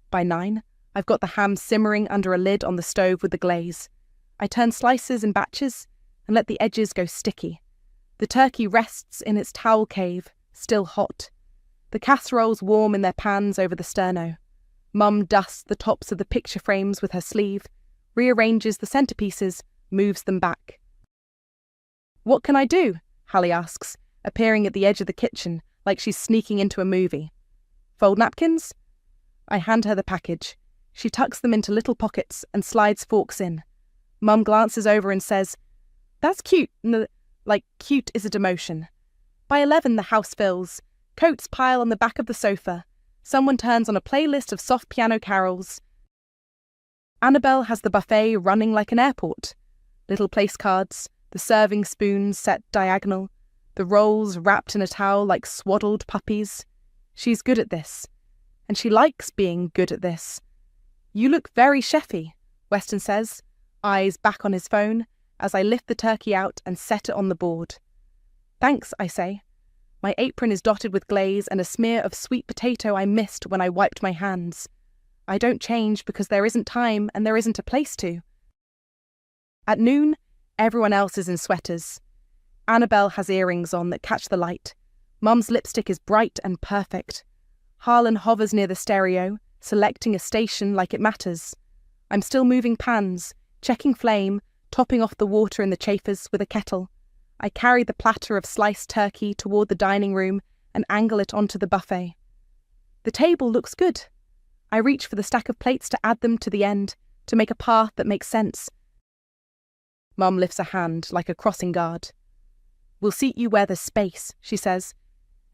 By 9, I've got the ham simmering under a lid on the stove with the glaze. I turn slices in batches, and let the edges go sticky. The turkey rests in its towel cave, still hot. The casseroles warm in their pans over the sterno. Mum dusts the tops of the picture frames with her sleeve, rearranges the centerpieces, moves them back. "What can I do?" Hallie asks, appearing at the edge of the kitchen like she's sneaking into a movie. "Fold napkins?" I hand her the package. She tucks them into little pockets and slides forks in. Mum glances over and says, "That's cute." Like cute is a demotion. By 11 the house fills. Coats pile on the back of the sofa. Someone turns on a playlist of soft piano carols. Annabelle has the buffet running like an airport. Little place cards, the serving spoons set diagonal, the rolls wrapped in a towel like swaddled puppies. She's good at this. And she likes being good at this. "You look very chefy," Weston says, eyes back on his phone, as I lift the turkey out and set it on the board. "Thanks," I say. My apron is dotted with glaze and a smear of sweet potato I missed when I wiped my hands. I don't change because there isn't time and there isn't a place to. At noon, everyone else is in sweaters. Annabelle has earrings on that catch the light. Mum's lipstick is bright and perfect. Harlan hovers near the stereo, selecting a station like it matters. I'm still moving pans, checking flame, topping off the water in the chafers with a kettle. I carry the platter of sliced turkey toward the dining room and angle it onto the buffet. The table looks good. I reach for the stack of plates to add them to the end, to make a path that makes sense. Mum lifts a hand like a crossing guard. "We'll seat you where there's space," she says,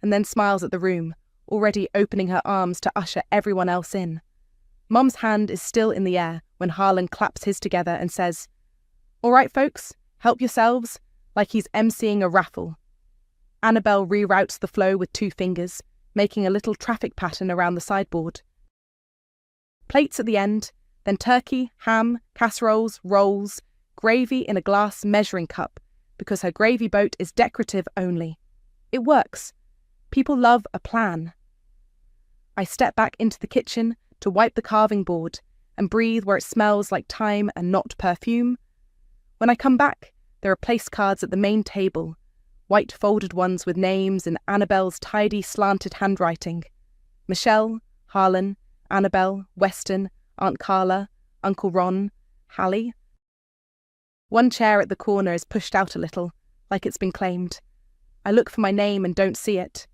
and then smiles at the room, already opening her arms to usher everyone else in. Mum's hand is still in the air when Harlan claps his together and says, "All right, folks, help yourselves," like he's emceeing a raffle. Annabelle reroutes the flow with 2 fingers, making a little traffic pattern around the sideboard. Plates at the end, then turkey, ham, casseroles, rolls, gravy in a glass measuring cup, because her gravy boat is decorative only. It works. People love a plan. I step back into the kitchen to wipe the carving board and breathe where it smells like thyme and not perfume. When I come back, there are place cards at the main table, white folded ones with names in Annabelle's tidy slanted handwriting. Michelle, Harlan, Annabelle, Weston, Aunt Carla, Uncle Ron, Hallie. One chair at the corner is pushed out a little, like it's been claimed. I look for my name and don't see it.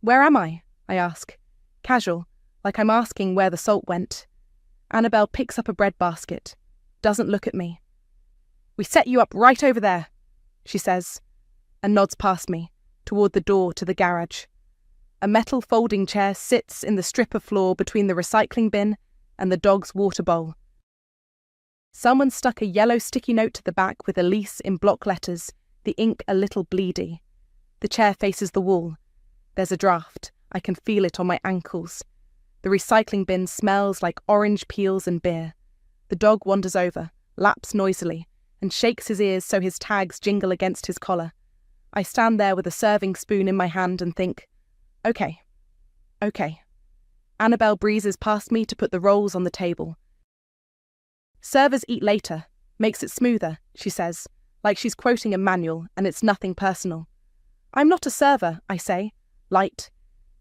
"Where am I?" I ask. Casual, like I'm asking where the salt went. Annabelle picks up a bread basket, doesn't look at me. "We set you up right over there," she says, and nods past me, toward the door to the garage. A metal folding chair sits in the strip of floor between the recycling bin and the dog's water bowl. Someone stuck a yellow sticky note to the back with Elise in block letters, the ink a little bleedy. The chair faces the wall. There's a draft. I can feel it on my ankles. The recycling bin smells like orange peels and beer. The dog wanders over, laps noisily, and shakes his ears so his tags jingle against his collar. I stand there with a serving spoon in my hand and think, okay. Annabelle breezes past me to put the rolls on the table. "Servers eat later, makes it smoother," she says, like she's quoting a manual and it's nothing personal. "I'm not a server," I say, light,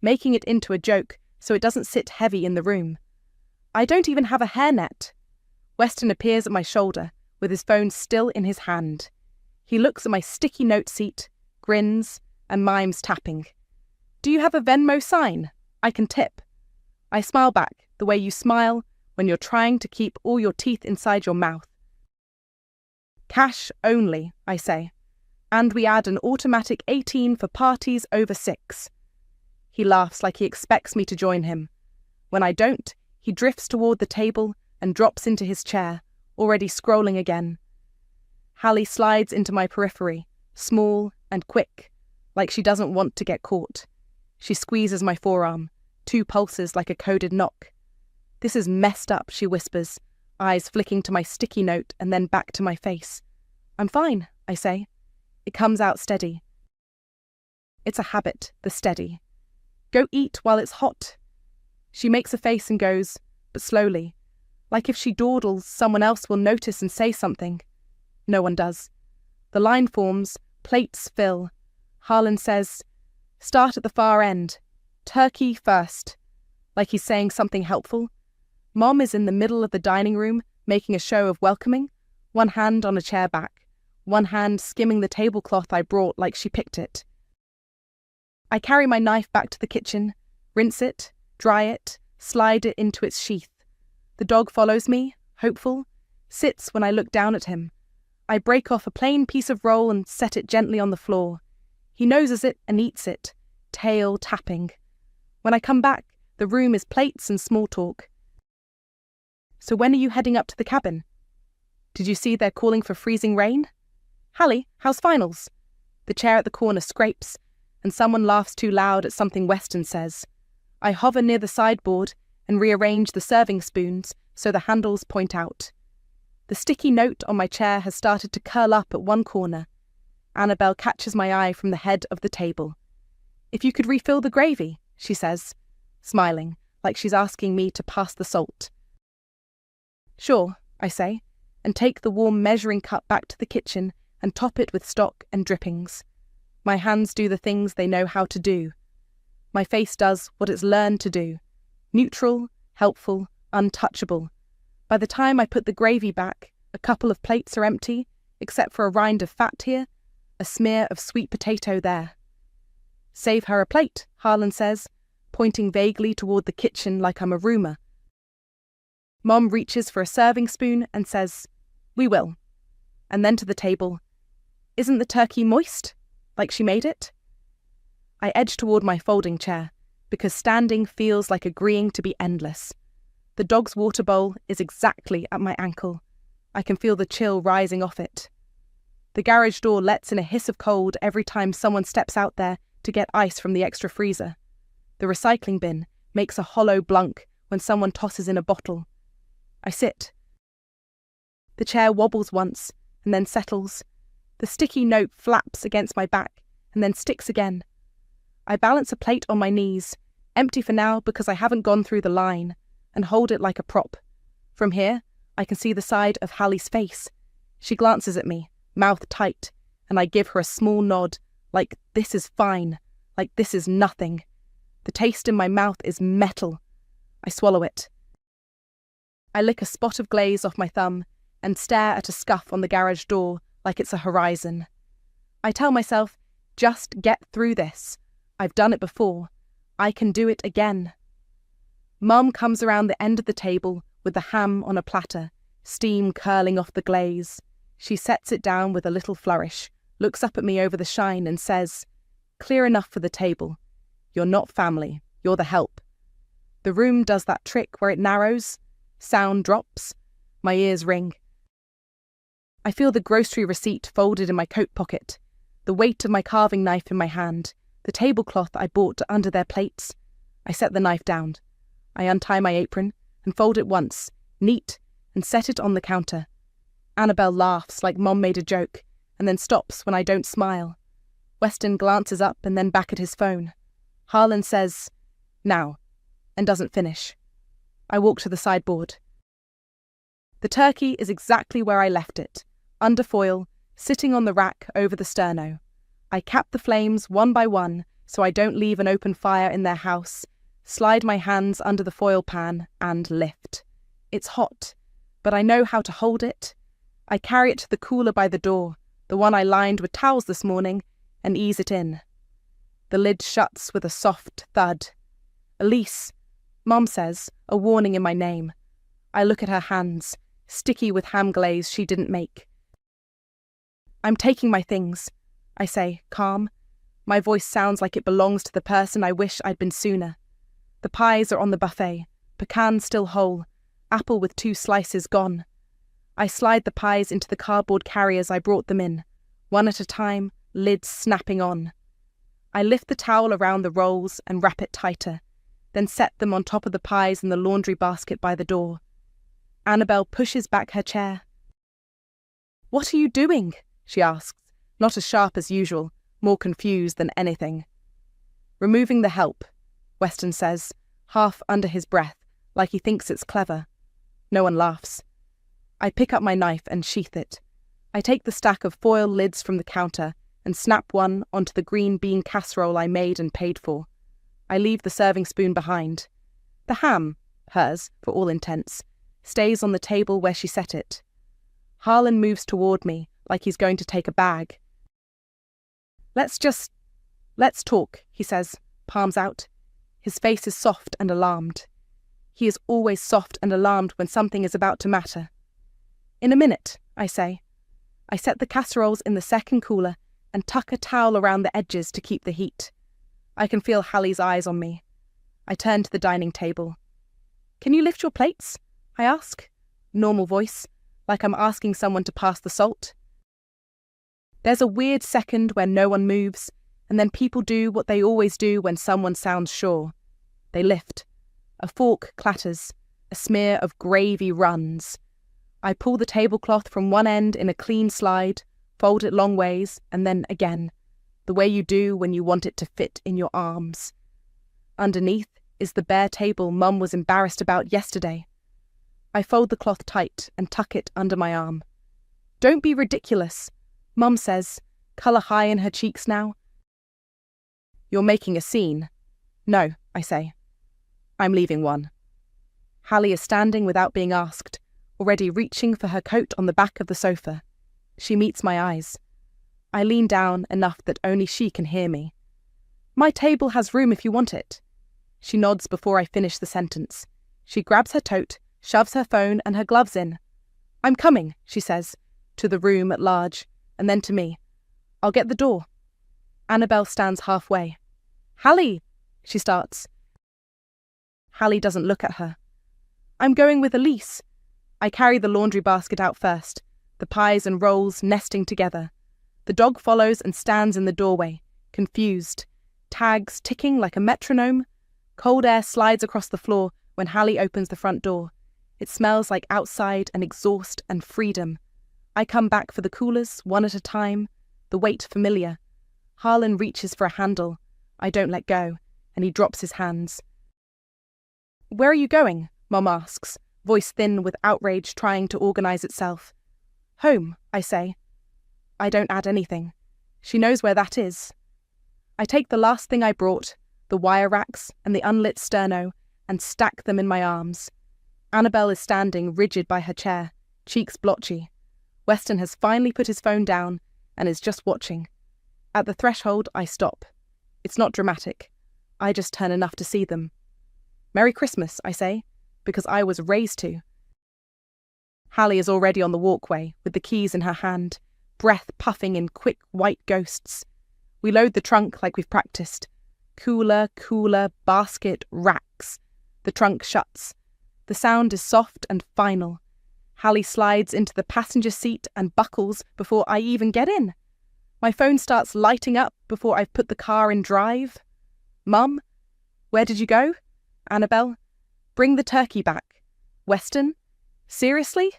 making it into a joke so it doesn't sit heavy in the room. "I don't even have a hairnet." Weston appears at my shoulder, with his phone still in his hand. He looks at my sticky note seat, grins, and mimes tapping. "Do you have a Venmo sign? I can tip." I smile back, the way you smile when you're trying to keep all your teeth inside your mouth. "Cash only," I say, "and we add an automatic 18 for parties over 6. He laughs like he expects me to join him. When I don't, he drifts toward the table and drops into his chair, already scrolling again. Hallie slides into my periphery, small and quick, like she doesn't want to get caught. She squeezes my forearm, 2 pulses like a coded knock. "This is messed up," she whispers, eyes flicking to my sticky note and then back to my face. "I'm fine," I say. It comes out steady. It's a habit, the steady. "Go eat while it's hot." She makes a face and goes, but slowly, like if she dawdles, someone else will notice and say something. No one does. The line forms, plates fill. Harlan says, "Start at the far end. Turkey first." Like he's saying something helpful. Mom is in the middle of the dining room, making a show of welcoming, one hand on a chair back, one hand skimming the tablecloth I brought like she picked it. I carry my knife back to the kitchen, rinse it, dry it, slide it into its sheath. The dog follows me, hopeful, sits when I look down at him. I break off a plain piece of roll and set it gently on the floor. He noses it and eats it, tail tapping. When I come back, the room is plates and small talk. "So when are you heading up to the cabin? Did you see they're calling for freezing rain? Hallie, how's finals?" The chair at the corner scrapes, and someone laughs too loud at something Weston says. I hover near the sideboard and rearrange the serving spoons so the handles point out. The sticky note on my chair has started to curl up at one corner. Annabelle catches my eye from the head of the table. "If you could refill the gravy," she says, smiling, like she's asking me to pass the salt. "Sure," I say, and take the warm measuring cup back to the kitchen and top it with stock and drippings. My hands do the things they know how to do. My face does what it's learned to do. Neutral, helpful, untouchable. By the time I put the gravy back, a couple of plates are empty, except for a rind of fat here, a smear of sweet potato there. "Save her a plate," Harlan says, pointing vaguely toward the kitchen like I'm a roomer. Mom reaches for a serving spoon and says, "We will." And then to the table, "Isn't the turkey moist? Like she made it?" I edge toward my folding chair, because standing feels like agreeing to be endless. The dog's water bowl is exactly at my ankle. I can feel the chill rising off it. The garage door lets in a hiss of cold every time someone steps out there to get ice from the extra freezer. The recycling bin makes a hollow blunk when someone tosses in a bottle. I sit. The chair wobbles once and then settles. The sticky note flaps against my back and then sticks again. I balance a plate on my knees, empty for now because I haven't gone through the line, and hold it like a prop. From here, I can see the side of Hallie's face. She glances at me, mouth tight, and I give her a small nod, like this is fine, like this is nothing. The taste in my mouth is metal. I swallow it. I lick a spot of glaze off my thumb and stare at a scuff on the garage door like it's a horizon. I tell myself, just get through this. I've done it before. I can do it again. Mum comes around the end of the table with the ham on a platter, steam curling off the glaze. She sets it down with a little flourish, looks up at me over the shine and says, "Clear enough for the table. You're not family, you're the help." The room does that trick where it narrows, sound drops, my ears ring. I feel the grocery receipt folded in my coat pocket, the weight of my carving knife in my hand, the tablecloth I bought under their plates. I set the knife down. I untie my apron and fold it once, neat, and set it on the counter. Annabelle laughs like Mom made a joke, and then stops when I don't smile. Weston glances up and then back at his phone. Harlan says, "Now," and doesn't finish. I walk to the sideboard. The turkey is exactly where I left it, under foil, sitting on the rack over the sterno. I cap the flames one by one so I don't leave an open fire in their house, slide my hands under the foil pan, and lift. It's hot, but I know how to hold it. I carry it to the cooler by the door, the one I lined with towels this morning, and ease it in. The lid shuts with a soft thud. "Elise," Mom says, a warning in my name. I look at her hands, sticky with ham glaze she didn't make. "I'm taking my things," I say, calm. My voice sounds like it belongs to the person I wish I'd been sooner. The pies are on the buffet, pecan still whole, apple with 2 slices gone. I slide the pies into the cardboard carriers I brought them in, one at a time, lids snapping on. I lift the towel around the rolls and wrap it tighter, then set them on top of the pies in the laundry basket by the door. Annabelle pushes back her chair. "What are you doing?" she asks, not as sharp as usual, more confused than anything. "Removing the help," Weston says, half under his breath, like he thinks it's clever. No one laughs. I pick up my knife and sheath it. I take the stack of foil lids from the counter and snap one onto the green bean casserole I made and paid for. I leave the serving spoon behind. The ham, hers for all intents, stays on the table where she set it. Harlan moves toward me like he's going to take a bag. Let's talk, he says, palms out. His face is soft and alarmed. He is always soft and alarmed when something is about to matter. In a minute, I say. I set the casseroles in the second cooler and tuck a towel around the edges to keep the heat. I can feel Hallie's eyes on me. I turn to the dining table. Can you lift your plates? I ask. Normal voice, like I'm asking someone to pass the salt. There's a weird second where no one moves, and then people do what they always do when someone sounds sure. They lift. A fork clatters. A smear of gravy runs. I pull the tablecloth from one end in a clean slide, fold it long ways, and then again, the way you do when you want it to fit in your arms. Underneath is the bare table Mum was embarrassed about yesterday. I fold the cloth tight and tuck it under my arm. Don't be ridiculous, Mum says, colour high in her cheeks now. You're making a scene. No, I say. I'm leaving one. Hallie is standing without being asked, already reaching for her coat on the back of the sofa. She meets my eyes. I lean down enough that only she can hear me. My table has room if you want it. She nods before I finish the sentence. She grabs her tote, shoves her phone and her gloves in. I'm coming, she says, to the room at large, and then to me. I'll get the door. Annabelle stands halfway. Hallie, she starts. Hallie doesn't look at her. I'm going with Elise. I carry the laundry basket out first, the pies and rolls nesting together. The dog follows and stands in the doorway, confused. Tags ticking like a metronome. Cold air slides across the floor when Hallie opens the front door. It smells like outside and exhaust and freedom. I come back for the coolers, one at a time, the weight familiar. Harlan reaches for a handle. I don't let go, and he drops his hands. Where are you going? Mum asks, voice thin with outrage trying to organise itself. Home, I say. I don't add anything. She knows where that is. I take the last thing I brought, the wire racks and the unlit sterno, and stack them in my arms. Annabelle is standing rigid by her chair, cheeks blotchy. Weston has finally put his phone down and is just watching. At the threshold, I stop. It's not dramatic. I just turn enough to see them. Merry Christmas, I say, because I was raised to. Hallie is already on the walkway, with the keys in her hand, breath puffing in quick white ghosts. We load the trunk like we've practiced. Cooler, basket, racks. The trunk shuts. The sound is soft and final. Hallie slides into the passenger seat and buckles before I even get in. My phone starts lighting up before I've put the car in drive. Mum? Where did you go? Annabelle? Bring the turkey back. Weston? Seriously?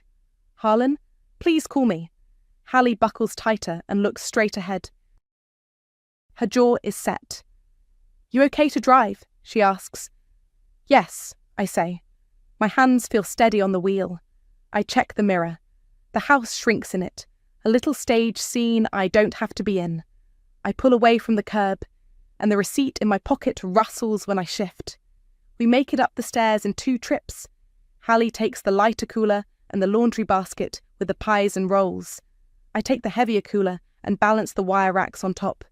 Harlan? Please call me. Hallie buckles tighter and looks straight ahead. Her jaw is set. You okay to drive? She asks. Yes, I say. My hands feel steady on the wheel. I check the mirror. The house shrinks in it, a little stage scene I don't have to be in. I pull away from the curb, and the receipt in my pocket rustles when I shift. We make it up the stairs in 2 trips. Hallie takes the lighter cooler and the laundry basket with the pies and rolls. I take the heavier cooler and balance the wire racks on top.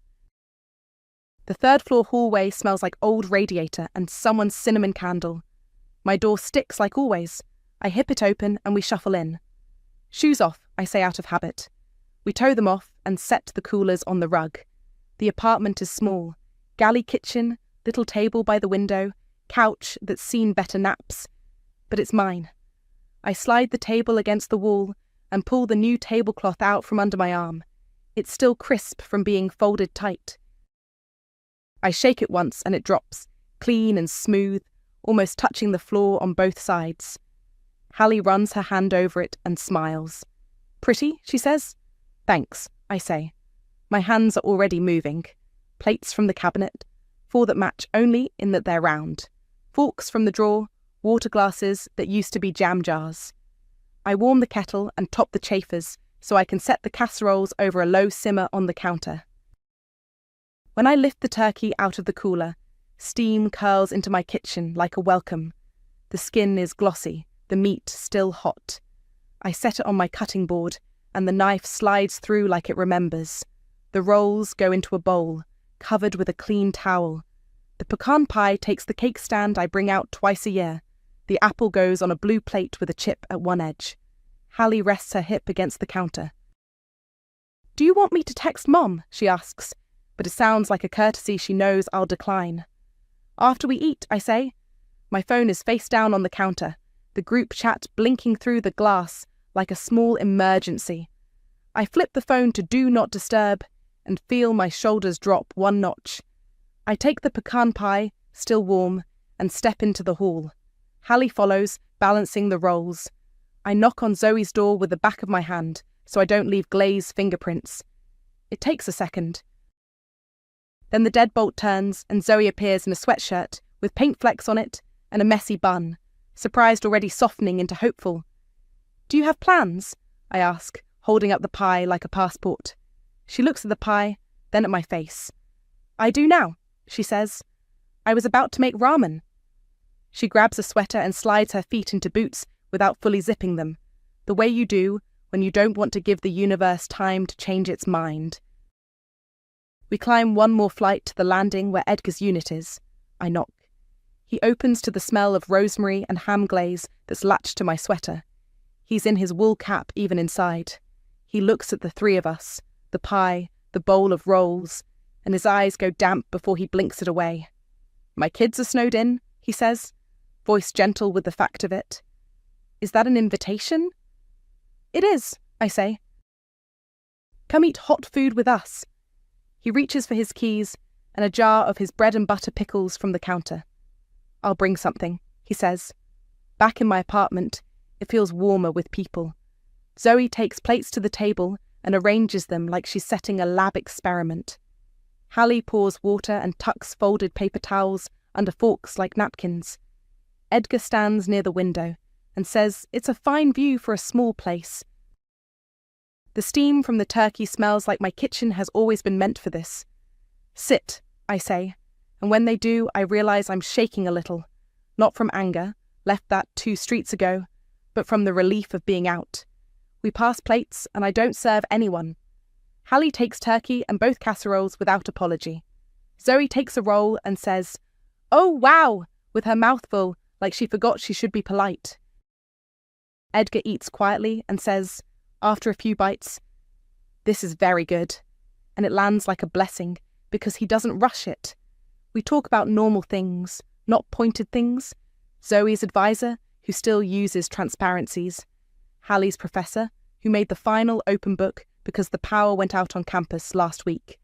The 3rd floor hallway smells like old radiator and someone's cinnamon candle. My door sticks like always. I hip it open and we shuffle in. Shoes off, I say out of habit. We tow them off and set the coolers on the rug. The apartment is small. Galley kitchen, little table by the window, couch that's seen better naps. But it's mine. I slide the table against the wall and pull the new tablecloth out from under my arm. It's still crisp from being folded tight. I shake it once and it drops, clean and smooth, almost touching the floor on both sides. Hallie runs her hand over it and smiles. Pretty, she says. Thanks, I say. My hands are already moving. Plates from the cabinet, 4 that match only in that they're round. Forks from the drawer, water glasses that used to be jam jars. I warm the kettle and top the chafers, so I can set the casseroles over a low simmer on the counter. When I lift the turkey out of the cooler, steam curls into my kitchen like a welcome. The skin is glossy, the meat still hot. I set it on my cutting board, and the knife slides through like it remembers. The rolls go into a bowl, covered with a clean towel. The pecan pie takes the cake stand I bring out twice a year. The apple goes on a blue plate with a chip at one edge. Hallie rests her hip against the counter. "Do you want me to text Mom?" she asks, but it sounds like a courtesy she knows I'll decline. "After we eat," I say. My phone is face down on the counter, the group chat blinking through the glass like a small emergency. I flip the phone to Do Not Disturb and feel my shoulders drop one notch. I take the pecan pie, still warm, and step into the hall. Hallie follows, balancing the rolls. I knock on Zoe's door with the back of my hand, so I don't leave glazed fingerprints. It takes a second. Then the deadbolt turns and Zoe appears in a sweatshirt with paint flecks on it and a messy bun, surprised already softening into hopeful. "Do you have plans?" I ask, holding up the pie like a passport. She looks at the pie, then at my face. "I do now," she says. "I was about to make ramen." She grabs a sweater and slides her feet into boots without fully zipping them, the way you do when you don't want to give the universe time to change its mind. We climb one more flight to the landing where Edgar's unit is. I knock. He opens to the smell of rosemary and ham glaze that's latched to my sweater. He's in his wool cap even inside. He looks at the three of us, the pie, the bowl of rolls, and his eyes go damp before he blinks it away. "My kids are snowed in," he says, voice gentle with the fact of it. "Is that an invitation?" "It is," I say. "Come eat hot food with us." He reaches for his keys and a jar of his bread and butter pickles from the counter. "I'll bring something," he says. Back in my apartment, it feels warmer with people. Zoe takes plates to the table and arranges them like she's setting a lab experiment. Hallie pours water and tucks folded paper towels under forks like napkins. Edgar stands near the window and says it's a fine view for a small place. The steam from the turkey smells like my kitchen has always been meant for this. "Sit," I say, and when they do, I realise I'm shaking a little. Not from anger, left that 2 streets ago, but from the relief of being out. We pass plates, and I don't serve anyone. Hallie takes turkey and both casseroles without apology. Zoe takes a roll and says, "Oh, wow," with her mouth full, like she forgot she should be polite. Edgar eats quietly and says, after a few bites, "This is very good," and it lands like a blessing because he doesn't rush it. We talk about normal things, not pointed things. Zoe's advisor, who still uses transparencies. Hallie's professor, who made the final open book because the power went out on campus last week.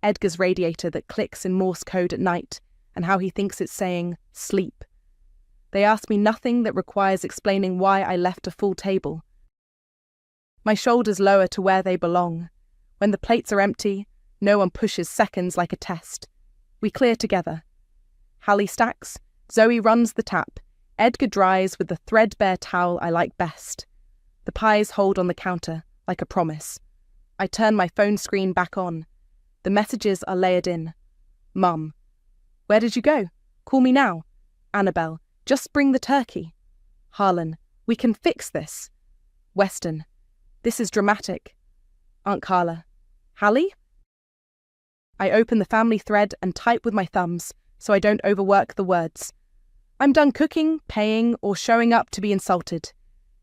Edgar's radiator that clicks in Morse code at night and how he thinks it's saying, "sleep." They ask me nothing that requires explaining why I left a full table. My shoulders lower to where they belong. When the plates are empty, no one pushes seconds like a test. We clear together. Hallie stacks, Zoe runs the tap, Edgar dries with the threadbare towel I like best. The pies hold on the counter, like a promise. I turn my phone screen back on. The messages are layered in. "Mum. Where did you go? Call me now." Annabelle. "Just bring the turkey." Harlan. "We can fix this." Weston. "This is dramatic." Aunt Carla. "Hallie?" I open the family thread and type with my thumbs so I don't overwork the words. I'm done cooking, paying, or showing up to be insulted.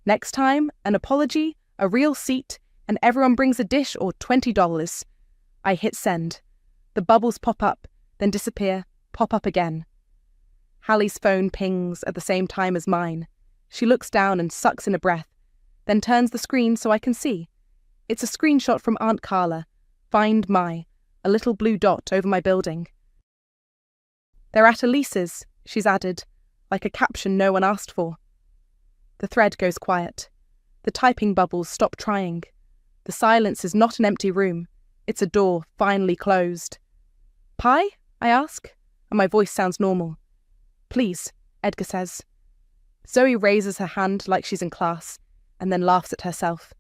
Next time, an apology, a real seat, and everyone brings a dish or $20. I hit send. The bubbles pop up, then disappear, pop up again. Hallie's phone pings at the same time as mine. She looks down and sucks in a breath, then turns the screen so I can see. It's a screenshot from Aunt Carla. Find my, a little blue dot over my building. "They're at Elise's," she's added, like a caption no one asked for. The thread goes quiet. The typing bubbles stop trying. The silence is not an empty room. It's a door finally closed. "Pie?" I ask, and my voice sounds normal. "Please," Edgar says. Zoe raises her hand like she's in class, and then laughs at herself.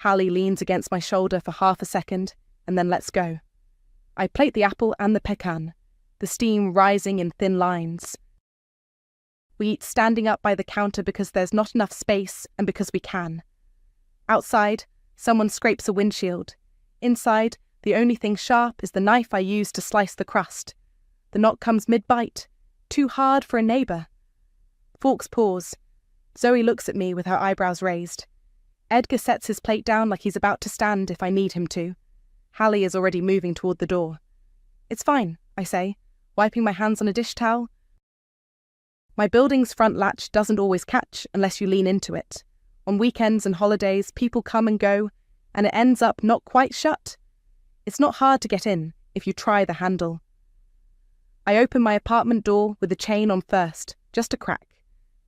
Hallie leans against my shoulder for half a second, and then lets go. I plate the apple and the pecan, the steam rising in thin lines. We eat standing up by the counter because there's not enough space and because we can. Outside, someone scrapes a windshield. Inside, the only thing sharp is the knife I use to slice the crust. The knot comes mid-bite, too hard for a neighbour. Forks pause. Zoe looks at me with her eyebrows raised. Edgar sets his plate down like he's about to stand if I need him to. Hallie is already moving toward the door. It's fine, I say, wiping my hands on a dish towel. My building's front latch doesn't always catch unless you lean into it. On weekends and holidays, people come and go, and it ends up not quite shut. It's not hard to get in if you try the handle. I open my apartment door with the chain on first, just a crack,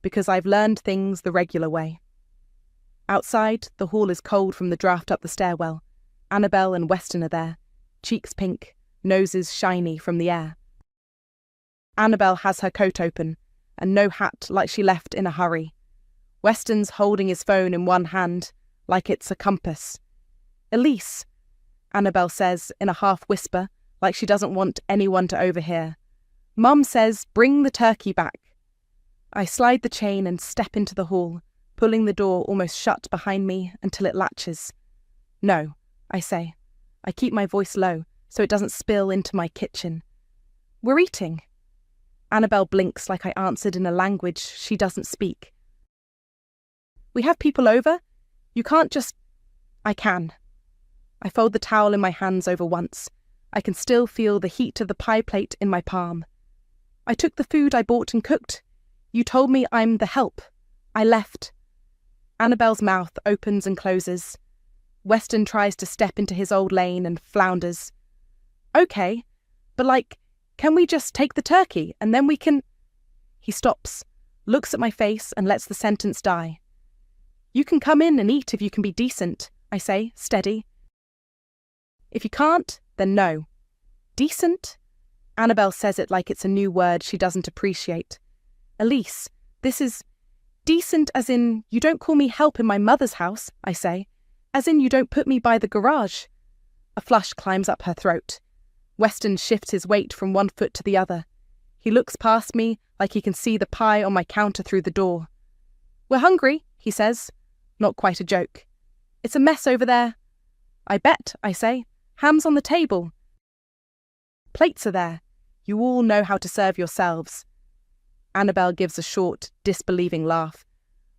because I've learned things the regular way. Outside, the hall is cold from the draft up the stairwell. Annabelle and Weston are there, cheeks pink, noses shiny from the air. Annabelle has her coat open, and no hat like she left in a hurry. Weston's holding his phone in one hand, like it's a compass. Elise, Annabelle says in a half-whisper, like she doesn't want anyone to overhear. Mum says, bring the turkey back. I slide the chain and step into the hall, pulling the door almost shut behind me until it latches. No, I say. I keep my voice low, so it doesn't spill into my kitchen. We're eating. Annabelle blinks like I answered in a language she doesn't speak. We have people over? You can't just... I can. I fold the towel in my hands over once. I can still feel the heat of the pie plate in my palm. I took the food I bought and cooked. You told me I'm the help. I left. Annabelle's mouth opens and closes. Weston tries to step into his old lane and flounders. Okay, but can we just take the turkey and then we can... He stops, looks at my face and lets the sentence die. You can come in and eat if you can be decent, I say, steady. If you can't, then no. Decent? Annabelle says it like it's a new word she doesn't appreciate. Elise, this is... Decent as in, you don't call me help in my mother's house, I say. As in, you don't put me by the garage. A flush climbs up her throat. Weston shifts his weight from one foot to the other. He looks past me like he can see the pie on my counter through the door. We're hungry, he says. Not quite a joke. It's a mess over there. I bet, I say. Ham's on the table. Plates are there. You all know how to serve yourselves. Annabelle gives a short, disbelieving laugh.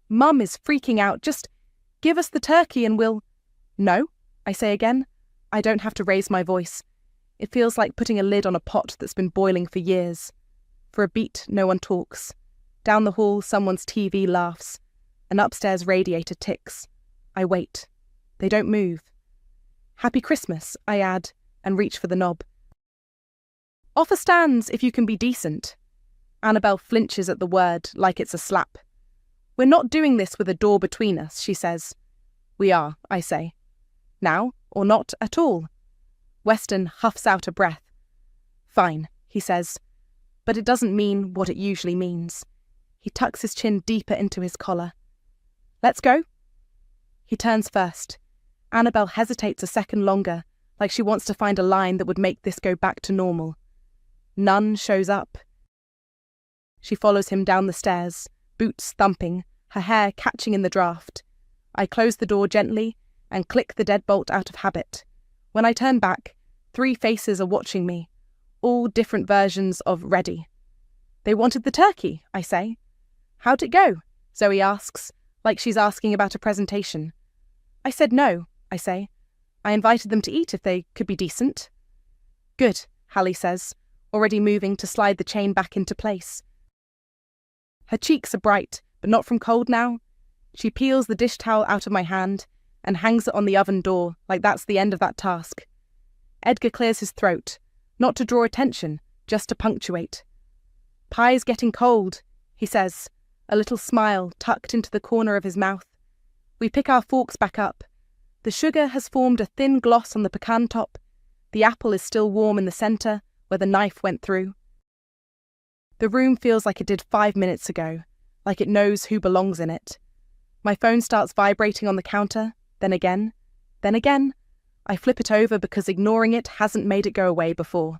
Mum is freaking out. Just give us the turkey and we'll... No, I say again. I don't have to raise my voice. It feels like putting a lid on a pot that's been boiling for years. For a beat, no one talks. Down the hall, someone's TV laughs. An upstairs radiator ticks. I wait. They don't move. Happy Christmas, I add, and reach for the knob. Offer stands if you can be decent. Annabelle flinches at the word like it's a slap. We're not doing this with a door between us, she says. We are, I say. Now, or not at all. Weston huffs out a breath. Fine, he says, but it doesn't mean what it usually means. He tucks his chin deeper into his collar. Let's go. He turns first. Annabelle hesitates a second longer, like she wants to find a line that would make this go back to normal. None shows up. She follows him down the stairs, boots thumping, her hair catching in the draft. I close the door gently and click the deadbolt out of habit. When I turn back, 3 faces are watching me, all different versions of ready. They wanted the turkey, I say. How'd it go? Zoe asks, like she's asking about a presentation. I said no, I say. I invited them to eat if they could be decent. Good, Hallie says, already moving to slide the chain back into place. Her cheeks are bright, but not from cold now. She peels the dish towel out of my hand and hangs it on the oven door like that's the end of that task. Edgar clears his throat, not to draw attention, just to punctuate. Pie's getting cold, he says, a little smile tucked into the corner of his mouth. We pick our forks back up. The sugar has formed a thin gloss on the pecan top. The apple is still warm in the centre, where the knife went through. The room feels like it did 5 minutes ago, like it knows who belongs in it. My phone starts vibrating on the counter, then again. Then again, I flip it over because ignoring it hasn't made it go away before.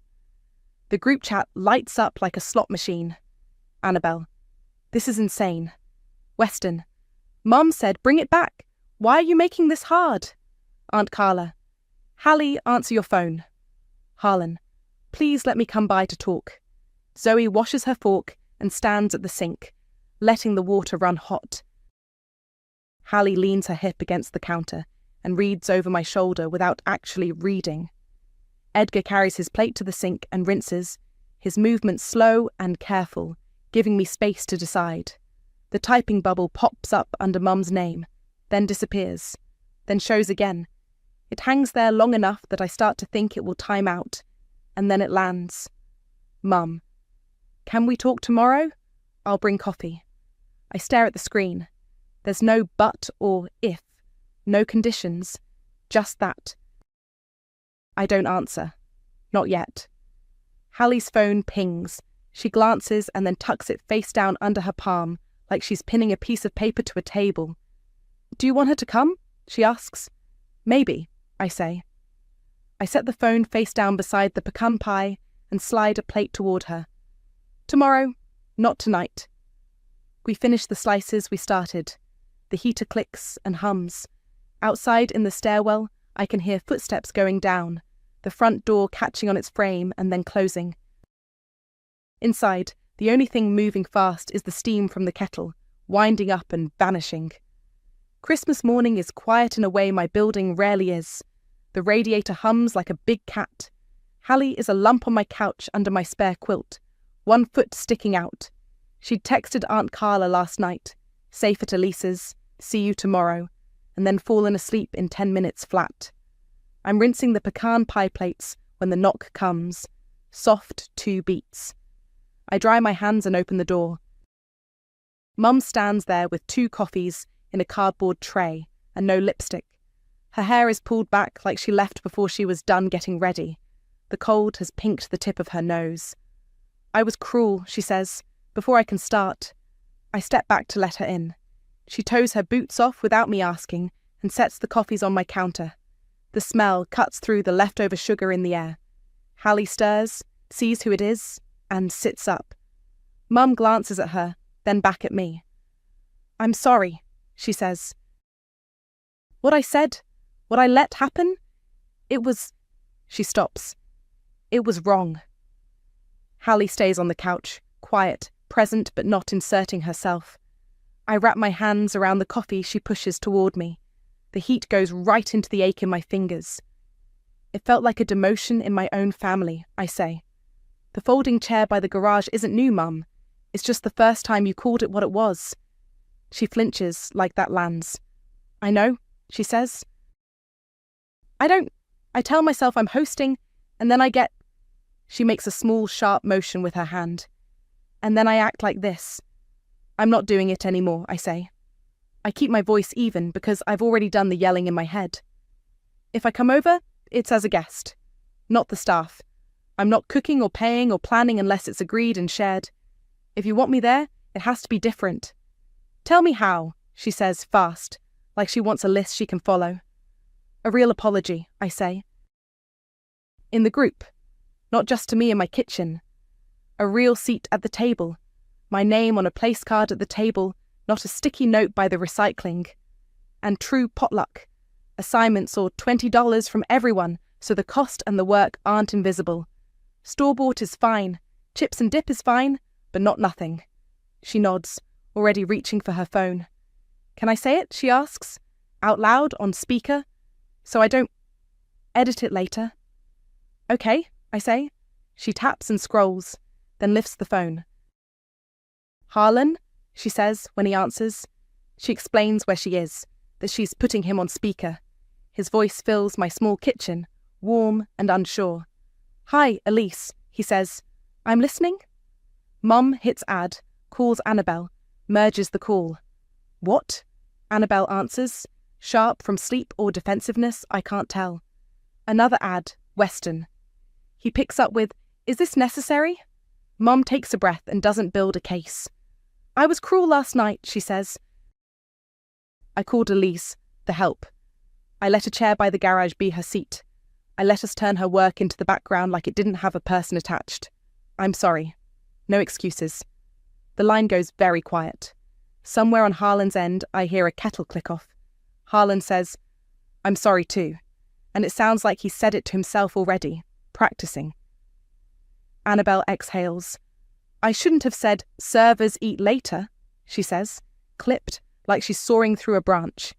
The group chat lights up like a slot machine. Annabelle: this is insane. Weston: Mum said bring it back. Why are you making this hard? Aunt Carla: Hallie, answer your phone. Harlan: please let me come by to talk. Zoe washes her fork and stands at the sink, letting the water run hot. Hallie leans her hip against the counter and reads over my shoulder without actually reading. Edgar carries his plate to the sink and rinses, his movements slow and careful, giving me space to decide. The typing bubble pops up under Mum's name, then disappears, then shows again. It hangs there long enough that I start to think it will time out, and then it lands. Mum: can we talk tomorrow? I'll bring coffee. I stare at the screen. There's no but or if, no conditions, just that. I don't answer. Not yet. Hallie's phone pings. She glances and then tucks it face down under her palm, like she's pinning a piece of paper to a table. Do you want her to come? She asks. Maybe, I say. I set the phone face down beside the pecan pie and slide a plate toward her. Tomorrow, not tonight. We finish the slices we started. The heater clicks and hums. Outside in the stairwell, I can hear footsteps going down, the front door catching on its frame and then closing. Inside, the only thing moving fast is the steam from the kettle, winding up and vanishing. Christmas morning is quiet in a way my building rarely is. The radiator hums like a big cat. Hallie is a lump on my couch under my spare quilt, one foot sticking out. She'd texted Aunt Carla last night, safe at Elisa's, see you tomorrow, and then fallen asleep in 10 minutes flat. I'm rinsing the pecan pie plates when the knock comes. Soft 2 beats. I dry my hands and open the door. Mum stands there with 2 coffees in a cardboard tray and no lipstick. Her hair is pulled back like she left before she was done getting ready. The cold has pinked the tip of her nose. I was cruel, she says, before I can start. I step back to let her in. She toes her boots off without me asking and sets the coffees on my counter. The smell cuts through the leftover sugar in the air. Hallie stirs, sees who it is, and sits up. Mum glances at her, then back at me. I'm sorry, she says. What I said, what I let happen, it was... She stops. It was wrong. Hallie stays on the couch, quiet, present but not inserting herself. I wrap my hands around the coffee she pushes toward me. The heat goes right into the ache in my fingers. It felt like a demotion in my own family, I say. The folding chair by the garage isn't new, Mum. It's just the first time you called it what it was. She flinches like that lands. I know, she says. I tell myself I'm hosting, and then I get... She makes a small, sharp motion with her hand. And then I act like this. I'm not doing it anymore, I say. I keep my voice even because I've already done the yelling in my head. If I come over, it's as a guest, not the staff. I'm not cooking or paying or planning unless it's agreed and shared. If you want me there, it has to be different. Tell me how, she says fast, like she wants a list she can follow. A real apology, I say. In the group, not just to me in my kitchen. A real seat at the table, my name on a place card at the table, not a sticky note by the recycling. And true potluck, assignments or $20 from everyone so the cost and the work aren't invisible. Store-bought is fine, chips and dip is fine, but not nothing. She nods, already reaching for her phone. Can I say it, she asks, out loud on speaker, so I don't edit it later. Okay, I say. She taps and scrolls, then lifts the phone. Harlan, she says when he answers. She explains where she is, that she's putting him on speaker. His voice fills my small kitchen, warm and unsure. Hi, Elise, he says. I'm listening? Mum hits add, calls Annabelle, merges the call. What? Annabelle answers, sharp from sleep or defensiveness, I can't tell. Another ad, Weston. He picks up with, is this necessary? Mum takes a breath and doesn't build a case. I was cruel last night, she says. I called Elise, the help. I let a chair by the garage be her seat. I let us turn her work into the background like it didn't have a person attached. I'm sorry. No excuses. The line goes very quiet. Somewhere on Harlan's end, I hear a kettle click off. Harlan says, I'm sorry too. And it sounds like he said it to himself already, practicing. Annabelle exhales. I shouldn't have said, servers eat later, she says, clipped, like she's soaring through a branch.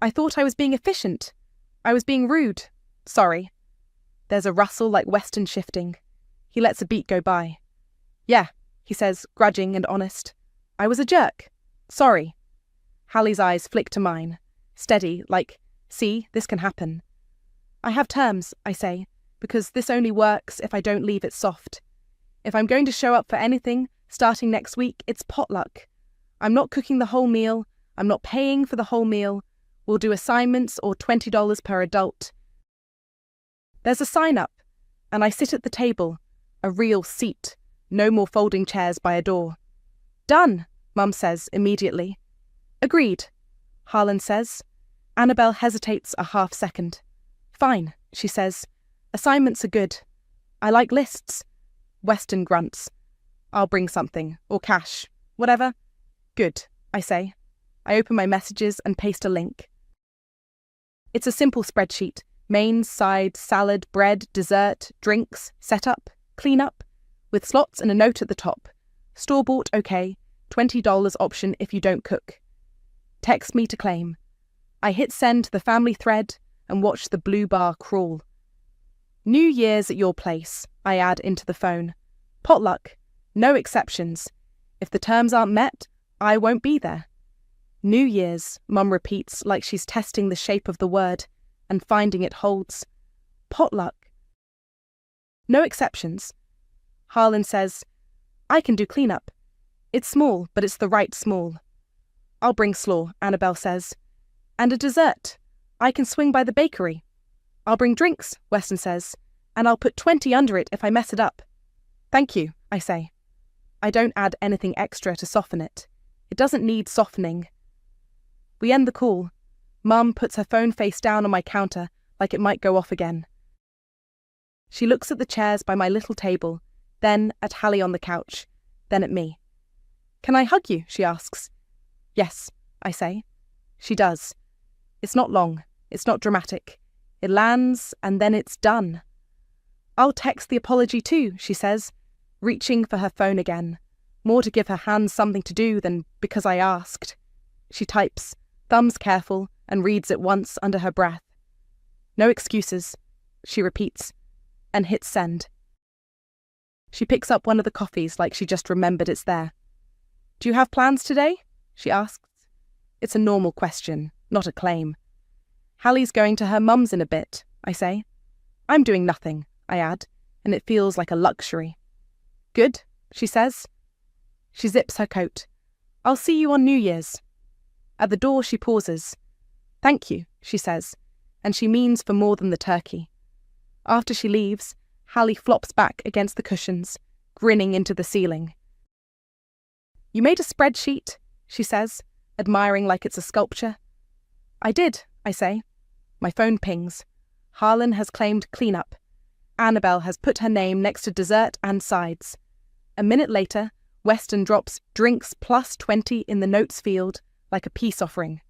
I thought I was being efficient. I was being rude. Sorry. There's a rustle like Weston shifting. He lets a beat go by. Yeah, he says, grudging and honest. I was a jerk. Sorry. Hallie's eyes flick to mine, steady, like, see, this can happen. I have terms, I say, because this only works if I don't leave it soft. If I'm going to show up for anything, starting next week, it's potluck. I'm not cooking the whole meal. I'm not paying for the whole meal. We'll do assignments or $20 per adult. There's a sign up, and I sit at the table, a real seat, no more folding chairs by a door. Done, Mum says immediately. Agreed, Harlan says. Annabelle hesitates a half second. Fine, she says. Assignments are good. I like lists. Weston grunts. I'll bring something, or cash, whatever. Good, I say. I open my messages and paste a link. It's a simple spreadsheet. Mains, sides, salad, bread, dessert, drinks, setup, clean up, with slots and a note at the top. Store-bought, okay. $20 option if you don't cook. Text me to claim. I hit send to the family thread and watch the blue bar crawl. New Year's at your place, I add into the phone. Potluck. No exceptions. If the terms aren't met, I won't be there. New Year's, Mum repeats like she's testing the shape of the word and finding it holds. Potluck. No exceptions. Harlan says, I can do cleanup. It's small, but it's the right small. I'll bring slaw, Annabelle says. And a dessert. I can swing by the bakery. I'll bring drinks, Weston says, and I'll put 20 under it if I mess it up. Thank you, I say. I don't add anything extra to soften it. It doesn't need softening. We end the call. Mum puts her phone face down on my counter like it might go off again. She looks at the chairs by my little table, then at Hallie on the couch, then at me. Can I hug you? She asks. Yes, I say. She does. It's not long. It's not dramatic. It lands, and then it's done. I'll text the apology too, she says, reaching for her phone again, more to give her hands something to do than because I asked. She types, thumbs careful, and reads it once under her breath. No excuses, she repeats, and hits send. She picks up one of the coffees like she just remembered it's there. Do you have plans today? She asks. It's a normal question, not a claim. Hallie's going to her mum's in a bit, I say. I'm doing nothing, I add, and it feels like a luxury. Good, she says. She zips her coat. I'll see you on New Year's. At the door she pauses. Thank you, she says, and she means for more than the turkey. After she leaves, Hallie flops back against the cushions, grinning into the ceiling. You made a spreadsheet, she says, admiring like it's a sculpture. I did, I say. My phone pings. Harlan has claimed cleanup. Annabelle has put her name next to dessert and sides. A minute later, Weston drops drinks plus 20 in the notes field like a peace offering.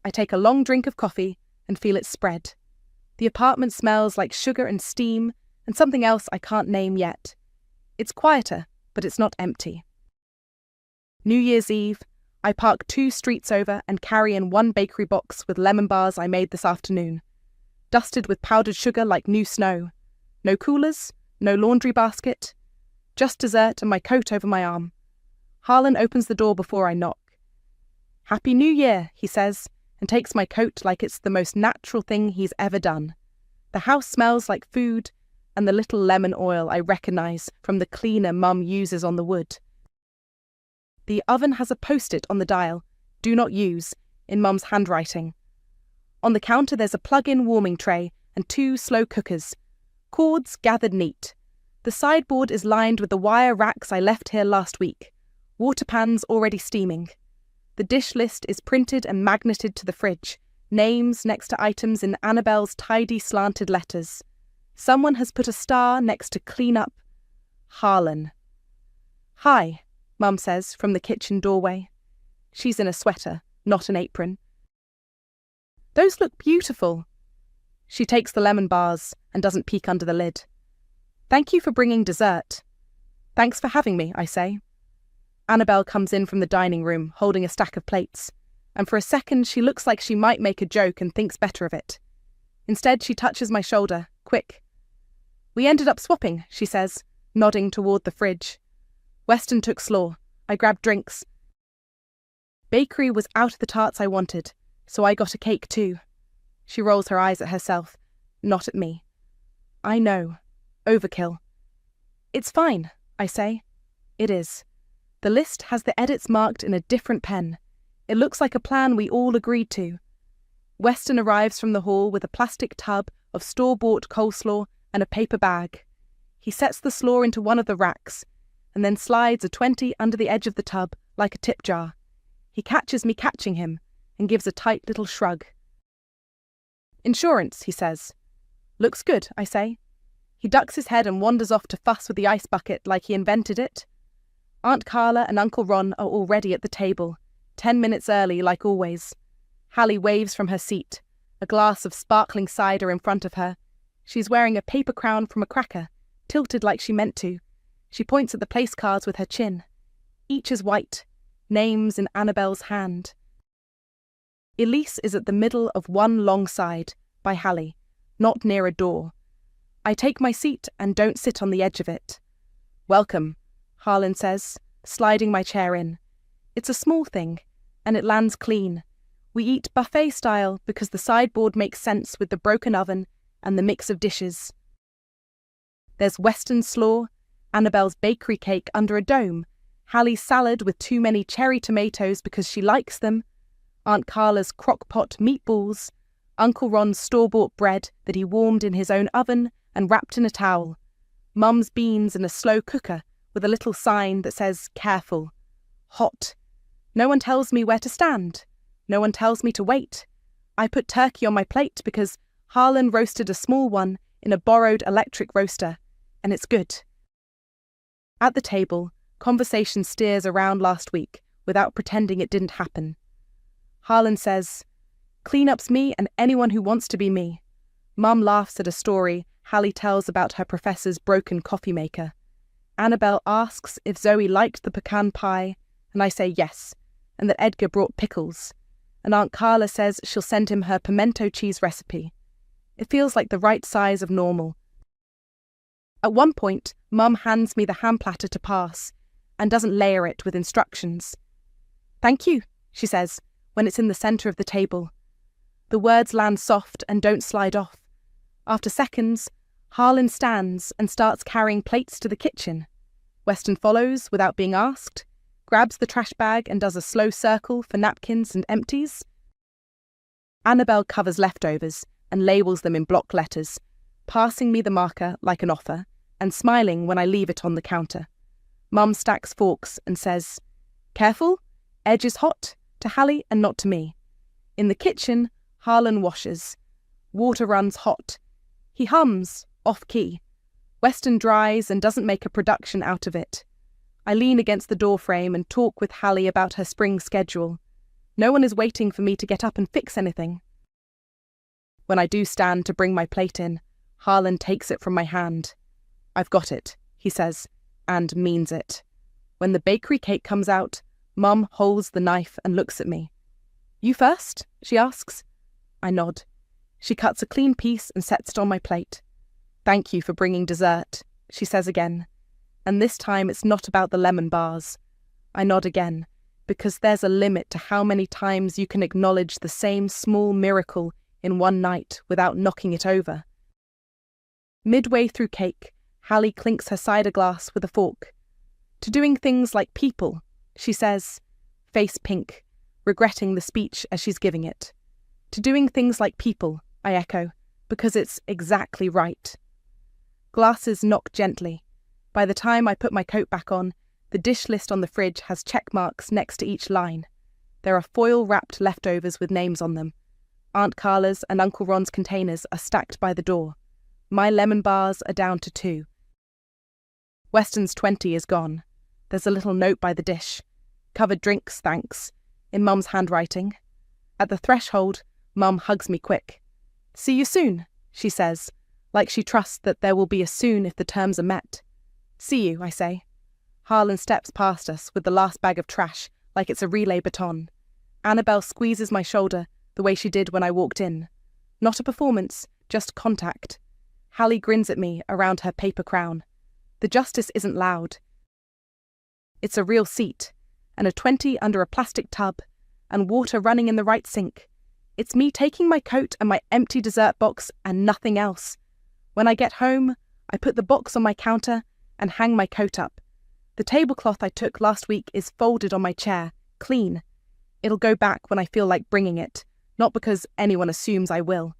I take a long drink of coffee and feel it spread. The apartment smells like sugar and steam and something else I can't name yet. It's quieter, but it's not empty. New Year's Eve, I park 2 streets over and carry in 1 bakery box with lemon bars I made this afternoon, dusted with powdered sugar like new snow. No coolers, no laundry basket, just dessert and my coat over my arm. Harlan opens the door before I knock. Happy New Year, he says, and takes my coat like it's the most natural thing he's ever done. The house smells like food and the little lemon oil I recognise from the cleaner Mum uses on the wood. The oven has a post-it on the dial, do not use, in Mum's handwriting. On the counter there's a plug-in warming tray and 2 slow cookers. Cords gathered neat. The sideboard is lined with the wire racks I left here last week. Water pans already steaming. The dish list is printed and magneted to the fridge, names next to items in Annabelle's tidy slanted letters. Someone has put a star next to clean up. Harlan. "Hi," Mum says from the kitchen doorway. She's in a sweater, not an apron. "Those look beautiful." She takes the lemon bars and doesn't peek under the lid. "Thank you for bringing dessert." "Thanks for having me," I say. Annabelle comes in from the dining room, holding a stack of plates, and for a second she looks like she might make a joke and thinks better of it. Instead, she touches my shoulder, quick. "We ended up swapping," she says, nodding toward the fridge. Weston took slaw. I grabbed drinks. Bakery was out of the tarts I wanted, so I got a cake too. She rolls her eyes at herself, not at me. I know. Overkill. "It's fine," I say. It is. The list has the edits marked in a different pen. It looks like a plan we all agreed to. Weston arrives from the hall with a plastic tub of store-bought coleslaw and a paper bag. He sets the slaw into one of the racks, and then slides a 20 under the edge of the tub like a tip jar. He catches me catching him and gives a tight little shrug. "Insurance," he says. "Looks good," I say. He ducks his head and wanders off to fuss with the ice bucket like he invented it. Aunt Carla and Uncle Ron are already at the table, 10 minutes early like always. Hallie waves from her seat, a glass of sparkling cider in front of her. She's wearing a paper crown from a cracker, tilted like she meant to. She points at the place cards with her chin. Each is white, names in Annabelle's hand. Elise is at the middle of one long side, by Hallie, not near a door. I take my seat and don't sit on the edge of it. "Welcome," Harlan says, sliding my chair in. It's a small thing, and it lands clean. We eat buffet style because the sideboard makes sense with the broken oven and the mix of dishes. There's Weston's slaw, Annabelle's bakery cake under a dome, Hallie's salad with too many cherry tomatoes because she likes them, Aunt Carla's crock-pot meatballs, Uncle Ron's store-bought bread that he warmed in his own oven and wrapped in a towel, Mum's beans in a slow cooker with a little sign that says "Careful." Hot. No one tells me where to stand. No one tells me to wait. I put turkey on my plate because Harlan roasted a small one in a borrowed electric roaster, and it's good. At the table, conversation steers around last week without pretending it didn't happen. Harlan says, "Cleanup's me and anyone who wants to be me." Mum laughs at a story Hallie tells about her professor's broken coffee maker. Annabelle asks if Zoe liked the pecan pie, and I say yes, and that Edgar brought pickles. And Aunt Carla says she'll send him her pimento cheese recipe. It feels like the right size of normal. At one point, Mum hands me the ham platter to pass, and doesn't layer it with instructions. "Thank you," she says, when it's in the centre of the table. The words land soft and don't slide off. After seconds, Harlan stands and starts carrying plates to the kitchen. Weston follows without being asked, grabs the trash bag and does a slow circle for napkins and empties. Annabelle covers leftovers and labels them in block letters, passing me the marker like an offer and smiling when I leave it on the counter. Mum stacks forks and says, "Careful, edge is hot," to Hallie and not to me. In the kitchen, Harlan washes. Water runs hot. He hums, off-key. Weston dries and doesn't make a production out of it. I lean against the doorframe and talk with Hallie about her spring schedule. No one is waiting for me to get up and fix anything. When I do stand to bring my plate in, Harlan takes it from my hand. "I've got it," he says, and means it. When the bakery cake comes out, Mum holds the knife and looks at me. "You first?" she asks. I nod. She cuts a clean piece and sets it on my plate. "Thank you for bringing dessert," she says again. And this time it's not about the lemon bars. I nod again, because there's a limit to how many times you can acknowledge the same small miracle in one night without knocking it over. Midway through cake, Hallie clinks her cider glass with a fork. "To doing things like people," she says, face pink, regretting the speech as she's giving it. "To doing things like people," I echo, because it's exactly right. Glasses knock gently. By the time I put my coat back on, the dish list on the fridge has check marks next to each line. There are foil-wrapped leftovers with names on them. Aunt Carla's and Uncle Ron's containers are stacked by the door. My lemon bars are down to 2. Weston's 20 is gone. There's a little note by the dish. Covered drinks, thanks, in Mum's handwriting. At the threshold, Mum hugs me quick. See you soon, she says, like she trusts that there will be a soon if the terms are met. See you, I say. Harlan steps past us with the last bag of trash, like it's a relay baton. Annabelle squeezes my shoulder the way she did when I walked in. Not a performance, just contact. Hallie grins at me around her paper crown. The justice isn't loud. It's a real seat, and a 20 under a plastic tub, and water running in the right sink. It's me taking my coat and my empty dessert box and nothing else. When I get home, I put the box on my counter and hang my coat up. The tablecloth I took last week is folded on my chair, clean. It'll go back when I feel like bringing it, not because anyone assumes I will.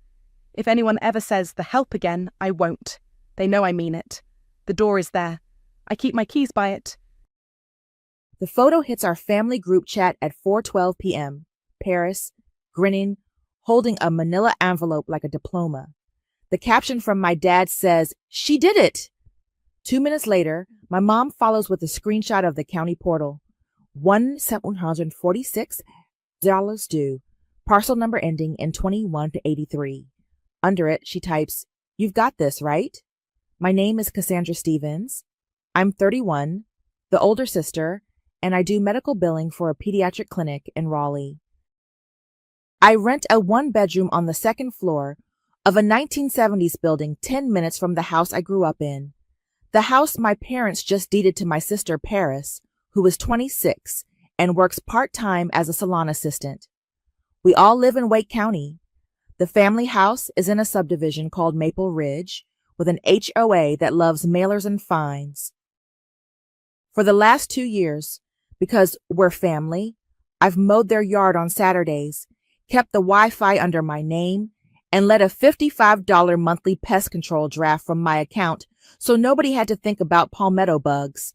If anyone ever says the help again, I won't. They know I mean it. The door is there. I keep my keys by it. The photo hits our family group chat at 4:12 p.m. Paris, grinning, holding a manila envelope like a diploma. The caption from my dad says, "She did it!" 2 minutes later, my mom follows with a screenshot of the county portal. $1,746 due. Parcel number ending in 21-83. Under it, she types, "You've got this, right?" My name is Cassandra Stevens. I'm 31, the older sister, and I do medical billing for a pediatric clinic in Raleigh. I rent a 1-bedroom on the 2nd floor of a 1970s building 10 minutes from the house I grew up in. The house my parents just deeded to my sister Paris, who is 26 and works part-time as a salon assistant. We all live in Wake County. The family house is in a subdivision called Maple Ridge with an HOA that loves mailers and fines. For the last 2 years, because we're family, I've mowed their yard on Saturdays, kept the Wi-Fi under my name, and let a $55 monthly pest control draft from my account so nobody had to think about palmetto bugs.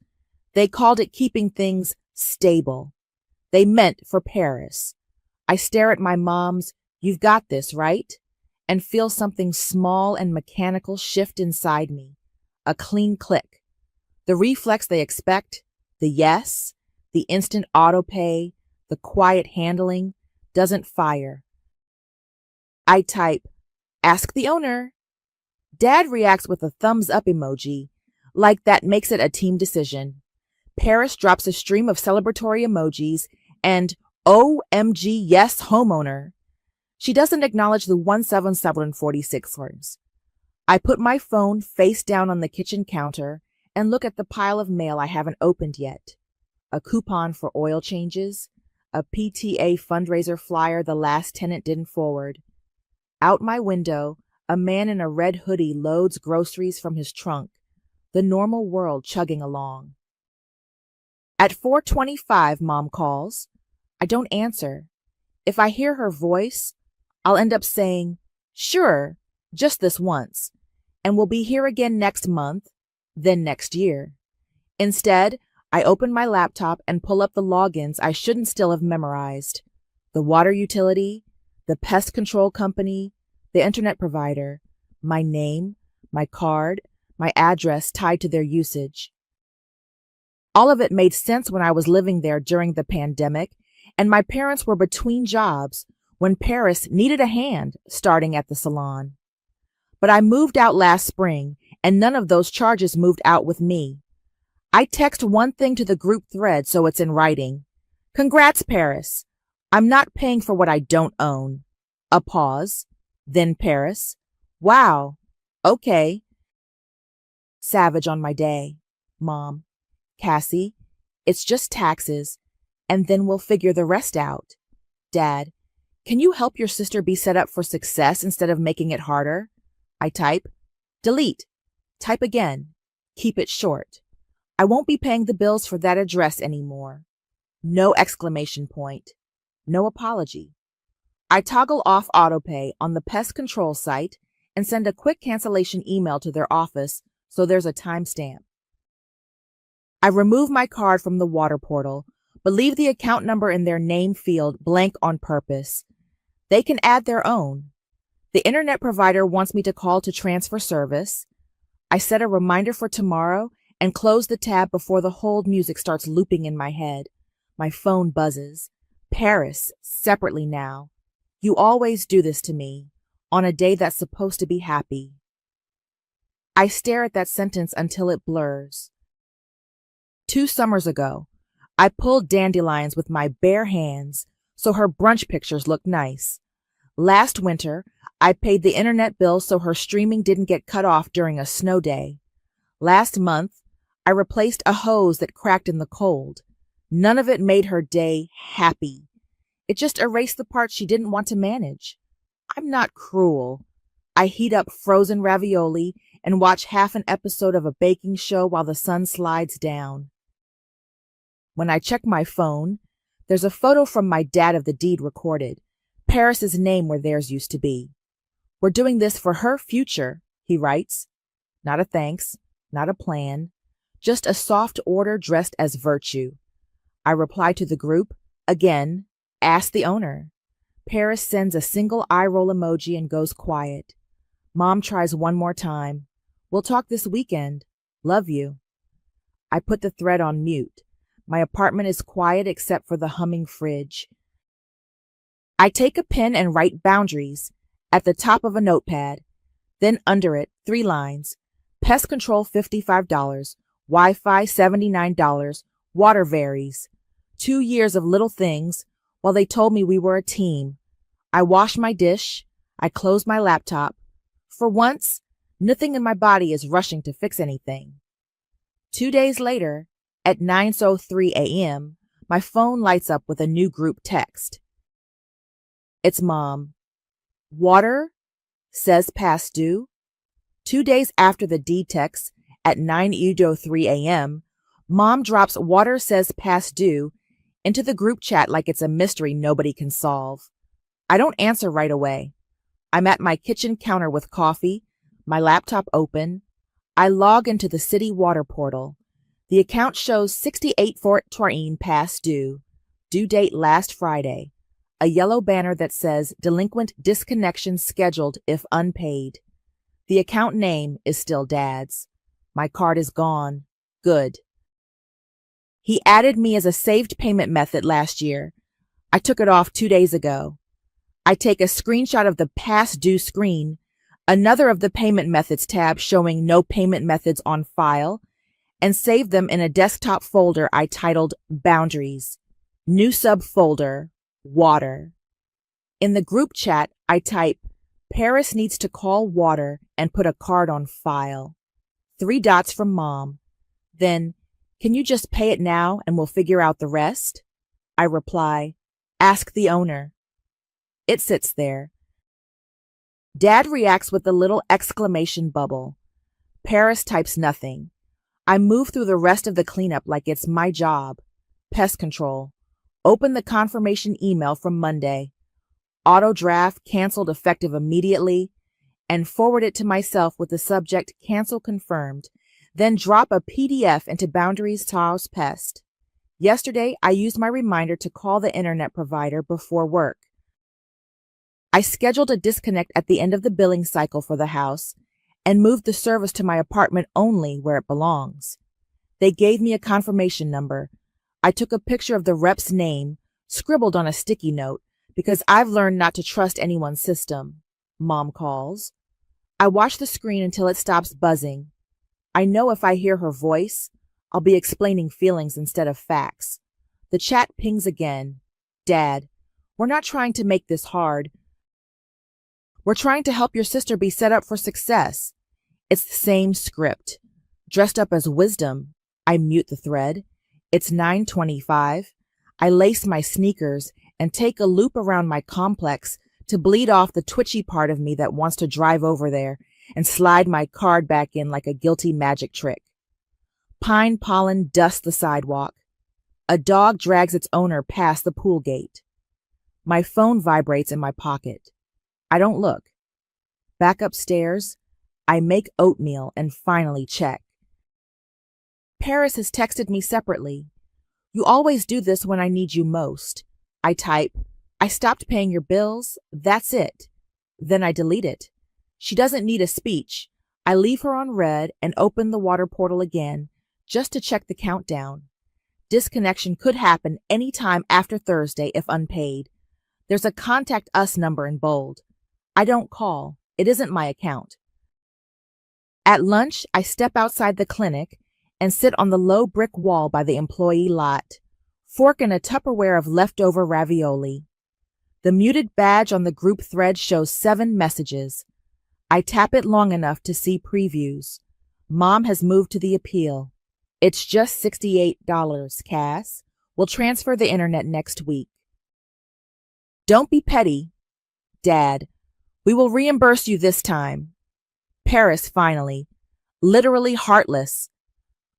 They called it keeping things stable. They meant for Paris. I stare at my mom's "You've got this, right?" and feel something small and mechanical shift inside me. A clean click. The reflex they expect, the yes, the instant autopay, the quiet handling, doesn't fire. I type, "Ask the owner." Dad reacts with a thumbs up emoji, like that makes it a team decision. Paris drops a stream of celebratory emojis and OMG yes homeowner. She doesn't acknowledge the 17746 words. I put my phone face down on the kitchen counter and look at the pile of mail I haven't opened yet. A coupon for oil changes, a PTA fundraiser flyer the last tenant didn't forward. Out my window, a man in a red hoodie loads groceries from his trunk, the normal world chugging along. At 4:25, Mom calls. I don't answer. If I hear her voice, I'll end up saying, "Sure, just this once, and we'll be here again next month, then next year." Instead, I open my laptop and pull up the logins I shouldn't still have memorized. The water utility, the pest control company, the internet provider, my name, my card, my address tied to their usage. All of it made sense when I was living there during the pandemic, and my parents were between jobs when Paris needed a hand starting at the salon. But I moved out last spring, and none of those charges moved out with me. I text one thing to the group thread so it's in writing. "Congrats, Paris. I'm not paying for what I don't own." A pause. Then Paris. "Wow. Okay." Savage on my day. Mom. "Cassie, it's just taxes, and then we'll figure the rest out." Dad. "Can you help your sister be set up for success instead of making it harder?" I type. Delete. Type again. Keep it short. I won't be paying the bills for that address anymore. No exclamation point. No apology. I toggle off autopay on the pest control site and send a quick cancellation email to their office so there's a timestamp. I remove my card from the water portal, but leave the account number in their name field blank on purpose. They can add their own. The internet provider wants me to call to transfer service. I set a reminder for tomorrow and close the tab before the hold music starts looping in my head. My phone buzzes. Paris, separately now. You always do this to me, on a day that's supposed to be happy. I stare at that sentence until it blurs. 2 summers ago, I pulled dandelions with my bare hands so her brunch pictures looked nice. Last winter, I paid the internet bill so her streaming didn't get cut off during a snow day. Last month, I replaced a hose that cracked in the cold. None of it made her day happy. It just erased the parts she didn't want to manage. I'm not cruel. I heat up frozen ravioli and watch half an episode of a baking show while the sun slides down. When I check my phone, there's a photo from my dad of the deed recorded. Paris's name where theirs used to be. We're doing this for her future, he writes. Not a thanks, not a plan, just a soft order dressed as virtue. I reply to the group, again, ask the owner. Paris sends a single eye roll emoji and goes quiet. Mom tries one more time. We'll talk this weekend. Love you. I put the thread on mute. My apartment is quiet except for the humming fridge. I take a pen and write boundaries at the top of a notepad. Then under it, 3 lines. Pest control $55, Wi-Fi $79, water varies. 2 years of little things while they told me we were a team. I wash my dish. I close my laptop. For once, nothing in my body is rushing to fix anything. 2 days later, at 9:03 a.m., my phone lights up with a new group text. It's Mom. Water says past due. 2 days after the deed text, at 9:03 a.m., Mom drops water says past due into the group chat like it's a mystery nobody can solve. I don't answer right away. I'm at my kitchen counter with coffee, my laptop open. I log into the city water portal. The account shows 68 Fort Torin past due. Due date last Friday. A yellow banner that says delinquent disconnection scheduled if unpaid. The account name is still Dad's. My card is gone. Good. He added me as a saved payment method last year. I took it off 2 days ago. I take a screenshot of the past due screen, another of the payment methods tab showing no payment methods on file, and save them in a desktop folder I titled Boundaries. New subfolder, Water. In the group chat, I type, Paris needs to call Water and put a card on file. 3 dots from Mom. Then, can you just pay it now and we'll figure out the rest? I reply, ask the owner. It sits there. Dad reacts with a little exclamation bubble. Paris types nothing. I move through the rest of the cleanup like it's my job. Pest control. Open the confirmation email from Monday. Auto draft canceled effective immediately, and forward it to myself with the subject cancel confirmed. Then drop a PDF into Boundaries Taos Pest. Yesterday, I used my reminder to call the internet provider before work. I scheduled a disconnect at the end of the billing cycle for the house and moved the service to my apartment only where it belongs. They gave me a confirmation number. I took a picture of the rep's name, scribbled on a sticky note, because I've learned not to trust anyone's system. Mom calls. I watch the screen until it stops buzzing. I know if I hear her voice, I'll be explaining feelings instead of facts. The chat pings again. Dad, we're not trying to make this hard. We're trying to help your sister be set up for success. It's the same script. Dressed up as wisdom, I mute the thread. It's 9:25. I lace my sneakers and take a loop around my complex to bleed off the twitchy part of me that wants to drive over there and slide my card back in like a guilty magic trick. Pine pollen dusts the sidewalk. A dog drags its owner past the pool gate. My phone vibrates in my pocket. I don't look. Back upstairs, I make oatmeal and finally check. Paris has texted me separately. You always do this when I need you most. I type, I stopped paying your bills. That's it. Then I delete it. She doesn't need a speech. I leave her on red and open the water portal again just to check the countdown. Disconnection could happen any time after Thursday if unpaid. There's a contact us number in bold. I don't call. It isn't my account. At lunch, I step outside the clinic and sit on the low brick wall by the employee lot, fork in a Tupperware of leftover ravioli. The muted badge on the group thread shows 7 messages. I tap it long enough to see previews. Mom has moved to the appeal. It's just $68, Cass. We'll transfer the internet next week. Don't be petty. Dad, we will reimburse you this time. Paris, finally. Literally heartless.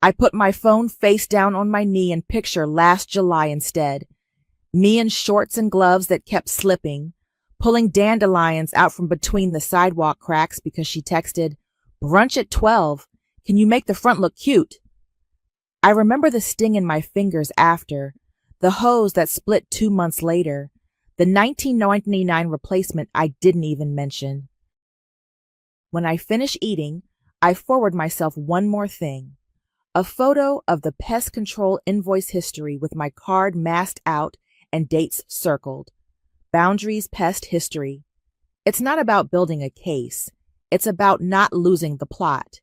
I put my phone face down on my knee and picture last July instead. Me in shorts and gloves that kept slipping, pulling dandelions out from between the sidewalk cracks because she texted, "Brunch at 12. Can you make the front look cute?" I remember the sting in my fingers after, the hose that split 2 months later, the 1999 replacement I didn't even mention. When I finish eating, I forward myself one more thing. A photo of the pest control invoice history with my card masked out and dates circled. Boundaries Pest History. It's not about building a case. It's about not losing the plot.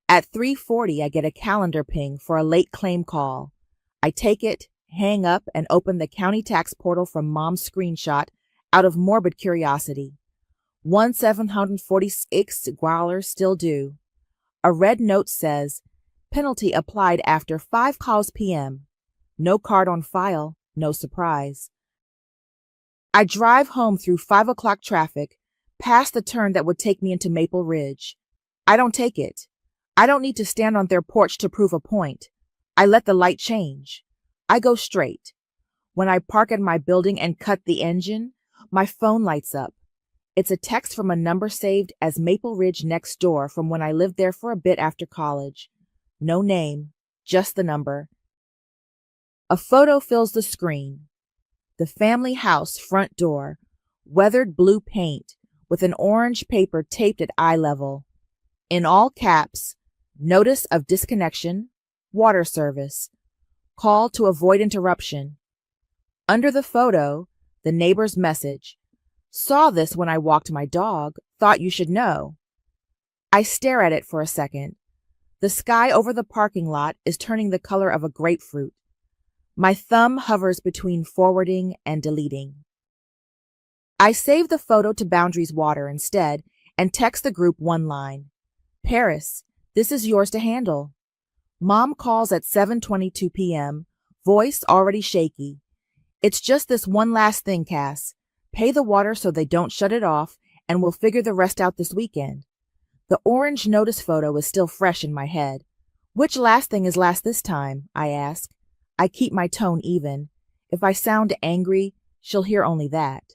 At 3:40, I get a calendar ping for a late claim call. I take it, hang up, and open the county tax portal from Mom's screenshot out of morbid curiosity. $1,746 still due. A red note says, penalty applied after 5 calls p.m. No card on file, no surprise. I drive home through 5 o'clock traffic, past the turn that would take me into Maple Ridge. I don't take it. I don't need to stand on their porch to prove a point. I let the light change. I go straight. When I park at my building and cut the engine, my phone lights up. It's a text from a number saved as Maple Ridge next door from when I lived there for a bit after college. No name, just the number. A photo fills the screen. The family house front door, weathered blue paint with an orange paper taped at eye level. In all caps, notice of disconnection, water service, call to avoid interruption. Under the photo, the neighbor's message. Saw this when I walked my dog, thought you should know. I stare at it for a second. The sky over the parking lot is turning the color of a grapefruit. My thumb hovers between forwarding and deleting. I save the photo to Boundaries Water instead and text the group one line. Paris, this is yours to handle. Mom calls at 7:22 p.m., voice already shaky. It's just this one last thing, Cass. Pay the water so they don't shut it off, and we'll figure the rest out this weekend. The orange notice photo is still fresh in my head. Which last thing is last this time? I ask. I keep my tone even. If I sound angry, she'll hear only that.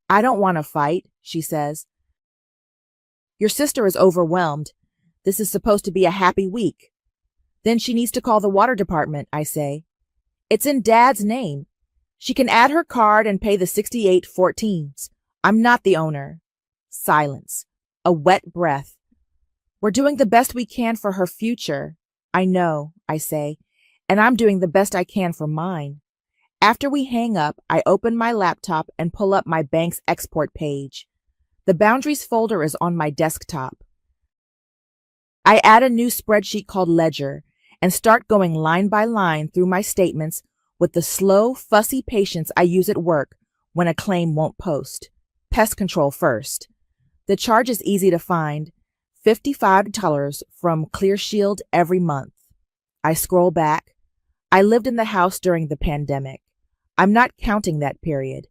I don't want to fight, she says. Your sister is overwhelmed. This is supposed to be a happy week. Then she needs to call the water department, I say. It's in Dad's name. She can add her card and pay the $68.14. I'm not the owner. Silence. A wet breath. We're doing the best we can for her future. I know, I say, and I'm doing the best I can for mine. After we hang up, I open my laptop and pull up my bank's export page. The Boundaries folder is on my desktop. I add a new spreadsheet called Ledger and start going line by line through my statements with the slow, fussy patience I use at work when a claim won't post. Pest control first. The charge is easy to find. $55 from ClearShield every month. I scroll back. I lived in the house during the pandemic. I'm not counting that period.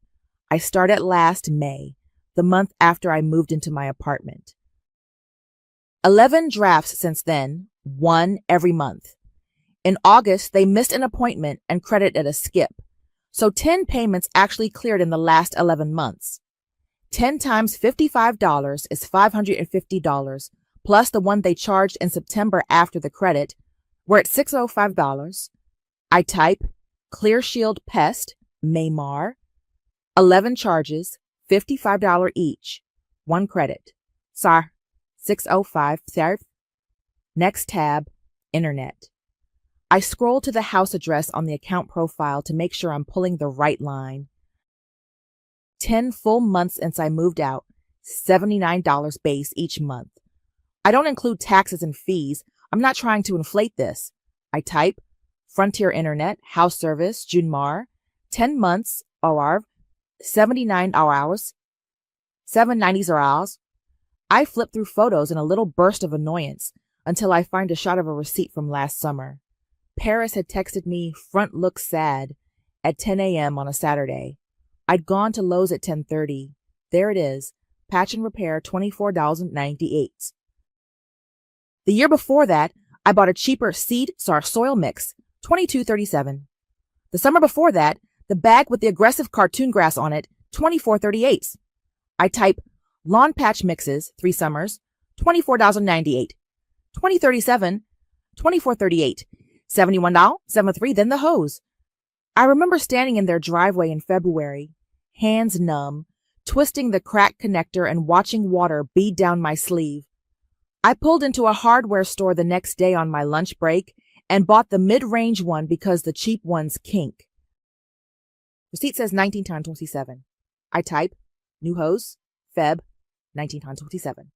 I start at last May, the month after I moved into my apartment. 11 drafts since then, 1 every month. In August, they missed an appointment and credited a skip, so 10 payments actually cleared in the last 11 months. 10 times $55 is $550, plus the one they charged in September after the credit. We're at $605. I type ClearShield Pest, Maymar. 11 charges, $55 each. 1 credit. Sir, 605, sir. Next tab, Internet. I scroll to the house address on the account profile to make sure I'm pulling the right line. 10 full months since I moved out, $79 base each month. I don't include taxes and fees. I'm not trying to inflate this. I type Frontier Internet, house service, Junmar, 10 months, OR, 79 hours, 790 hours. I flip through photos in a little burst of annoyance until I find a shot of a receipt from last summer. Paris had texted me, front looks sad, at 10 a.m. on a Saturday. I'd gone to Lowe's at 10:30. There it is, patch and repair, $24.98. The year before that, I bought a cheaper soil mix, $22.37. The summer before that, the bag with the aggressive cartoon grass on it, $24.38. I type lawn patch mixes, 3 summers, $24.98. 2037, $24.38. $71, $73, then the hose. I remember standing in their driveway in February, hands numb, twisting the cracked connector and watching water bead down my sleeve. I pulled into a hardware store the next day on my lunch break and bought the mid-range one because the cheap ones kink. Receipt says 19 times 27. I type new hose, Feb, 19 times 27.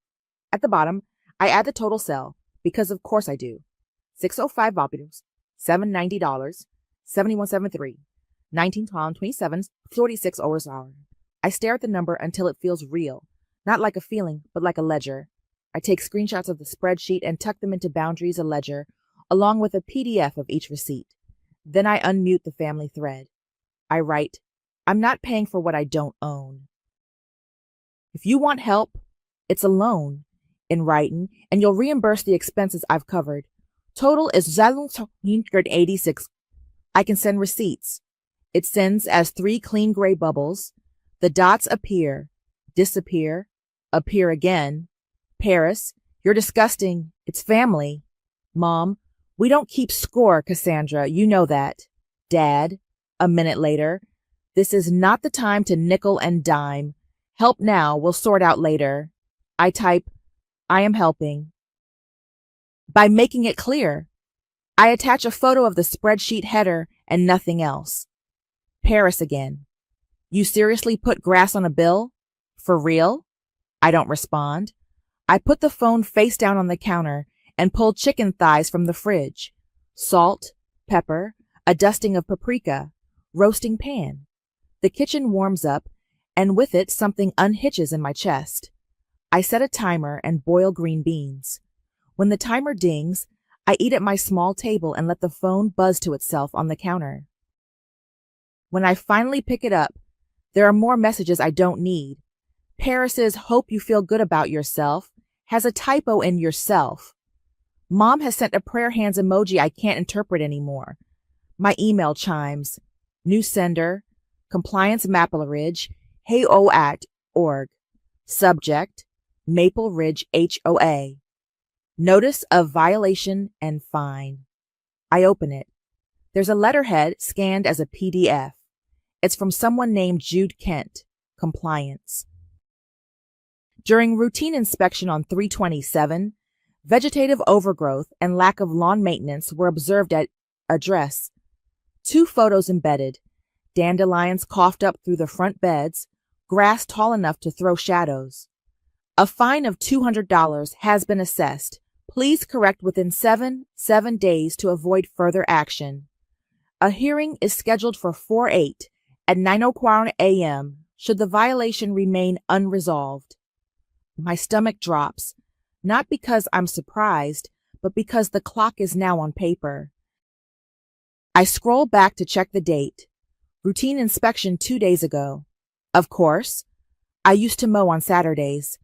At the bottom, I add the total sell, because of course I do. 605 bobbers, $790, 7173, 19 times 27, 46 hours hour. I stare at the number until it feels real, not like a feeling, but like a ledger. I take screenshots of the spreadsheet and tuck them into Boundaries, a ledger, along with a PDF of each receipt. Then I unmute the family thread. I write, I'm not paying for what I don't own. If you want help, it's a loan in writing, and you'll reimburse the expenses I've covered. Total is $86. I can send receipts. It sends as 3 clean gray bubbles. The dots appear, disappear, appear again. Paris, you're disgusting. It's family. Mom, we don't keep score, Cassandra. You know that. Dad, a minute later, this is not the time to nickel and dime. Help now, we'll sort out later. I type, I am helping. By making it clear, I attach a photo of the spreadsheet header and nothing else. Paris again. You seriously put grass on a bill? For real? I don't respond. I put the phone face down on the counter and pull chicken thighs from the fridge. Salt, pepper, a dusting of paprika, roasting pan. The kitchen warms up, and with it something unhitches in my chest. I set a timer and boil green beans. When the timer dings, I eat at my small table and let the phone buzz to itself on the counter. When I finally pick it up, there are more messages I don't need. Paris's hope you feel good about yourself has a typo in yourself. Mom has sent a prayer hands emoji I can't interpret anymore. My email chimes. New sender, Compliance Maple Ridge, heyo@org. Subject, Maple Ridge HOA. Notice of violation and fine. I open it. There's a letterhead scanned as a PDF. It's from someone named Jude Kent, Compliance. During routine inspection on 327, vegetative overgrowth and lack of lawn maintenance were observed at address. 2 photos embedded, dandelions coughed up through the front beds, grass tall enough to throw shadows. A fine of $200 has been assessed. Please correct within 7 days to avoid further action. A hearing is scheduled for 4/8 at 9:00 a.m. should the violation remain unresolved. My stomach drops, not because I'm surprised, but because the clock is now on paper. I scroll back to check the date. Routine inspection 2 days ago. Of course, I used to mow on Saturdays.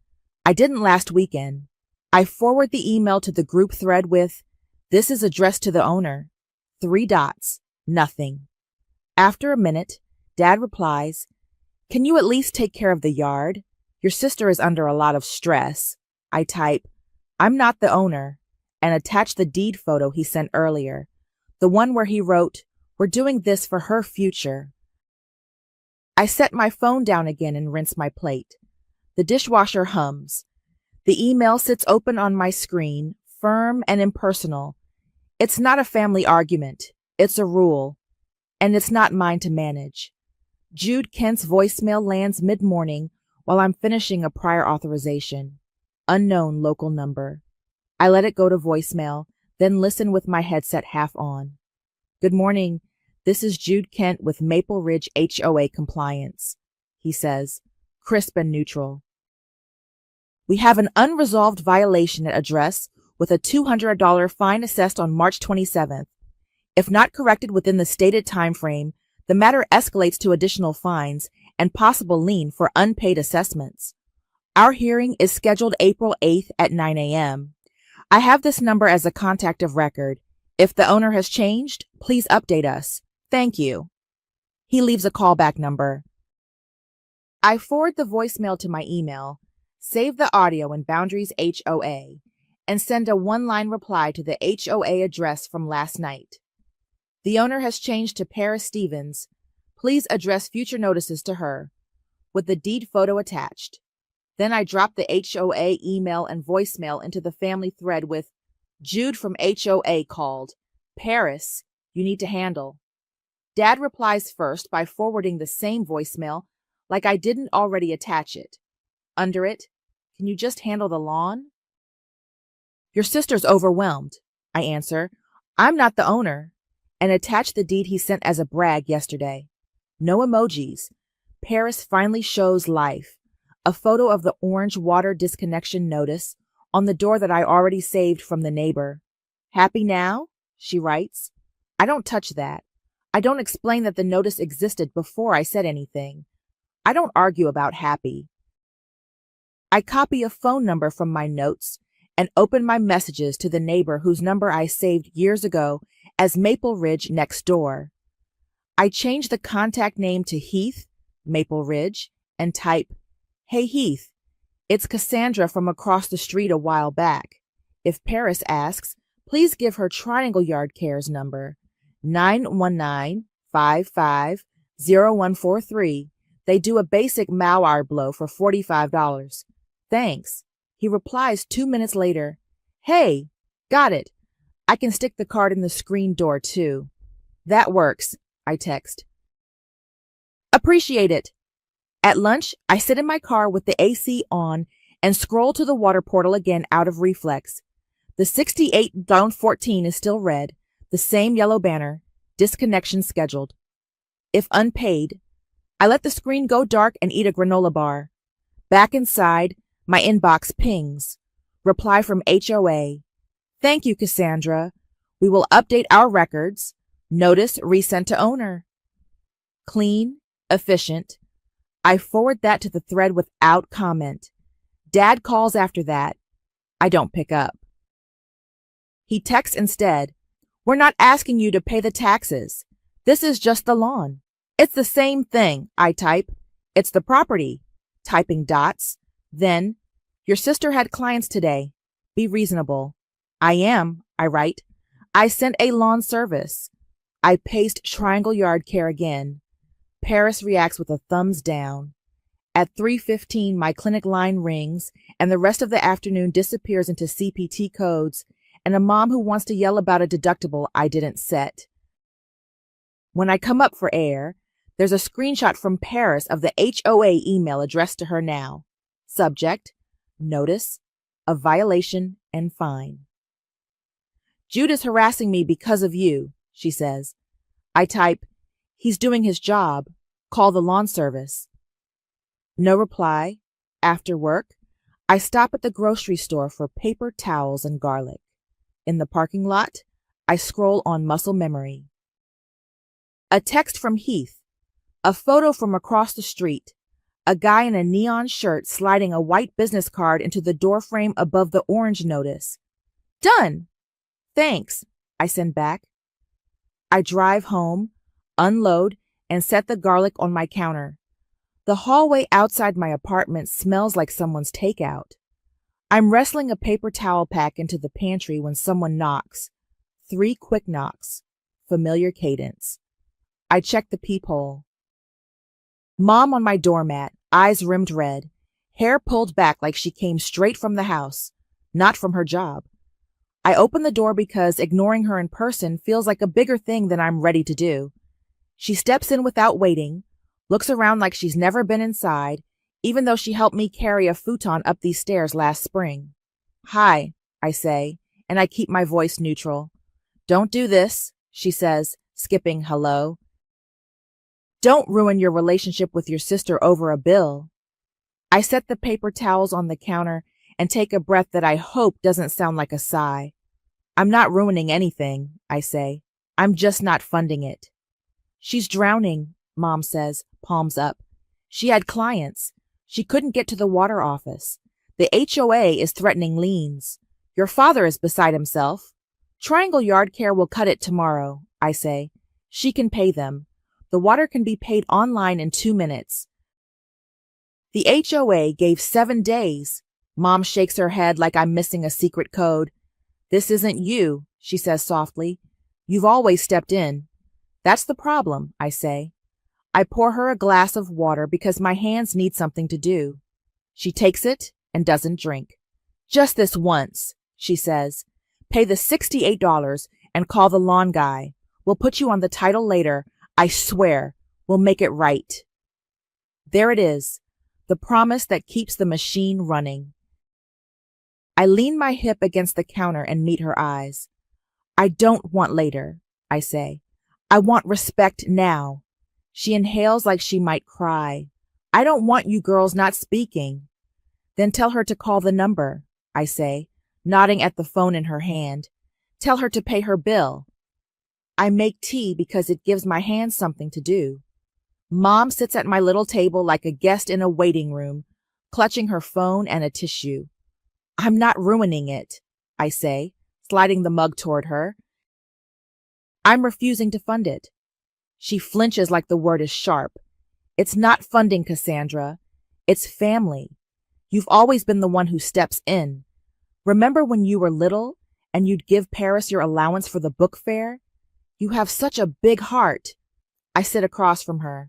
I didn't last weekend. I forward the email to the group thread with, this is addressed to the owner. 3 dots, nothing. After a minute, Dad replies, can you at least take care of the yard? Your sister is under a lot of stress. I type, I'm not the owner, and attach the deed photo he sent earlier, the one where he wrote, we're doing this for her future. I set my phone down again and rinse my plate. The dishwasher hums. The email sits open on my screen, firm and impersonal. It's not a family argument. It's a rule. And it's not mine to manage. Jude Kent's voicemail lands mid-morning while I'm finishing a prior authorization. Unknown local number. I let it go to voicemail, then listen with my headset half on. Good morning. This is Jude Kent with Maple Ridge HOA Compliance, he says, crisp and neutral. We have an unresolved violation at address with a $200 fine assessed on March 27th. If not corrected within the stated time frame, the matter escalates to additional fines and possible lien for unpaid assessments. Our hearing is scheduled April 8th at 9 a.m. I have this number as a contact of record. If the owner has changed, please update us. Thank you. He leaves a callback number. I forward the voicemail to my email, save the audio in Boundaries HOA, and send a one-line reply to the HOA address from last night. The owner has changed to Paris Stevens. Please address future notices to her, with the deed photo attached. Then I drop the HOA email and voicemail into the family thread with, Jude from HOA called. Paris, you need to handle. Dad replies first by forwarding the same voicemail like I didn't already attach it. Under it, can you just handle the lawn? Your sister's overwhelmed, I answer. I'm not the owner. And attach the deed he sent as a brag yesterday. No emojis. Paris finally shows life. A photo of the orange water disconnection notice on the door that I already saved from the neighbor. Happy now? She writes. I don't touch that. I don't explain that the notice existed before I said anything. I don't argue about happy. I copy a phone number from my notes and open my messages to the neighbor whose number I saved years ago as Maple Ridge next door. I change the contact name to Heath, Maple Ridge, and type, Hey Heath, it's Cassandra from across the street a while back. If Paris asks, please give her Triangle Yard Care's number, 919-55-0143. They do a basic Mauer blow for $45. Thanks. He replies 2 minutes later, Hey, got it. I can stick the card in the screen door too. That works, I text. Appreciate it. At lunch, I sit in my car with the AC on and scroll to the water portal again out of reflex. The 68-14 is still red, the same yellow banner, disconnection scheduled. If unpaid, I let the screen go dark and eat a granola bar. Back inside, my inbox pings. Reply from HOA. Thank you, Cassandra. We will update our records. Notice resent to owner. Clean, efficient. I forward that to the thread without comment. Dad calls after that. I don't pick up. He texts instead. We're not asking you to pay the taxes. This is just the lawn. It's the same thing, I type. It's the property. Typing dots. Then, your sister had clients today. Be reasonable. I am, I write. I sent a lawn service. I paste Triangle Yard Care again. Paris reacts with a thumbs down. At 3:15, my clinic line rings, and the rest of the afternoon disappears into CPT codes and a mom who wants to yell about a deductible I didn't set. When I come up for air, there's a screenshot from Paris of the HOA email addressed to her now. Subject, notice, of violation and fine. Jude is harassing me because of you, she says. I type, he's doing his job. Call the lawn service. No reply. After work, I stop at the grocery store for paper towels and garlic. In the parking lot, I scroll on muscle memory. A text from Heath. A photo from across the street. A guy in a neon shirt sliding a white business card into the doorframe above the orange notice. Done! Thanks, I send back. I drive home, unload, and set the garlic on my counter. The hallway outside my apartment smells like someone's takeout. I'm wrestling a paper towel pack into the pantry when someone knocks. 3 quick knocks. Familiar cadence. I check the peephole. Mom on my doormat, eyes rimmed red, hair pulled back like she came straight from the house, not from her job. I open the door because ignoring her in person feels like a bigger thing than I'm ready to do. She steps in without waiting, looks around like she's never been inside, even though she helped me carry a futon up these stairs last spring. Hi, I say, and I keep my voice neutral. Don't do this, she says, skipping hello. Don't ruin your relationship with your sister over a bill. I set the paper towels on the counter and take a breath that I hope doesn't sound like a sigh. I'm not ruining anything, I say. I'm just not funding it. She's drowning, Mom says, palms up. She had clients. She couldn't get to the water office. The HOA is threatening liens. Your father is beside himself. Triangle Yard Care will cut it tomorrow, I say. She can pay them. The water can be paid online in 2 minutes. The HOA gave 7 days. Mom shakes her head like I'm missing a secret code. This isn't you, she says softly. You've always stepped in. That's the problem, I say. I pour her a glass of water because my hands need something to do. She takes it and doesn't drink. Just this once, she says. Pay the $68 and call the lawn guy. We'll put you on the title later. I swear, we'll make it right. There it is, the promise that keeps the machine running. I lean my hip against the counter and meet her eyes. I don't want later, I say. I want respect now. She inhales like she might cry. I don't want you girls not speaking. Then tell her to call the number, I say, nodding at the phone in her hand. Tell her to pay her bill. I make tea because it gives my hands something to do. Mom sits at my little table like a guest in a waiting room, clutching her phone and a tissue. I'm not ruining it, I say, sliding the mug toward her. I'm refusing to fund it. She flinches like the word is sharp. It's not funding, Cassandra. It's family. You've always been the one who steps in. Remember when you were little and you'd give Paris your allowance for the book fair? You have such a big heart. I sit across from her.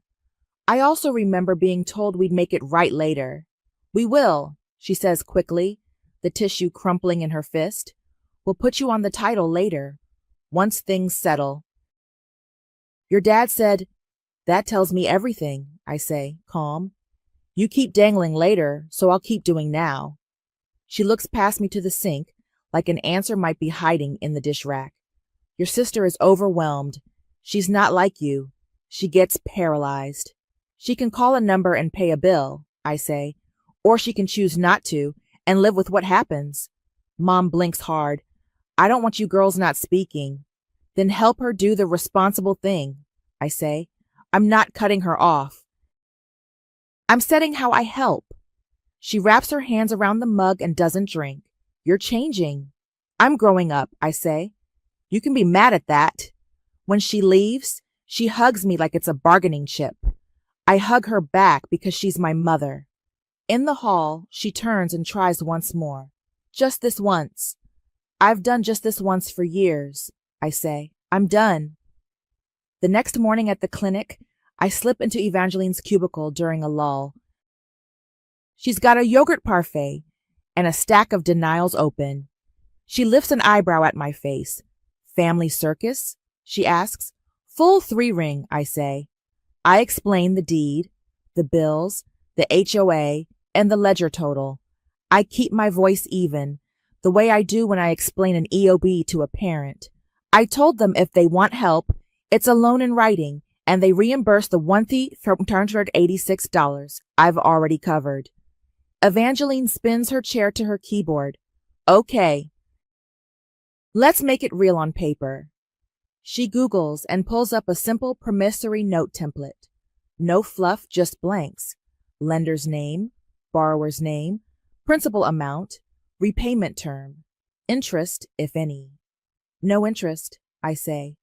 I also remember being told we'd make it right later. We will, she says quickly, the tissue crumpling in her fist. We'll put you on the title later, once things settle. Your dad said, that tells me everything, I say, calm. You keep dangling later, so I'll keep doing now. She looks past me to the sink, like an answer might be hiding in the dish rack. Your sister is overwhelmed. She's not like you. She gets paralyzed. She can call a number and pay a bill, I say, or she can choose not to and live with what happens. Mom blinks hard. I don't want you girls not speaking. Then help her do the responsible thing, I say. I'm not cutting her off. I'm setting how I help. She wraps her hands around the mug and doesn't drink. You're changing. I'm growing up, I say. You can be mad at that. When she leaves, she hugs me like it's a bargaining chip. I hug her back because she's my mother. In the hall, she turns and tries once more. Just this once. I've done just this once for years, I say. I'm done. The next morning at the clinic, I slip into Evangeline's cubicle during a lull. She's got a yogurt parfait and a stack of denials open. She lifts an eyebrow at my face. Family circus? She asks. Full 3-ring, I say. I explain the deed, the bills, the HOA, and the ledger total. I keep my voice even, the way I do when I explain an EOB to a parent. I told them if they want help, it's a loan in writing, and they reimburse the $1,386 I've already covered. Evangeline spins her chair to her keyboard. Okay. Let's make it real on paper. She Googles and pulls up a simple promissory note template. No fluff, just blanks. Lender's name, borrower's name, principal amount, repayment term, interest, if any. No interest, I say.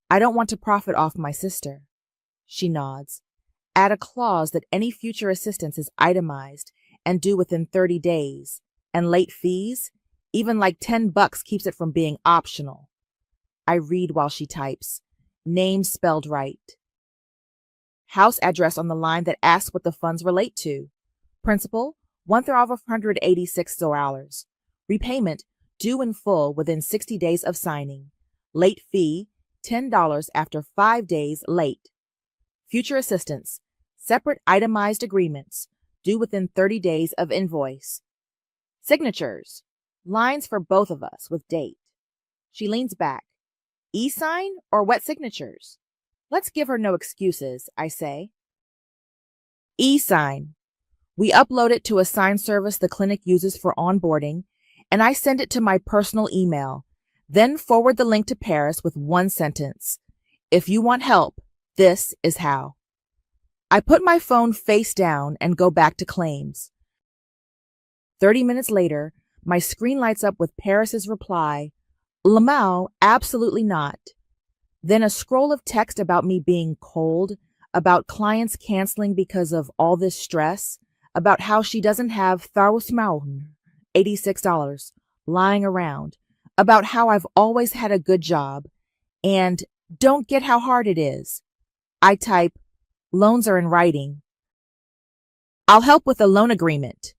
I don't want to profit off my sister. She nods. Add a clause that any future assistance is itemized and due within 30 days, and late fees, even like $10 keeps it from being optional. I read while she types. Name spelled right. House address on the line that asks what the funds relate to. Principal, $1,186. Repayment, due in full within 60 days of signing. Late fee, $10 after 5 days late. Future assistance, separate itemized agreements, due within 30 days of invoice. Signatures, lines for both of us with date. She leans back. E-sign or wet signatures? Let's give her no excuses, I say. E-sign. We upload it to a sign service the clinic uses for onboarding, and I send it to my personal email, then forward the link to Paris with one sentence. If you want help, this is how. I put my phone face down and go back to claims. 30 minutes later, my screen lights up with Paris's reply, Lamau, absolutely not. Then a scroll of text about me being cold, about clients canceling because of all this stress, about how she doesn't have $86 lying around, about how I've always had a good job, and don't get how hard it is. I type, loans are in writing. I'll help with a loan agreement.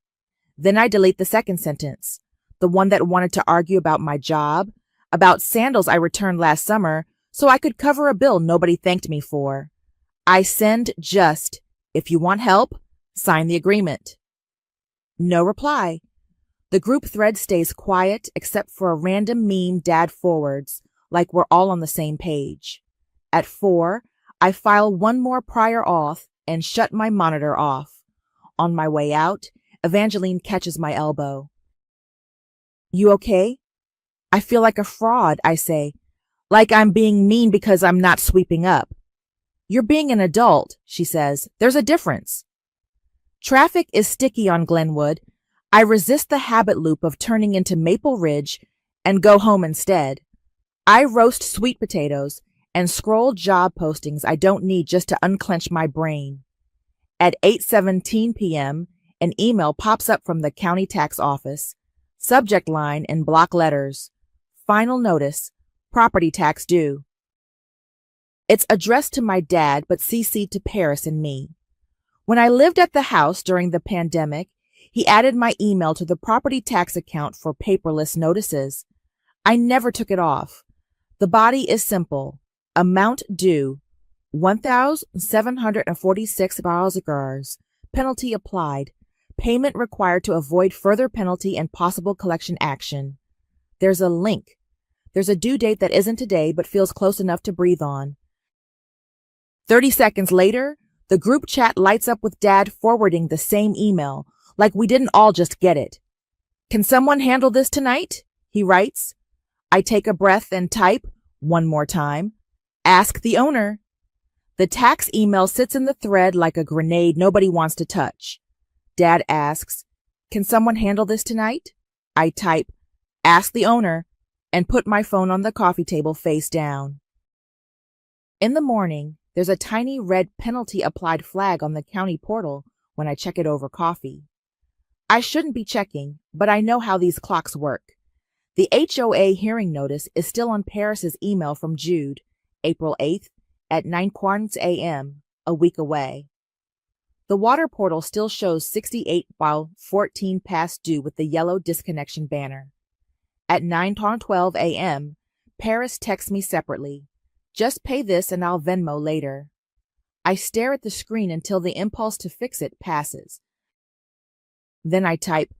Then I delete the second sentence, the one that wanted to argue about my job, about sandals I returned last summer so I could cover a bill nobody thanked me for. I send just, if you want help, sign the agreement. No reply. The group thread stays quiet except for a random meme Dad forwards, like we're all on the same page. At 4, I file one more prior auth and shut my monitor off. On my way out, Evangeline catches my elbow. You okay? I feel like a fraud, I say. Like I'm being mean because I'm not sweeping up. You're being an adult, she says. There's a difference. Traffic is sticky on Glenwood. I resist the habit loop of turning into Maple Ridge and go home instead. I roast sweet potatoes and scroll job postings I don't need just to unclench my brain. At 8:17 p.m., an email pops up from the county tax office. Subject line in block letters. Final notice. Property tax due. It's addressed to my dad but CC'd to Paris and me. When I lived at the house during the pandemic, he added my email to the property tax account for paperless notices. I never took it off. The body is simple. Amount due, $1,746. Penalty applied. Payment required to avoid further penalty and possible collection action. There's a link. There's a due date that isn't today but feels close enough to breathe on. 30 seconds later, the group chat lights up with Dad forwarding the same email, like we didn't all just get it. Can someone handle this tonight? He writes. I take a breath and type, one more time, ask the owner. The tax email sits in the thread like a grenade nobody wants to touch. Dad asks, can someone handle this tonight? I type, ask the owner, and put my phone on the coffee table face down. In the morning, there's a tiny red penalty applied flag on the county portal when I check it over coffee. I shouldn't be checking, but I know how these clocks work. The HOA hearing notice is still on Paris's email from Jude, April 8th at 9:15 a.m., a week away. The water portal still shows 68 while 14 past due with the yellow disconnection banner. At 9:12 a.m., Paris texts me separately. Just pay this and I'll Venmo later. I stare at the screen until the impulse to fix it passes. Then I type,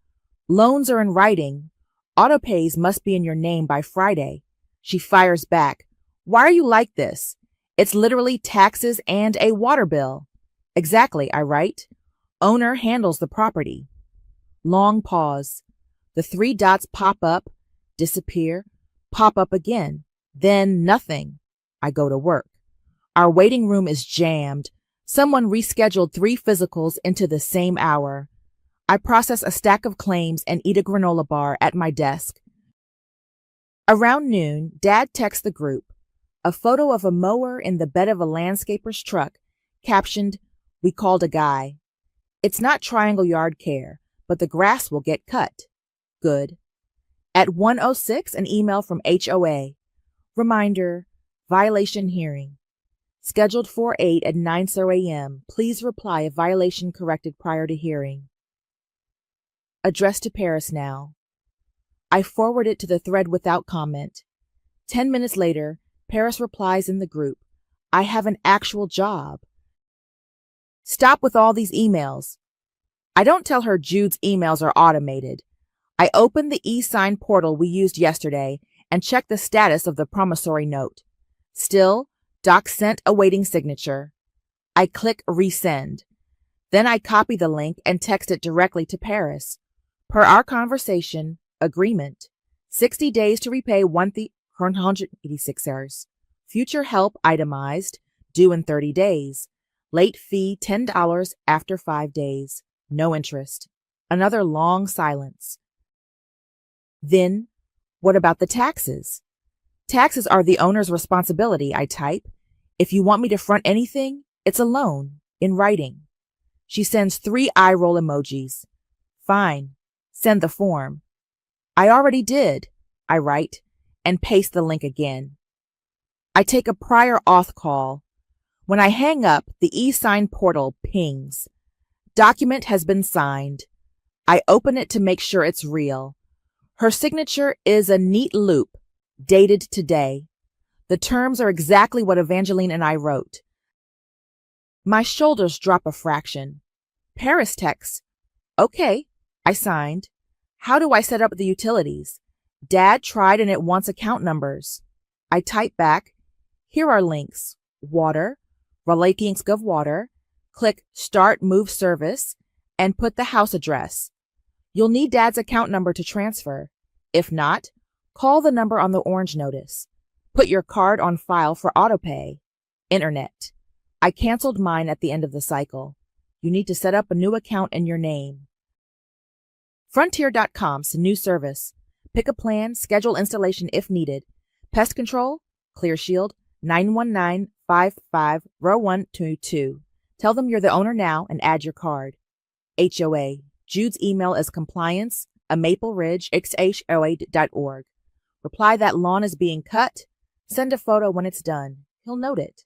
loans are in writing. Autopays must be in your name by Friday. She fires back. Why are you like this? It's literally taxes and a water bill. Exactly, I write. Owner handles the property. Long pause. The 3 dots pop up, disappear, pop up again, then nothing. I go to work. Our waiting room is jammed. Someone rescheduled 3 physicals into the same hour. I process a stack of claims and eat a granola bar at my desk. Around noon, Dad texts the group. A photo of a mower in the bed of a landscaper's truck, captioned, we called a guy. It's not Triangle Yard Care, but the grass will get cut. Good. At 1:06, an email from HOA. Reminder, violation hearing. Scheduled for 8 at 9:00 a.m. Please reply if violation corrected prior to hearing. Addressed to Paris now. I forward it to the thread without comment. 10 minutes later, Paris replies in the group, I have an actual job. Stop with all these emails. I don't tell her Jude's emails are automated. I open the e-sign portal we used yesterday and check the status of the promissory note. Still, doc sent awaiting signature. I click resend. Then I copy the link and text it directly to Paris. Per our conversation, agreement. 60 days to repay 186 errors. Future help itemized, due in 30 days. Late fee $10 after 5 days. No interest. Another long silence. Then, what about the taxes? Taxes are the owner's responsibility, I type. If you want me to front anything, it's a loan, in writing. She sends 3 eye roll emojis. Fine. Send the form. I already did, I write, and paste the link again. I take a prior auth call. When I hang up, the e-sign portal pings. Document has been signed. I open it to make sure it's real. Her signature is a neat loop, dated today. The terms are exactly what Evangeline and I wrote. My shoulders drop a fraction. Paris texts. Okay, I signed. How do I set up the utilities? Dad tried and it wants account numbers. I type back. Here are links. Water, Relakinsk of water. Click Start Move Service and put the house address. You'll need Dad's account number to transfer. If not, call the number on the orange notice. Put your card on file for autopay. Internet. I canceled mine at the end of the cycle. You need to set up a new account in your name. Frontier.com's new service. Pick a plan, schedule installation if needed. Pest control, Clear Shield, 91955 row 122. Tell them you're the owner now and add your card. HOA. Jude's email is compliance@mapleridgexhoa.org. Reply that lawn is being cut. Send a photo when it's done. He'll note it.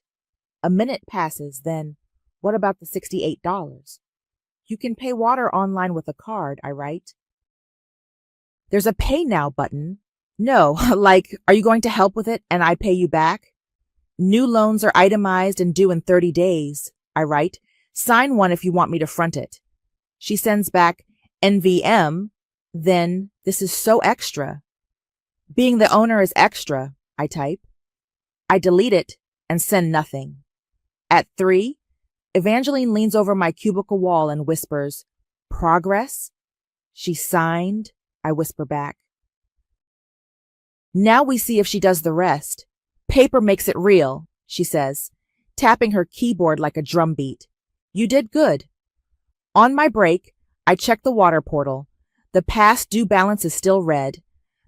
A minute passes, then, what about the $68? You can pay water online with a card, I write. There's a pay now button. No, like, are you going to help with it and I pay you back? New loans are itemized and due in 30 days, I write. Sign one if you want me to front it. She sends back NVM, then this is so extra. Being the owner is extra, I type. I delete it and send nothing. At 3, Evangeline leans over my cubicle wall and whispers, Progress? She signed, I whisper back. Now we see if she does the rest. Paper makes it real, she says, tapping her keyboard like a drum beat. You did good. On my break, I check the water portal. The past due balance is still red.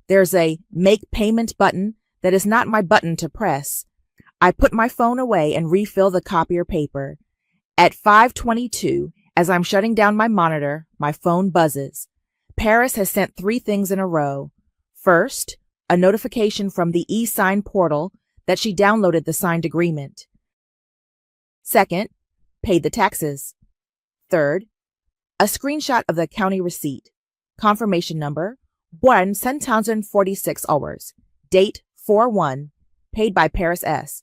There's a make payment button that is not my button to press. I put my phone away and refill the copier paper. At 5:22, as I'm shutting down my monitor, my phone buzzes. Paris has sent 3 things in a row. First, a notification from the e-sign portal that she downloaded the signed agreement. Second, paid the taxes. Third, a screenshot of the county receipt. Confirmation number, 1,046 hours. Date 4/1, paid by Paris S.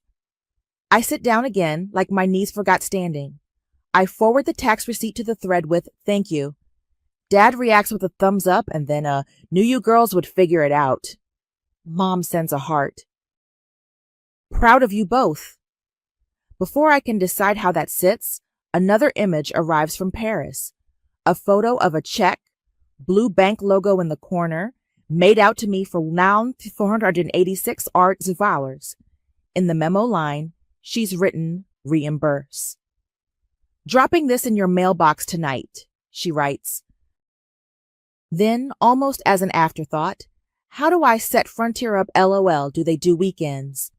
I sit down again like my knees forgot standing. I forward the tax receipt to the thread with thank you. Dad reacts with a thumbs up and then knew you girls would figure it out. Mom sends a heart. Proud of you both. Before I can decide how that sits, another image arrives from Paris. A photo of a check, blue bank logo in the corner, made out to me for now 486 dollars. In the memo line, she's written, reimburse. Dropping this in your mailbox tonight, she writes. Then, almost as an afterthought, how do I set Frontier up LOL do they do weekends?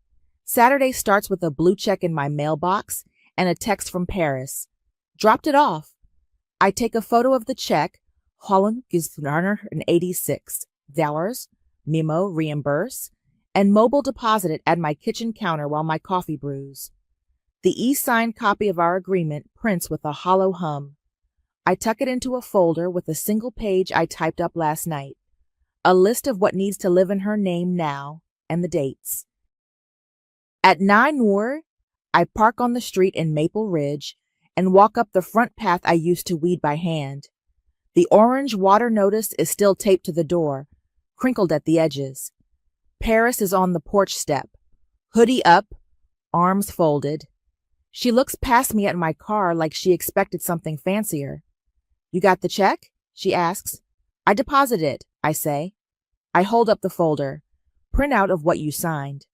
Saturday starts with a blue check in my mailbox and a text from Paris. Dropped it off. I take a photo of the check, Holland gives $486, memo reimburse, and mobile deposit it at my kitchen counter while my coffee brews. The e-signed copy of our agreement prints with a hollow hum. I tuck it into a folder with a single page I typed up last night. A list of what needs to live in her name now and the dates. At 9 Noor, I park on the street in Maple Ridge and walk up the front path I used to weed by hand. The orange water notice is still taped to the door, crinkled at the edges. Paris is on the porch step, hoodie up, arms folded. She looks past me at my car like she expected something fancier. You got the check? She asks. I deposited it, I say. I hold up the folder, printout of what you signed,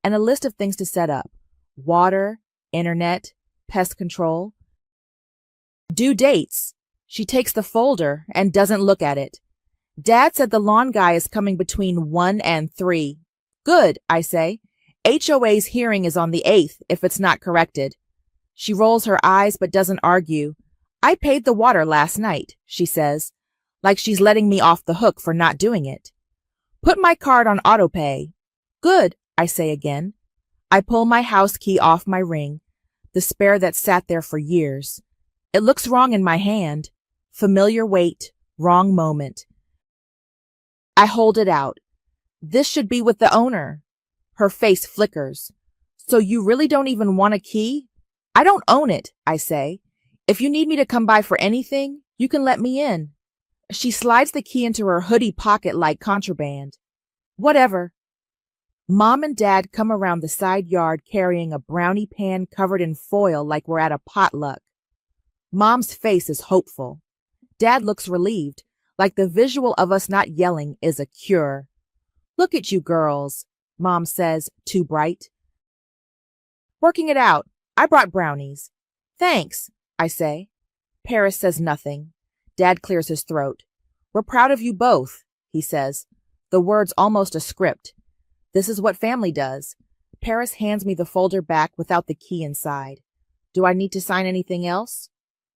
and a list of things to set up. Water, internet, pest control. Due dates. She takes the folder and doesn't look at it. Dad said the lawn guy is coming between 1 and 3. Good, I say. HOA's hearing is on the 8th if it's not corrected. She rolls her eyes but doesn't argue. I paid the water last night, she says, like she's letting me off the hook for not doing it. Put my card on autopay. Good, I say again. I pull my house key off my ring, the spare that sat there for years. It looks wrong in my hand. Familiar weight, wrong moment. I hold it out. This should be with the owner. Her face flickers. So you really don't even want a key? I don't own it, I say. If you need me to come by for anything, you can let me in. She slides the key into her hoodie pocket like contraband. Whatever. Mom and Dad come around the side yard carrying a brownie pan covered in foil like we're at a potluck. Mom's face is hopeful. Dad looks relieved, like the visual of us not yelling is a cure. Look at you girls, Mom says, too bright. Working it out. I brought brownies. Thanks, I say. Paris says nothing. Dad clears his throat. We're proud of you both, he says. The words almost a script. This is what family does. Paris hands me the folder back without the key inside. Do I need to sign anything else?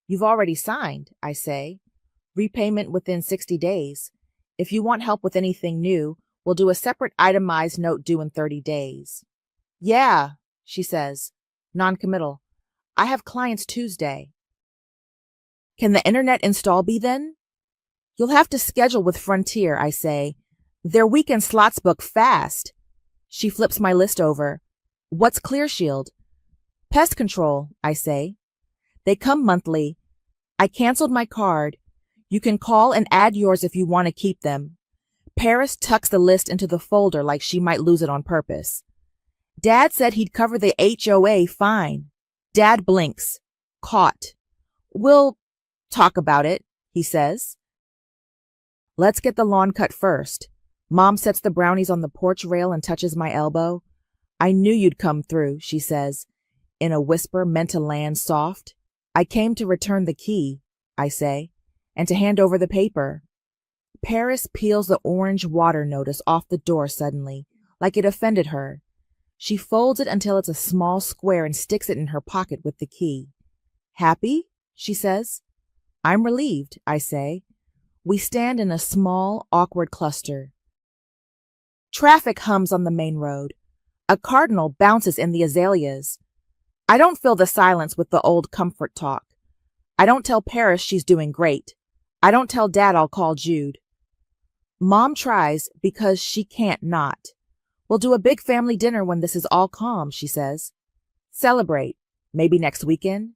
You've already signed, I say. Repayment within 60 days. If you want help with anything new, we'll do a separate itemized note due in 30 days. Yeah, she says. Non-committal. I have clients Tuesday. Can the internet install be then? You'll have to schedule with Frontier, I say. Their weekend slots book fast. She flips my list over. What's ClearShield? Pest control, I say. They come monthly. I canceled my card. You can call and add yours if you want to keep them. Paris tucks the list into the folder like she might lose it on purpose. Dad said he'd cover the HOA fine. Dad blinks. Caught. We'll talk about it, he says. Let's get the lawn cut first. Mom sets the brownies on the porch rail and touches my elbow. I knew you'd come through, she says, in a whisper meant to land soft. I came to return the key, I say, and to hand over the paper. Paris peels the orange water notice off the door suddenly, like it offended her. She folds it until it's a small square and sticks it in her pocket with the key. Happy? She says. I'm relieved, I say. We stand in a small, awkward cluster. Traffic hums on the main road. A cardinal bounces in the azaleas. I don't fill the silence with the old comfort talk. I don't tell Paris she's doing great. I don't tell Dad I'll call Jude. Mom tries because she can't not. We'll do a big family dinner when this is all calm, she says. Celebrate. Maybe next weekend?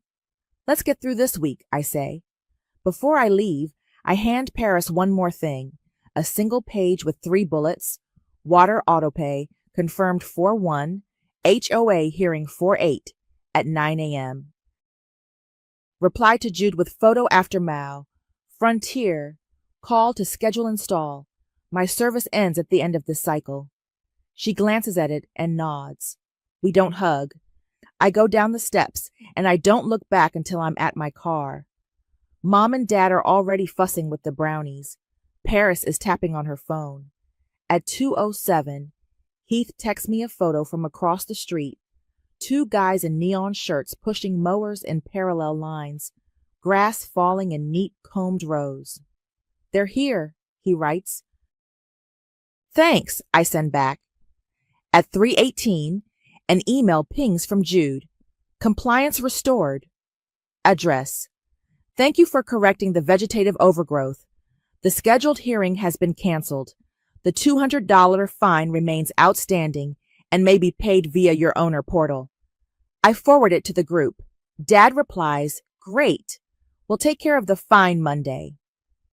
Let's get through this week, I say. Before I leave, I hand Paris one more thing. A single page with 3 bullets. Water autopay, confirmed 4-1. HOA hearing 4-8 at 9 a.m. Reply to Jude with photo after Mao. Frontier. Call to schedule install. My service ends at the end of this cycle. She glances at it and nods. We don't hug. I go down the steps, and I don't look back until I'm at my car. Mom and Dad are already fussing with the brownies. Paris is tapping on her phone. At 2:07, Heath texts me a photo from across the street. 2 guys in neon shirts pushing mowers in parallel lines, grass falling in neat combed rows. They're here, he writes. Thanks, I send back. At 3:18, an email pings from Jude. Compliance restored. Address. Thank you for correcting the vegetative overgrowth. The scheduled hearing has been canceled. The $200 fine remains outstanding and may be paid via your owner portal. I forward it to the group. Dad replies, "Great. We'll take care of the fine Monday."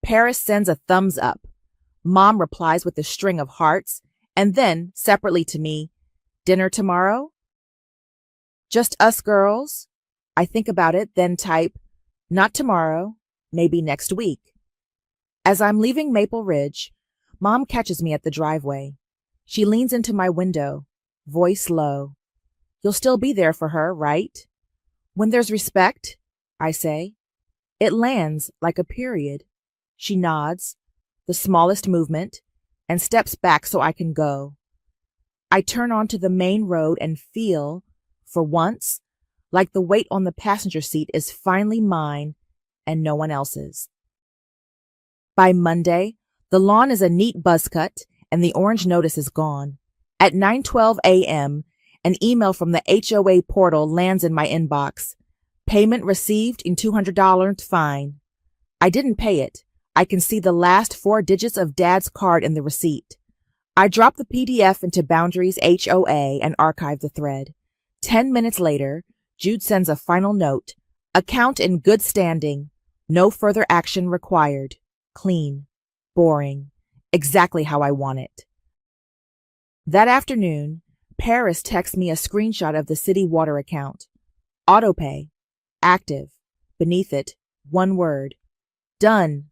Paris sends a thumbs up. Mom replies with a string of hearts, and then, separately to me, "Dinner tomorrow?" "Just us girls?" I think about it, then type, "Not tomorrow, maybe next week." As I'm leaving Maple Ridge, Mom catches me at the driveway. She leans into my window, voice low. "You'll still be there for her, right?" "When there's respect," I say. It lands like a period. She nods, the smallest movement, and steps back so I can go. I turn onto the main road and feel, for once, like the weight on the passenger seat is finally mine and no one else's. By Monday, the lawn is a neat buzz cut and the orange notice is gone. At 9:12 a.m., an email from the HOA portal lands in my inbox. Payment received in $200 fine. I didn't pay it. I can see the last 4 digits of Dad's card in the receipt. I drop the PDF into Boundaries HOA and archive the thread. 10 minutes later, Jude sends a final note. Account in good standing. No further action required. Clean. Boring. Exactly how I want it. That afternoon, Paris texts me a screenshot of the city water account. Autopay. Active. Beneath it, one word. Done.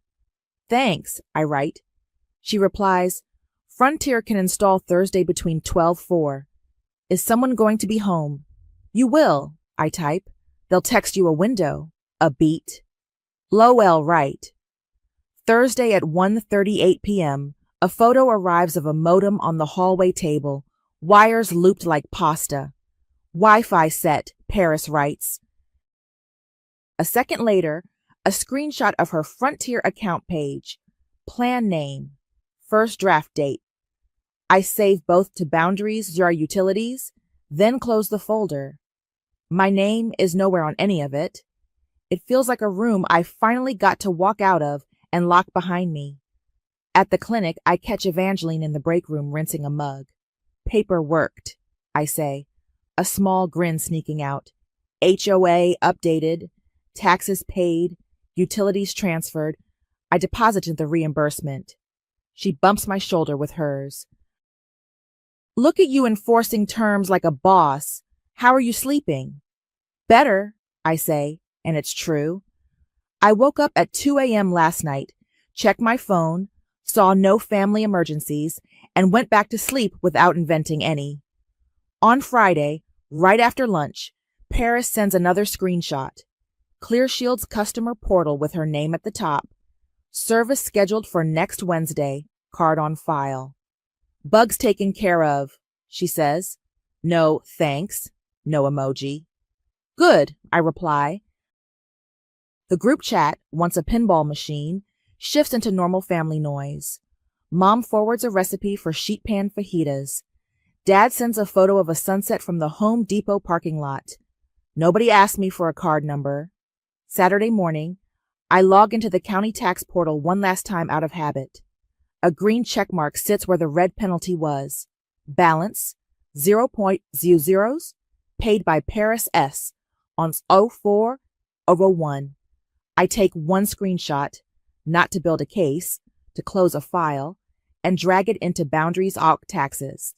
Thanks, I write. She replies, Frontier can install Thursday between 12:4. Is someone going to be home? You will, I type. They'll text you a window. A beat. Lowell right. Thursday at 1:38 p.m., a photo arrives of a modem on the hallway table, wires looped like pasta. Wi-Fi set, Paris writes. A second later, a screenshot of her Frontier account page. Plan name. First draft date. I save both to Boundaries Jar Utilities, then close the folder. My name is nowhere on any of it. It feels like a room I finally got to walk out of and lock behind me. At the clinic, I catch Evangeline in the break room rinsing a mug. Paper worked, I say, a small grin sneaking out. HOA updated, taxes paid, utilities transferred. I deposited the reimbursement. She bumps my shoulder with hers. Look at you enforcing terms like a boss. How are you sleeping? Better, I say, and it's true. I woke up at 2 a.m. last night, checked my phone, saw no family emergencies, and went back to sleep without inventing any. On Friday, right after lunch, Paris sends another screenshot. ClearShield's customer portal with her name at the top. Service scheduled for next Wednesday, card on file. Bugs taken care of, she says. No, thanks. No emoji. Good, I reply. The group chat, once a pinball machine, shifts into normal family noise. Mom forwards a recipe for sheet pan fajitas. Dad sends a photo of a sunset from the Home Depot parking lot. Nobody asked me for a card number. Saturday morning, I log into the county tax portal one last time out of habit. A green check mark sits where the red penalty was. Balance, 0.00, paid by Paris S. on 04/01. I take one screenshot, not to build a case, to close a file, and drag it into Boundaries Alt Taxes.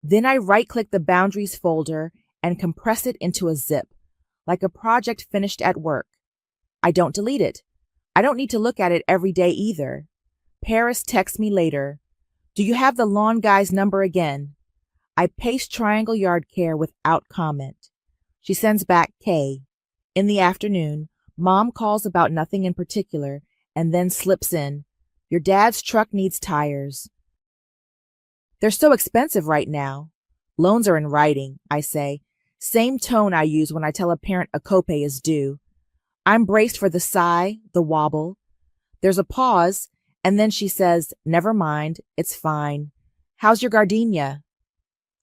Then I right-click the Boundaries folder and compress it into a zip, like a project finished at work. I don't delete it. I don't need to look at it every day either. Paris texts me later. Do you have the lawn guy's number again? I paste Triangle Yard Care without comment. She sends back K. In the afternoon, Mom calls about nothing in particular and then slips in. Your dad's truck needs tires. They're so expensive right now. Loans are in writing, I say. Same tone I use when I tell a parent a copay is due. I'm braced for the sigh, the wobble. There's a pause, and then she says, never mind, it's fine. How's your gardenia?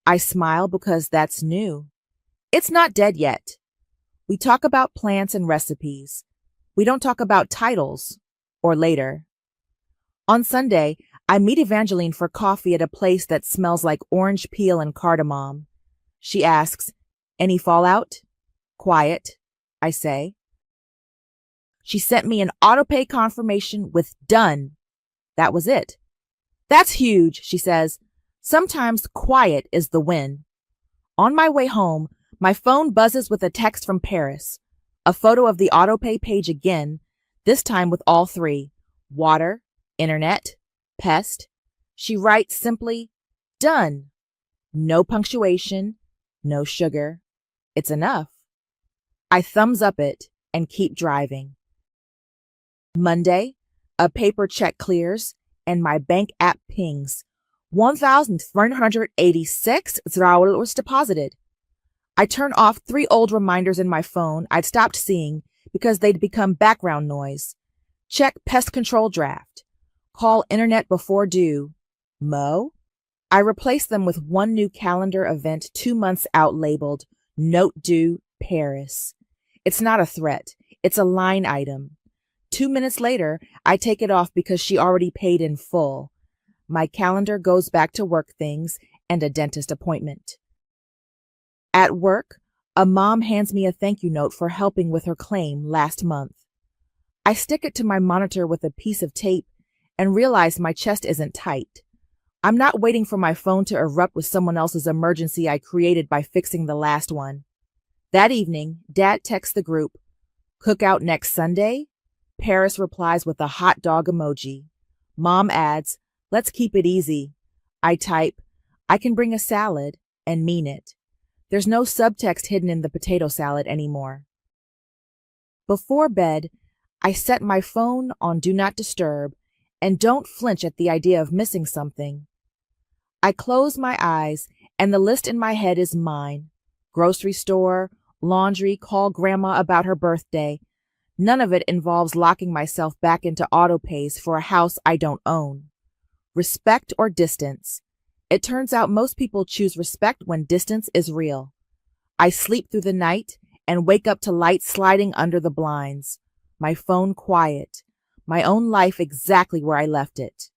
I smile because that's new. It's not dead yet. We talk about plants and recipes. We don't talk about titles or later. On Sunday, I meet Evangeline for coffee at a place that smells like orange peel and cardamom. She asks, "Any fallout?" "Quiet," I say. She sent me an autopay confirmation with "done." That was it. "That's huge," she says. "Sometimes quiet is the win." On my way home, my phone buzzes with a text from Paris. A photo of the autopay page again, this time with all three: water, internet, pest. She writes simply, "Done." No punctuation, no sugar. It's enough. I thumbs up it and keep driving. Monday, a paper check clears and my bank app pings. $1,386 was deposited. I turn off 3 old reminders in my phone I'd stopped seeing because they'd become background noise. Check pest control draft. Call internet before due. Mo? I replace them with one new calendar event 2 months out labeled Note Due Paris. It's not a threat. It's a line item. 2 minutes later, I take it off because she already paid in full. My calendar goes back to work things and a dentist appointment. At work, a mom hands me a thank you note for helping with her claim last month. I stick it to my monitor with a piece of tape and realize my chest isn't tight. I'm not waiting for my phone to erupt with someone else's emergency I created by fixing the last one. That evening, Dad texts the group, "Cookout next Sunday?" Paris replies with a hot dog emoji. Mom adds, "Let's keep it easy." I type, "I can bring a salad," and mean it. There's no subtext hidden in the potato salad anymore. Before bed, I set my phone on Do Not Disturb and don't flinch at the idea of missing something. I close my eyes and the list in my head is mine. Grocery store, laundry, call grandma about her birthday. None of it involves locking myself back into autopays for a house I don't own. Respect or distance. It turns out most people choose respect when distance is real. I sleep through the night and wake up to light sliding under the blinds. My phone quiet. My own life exactly where I left it.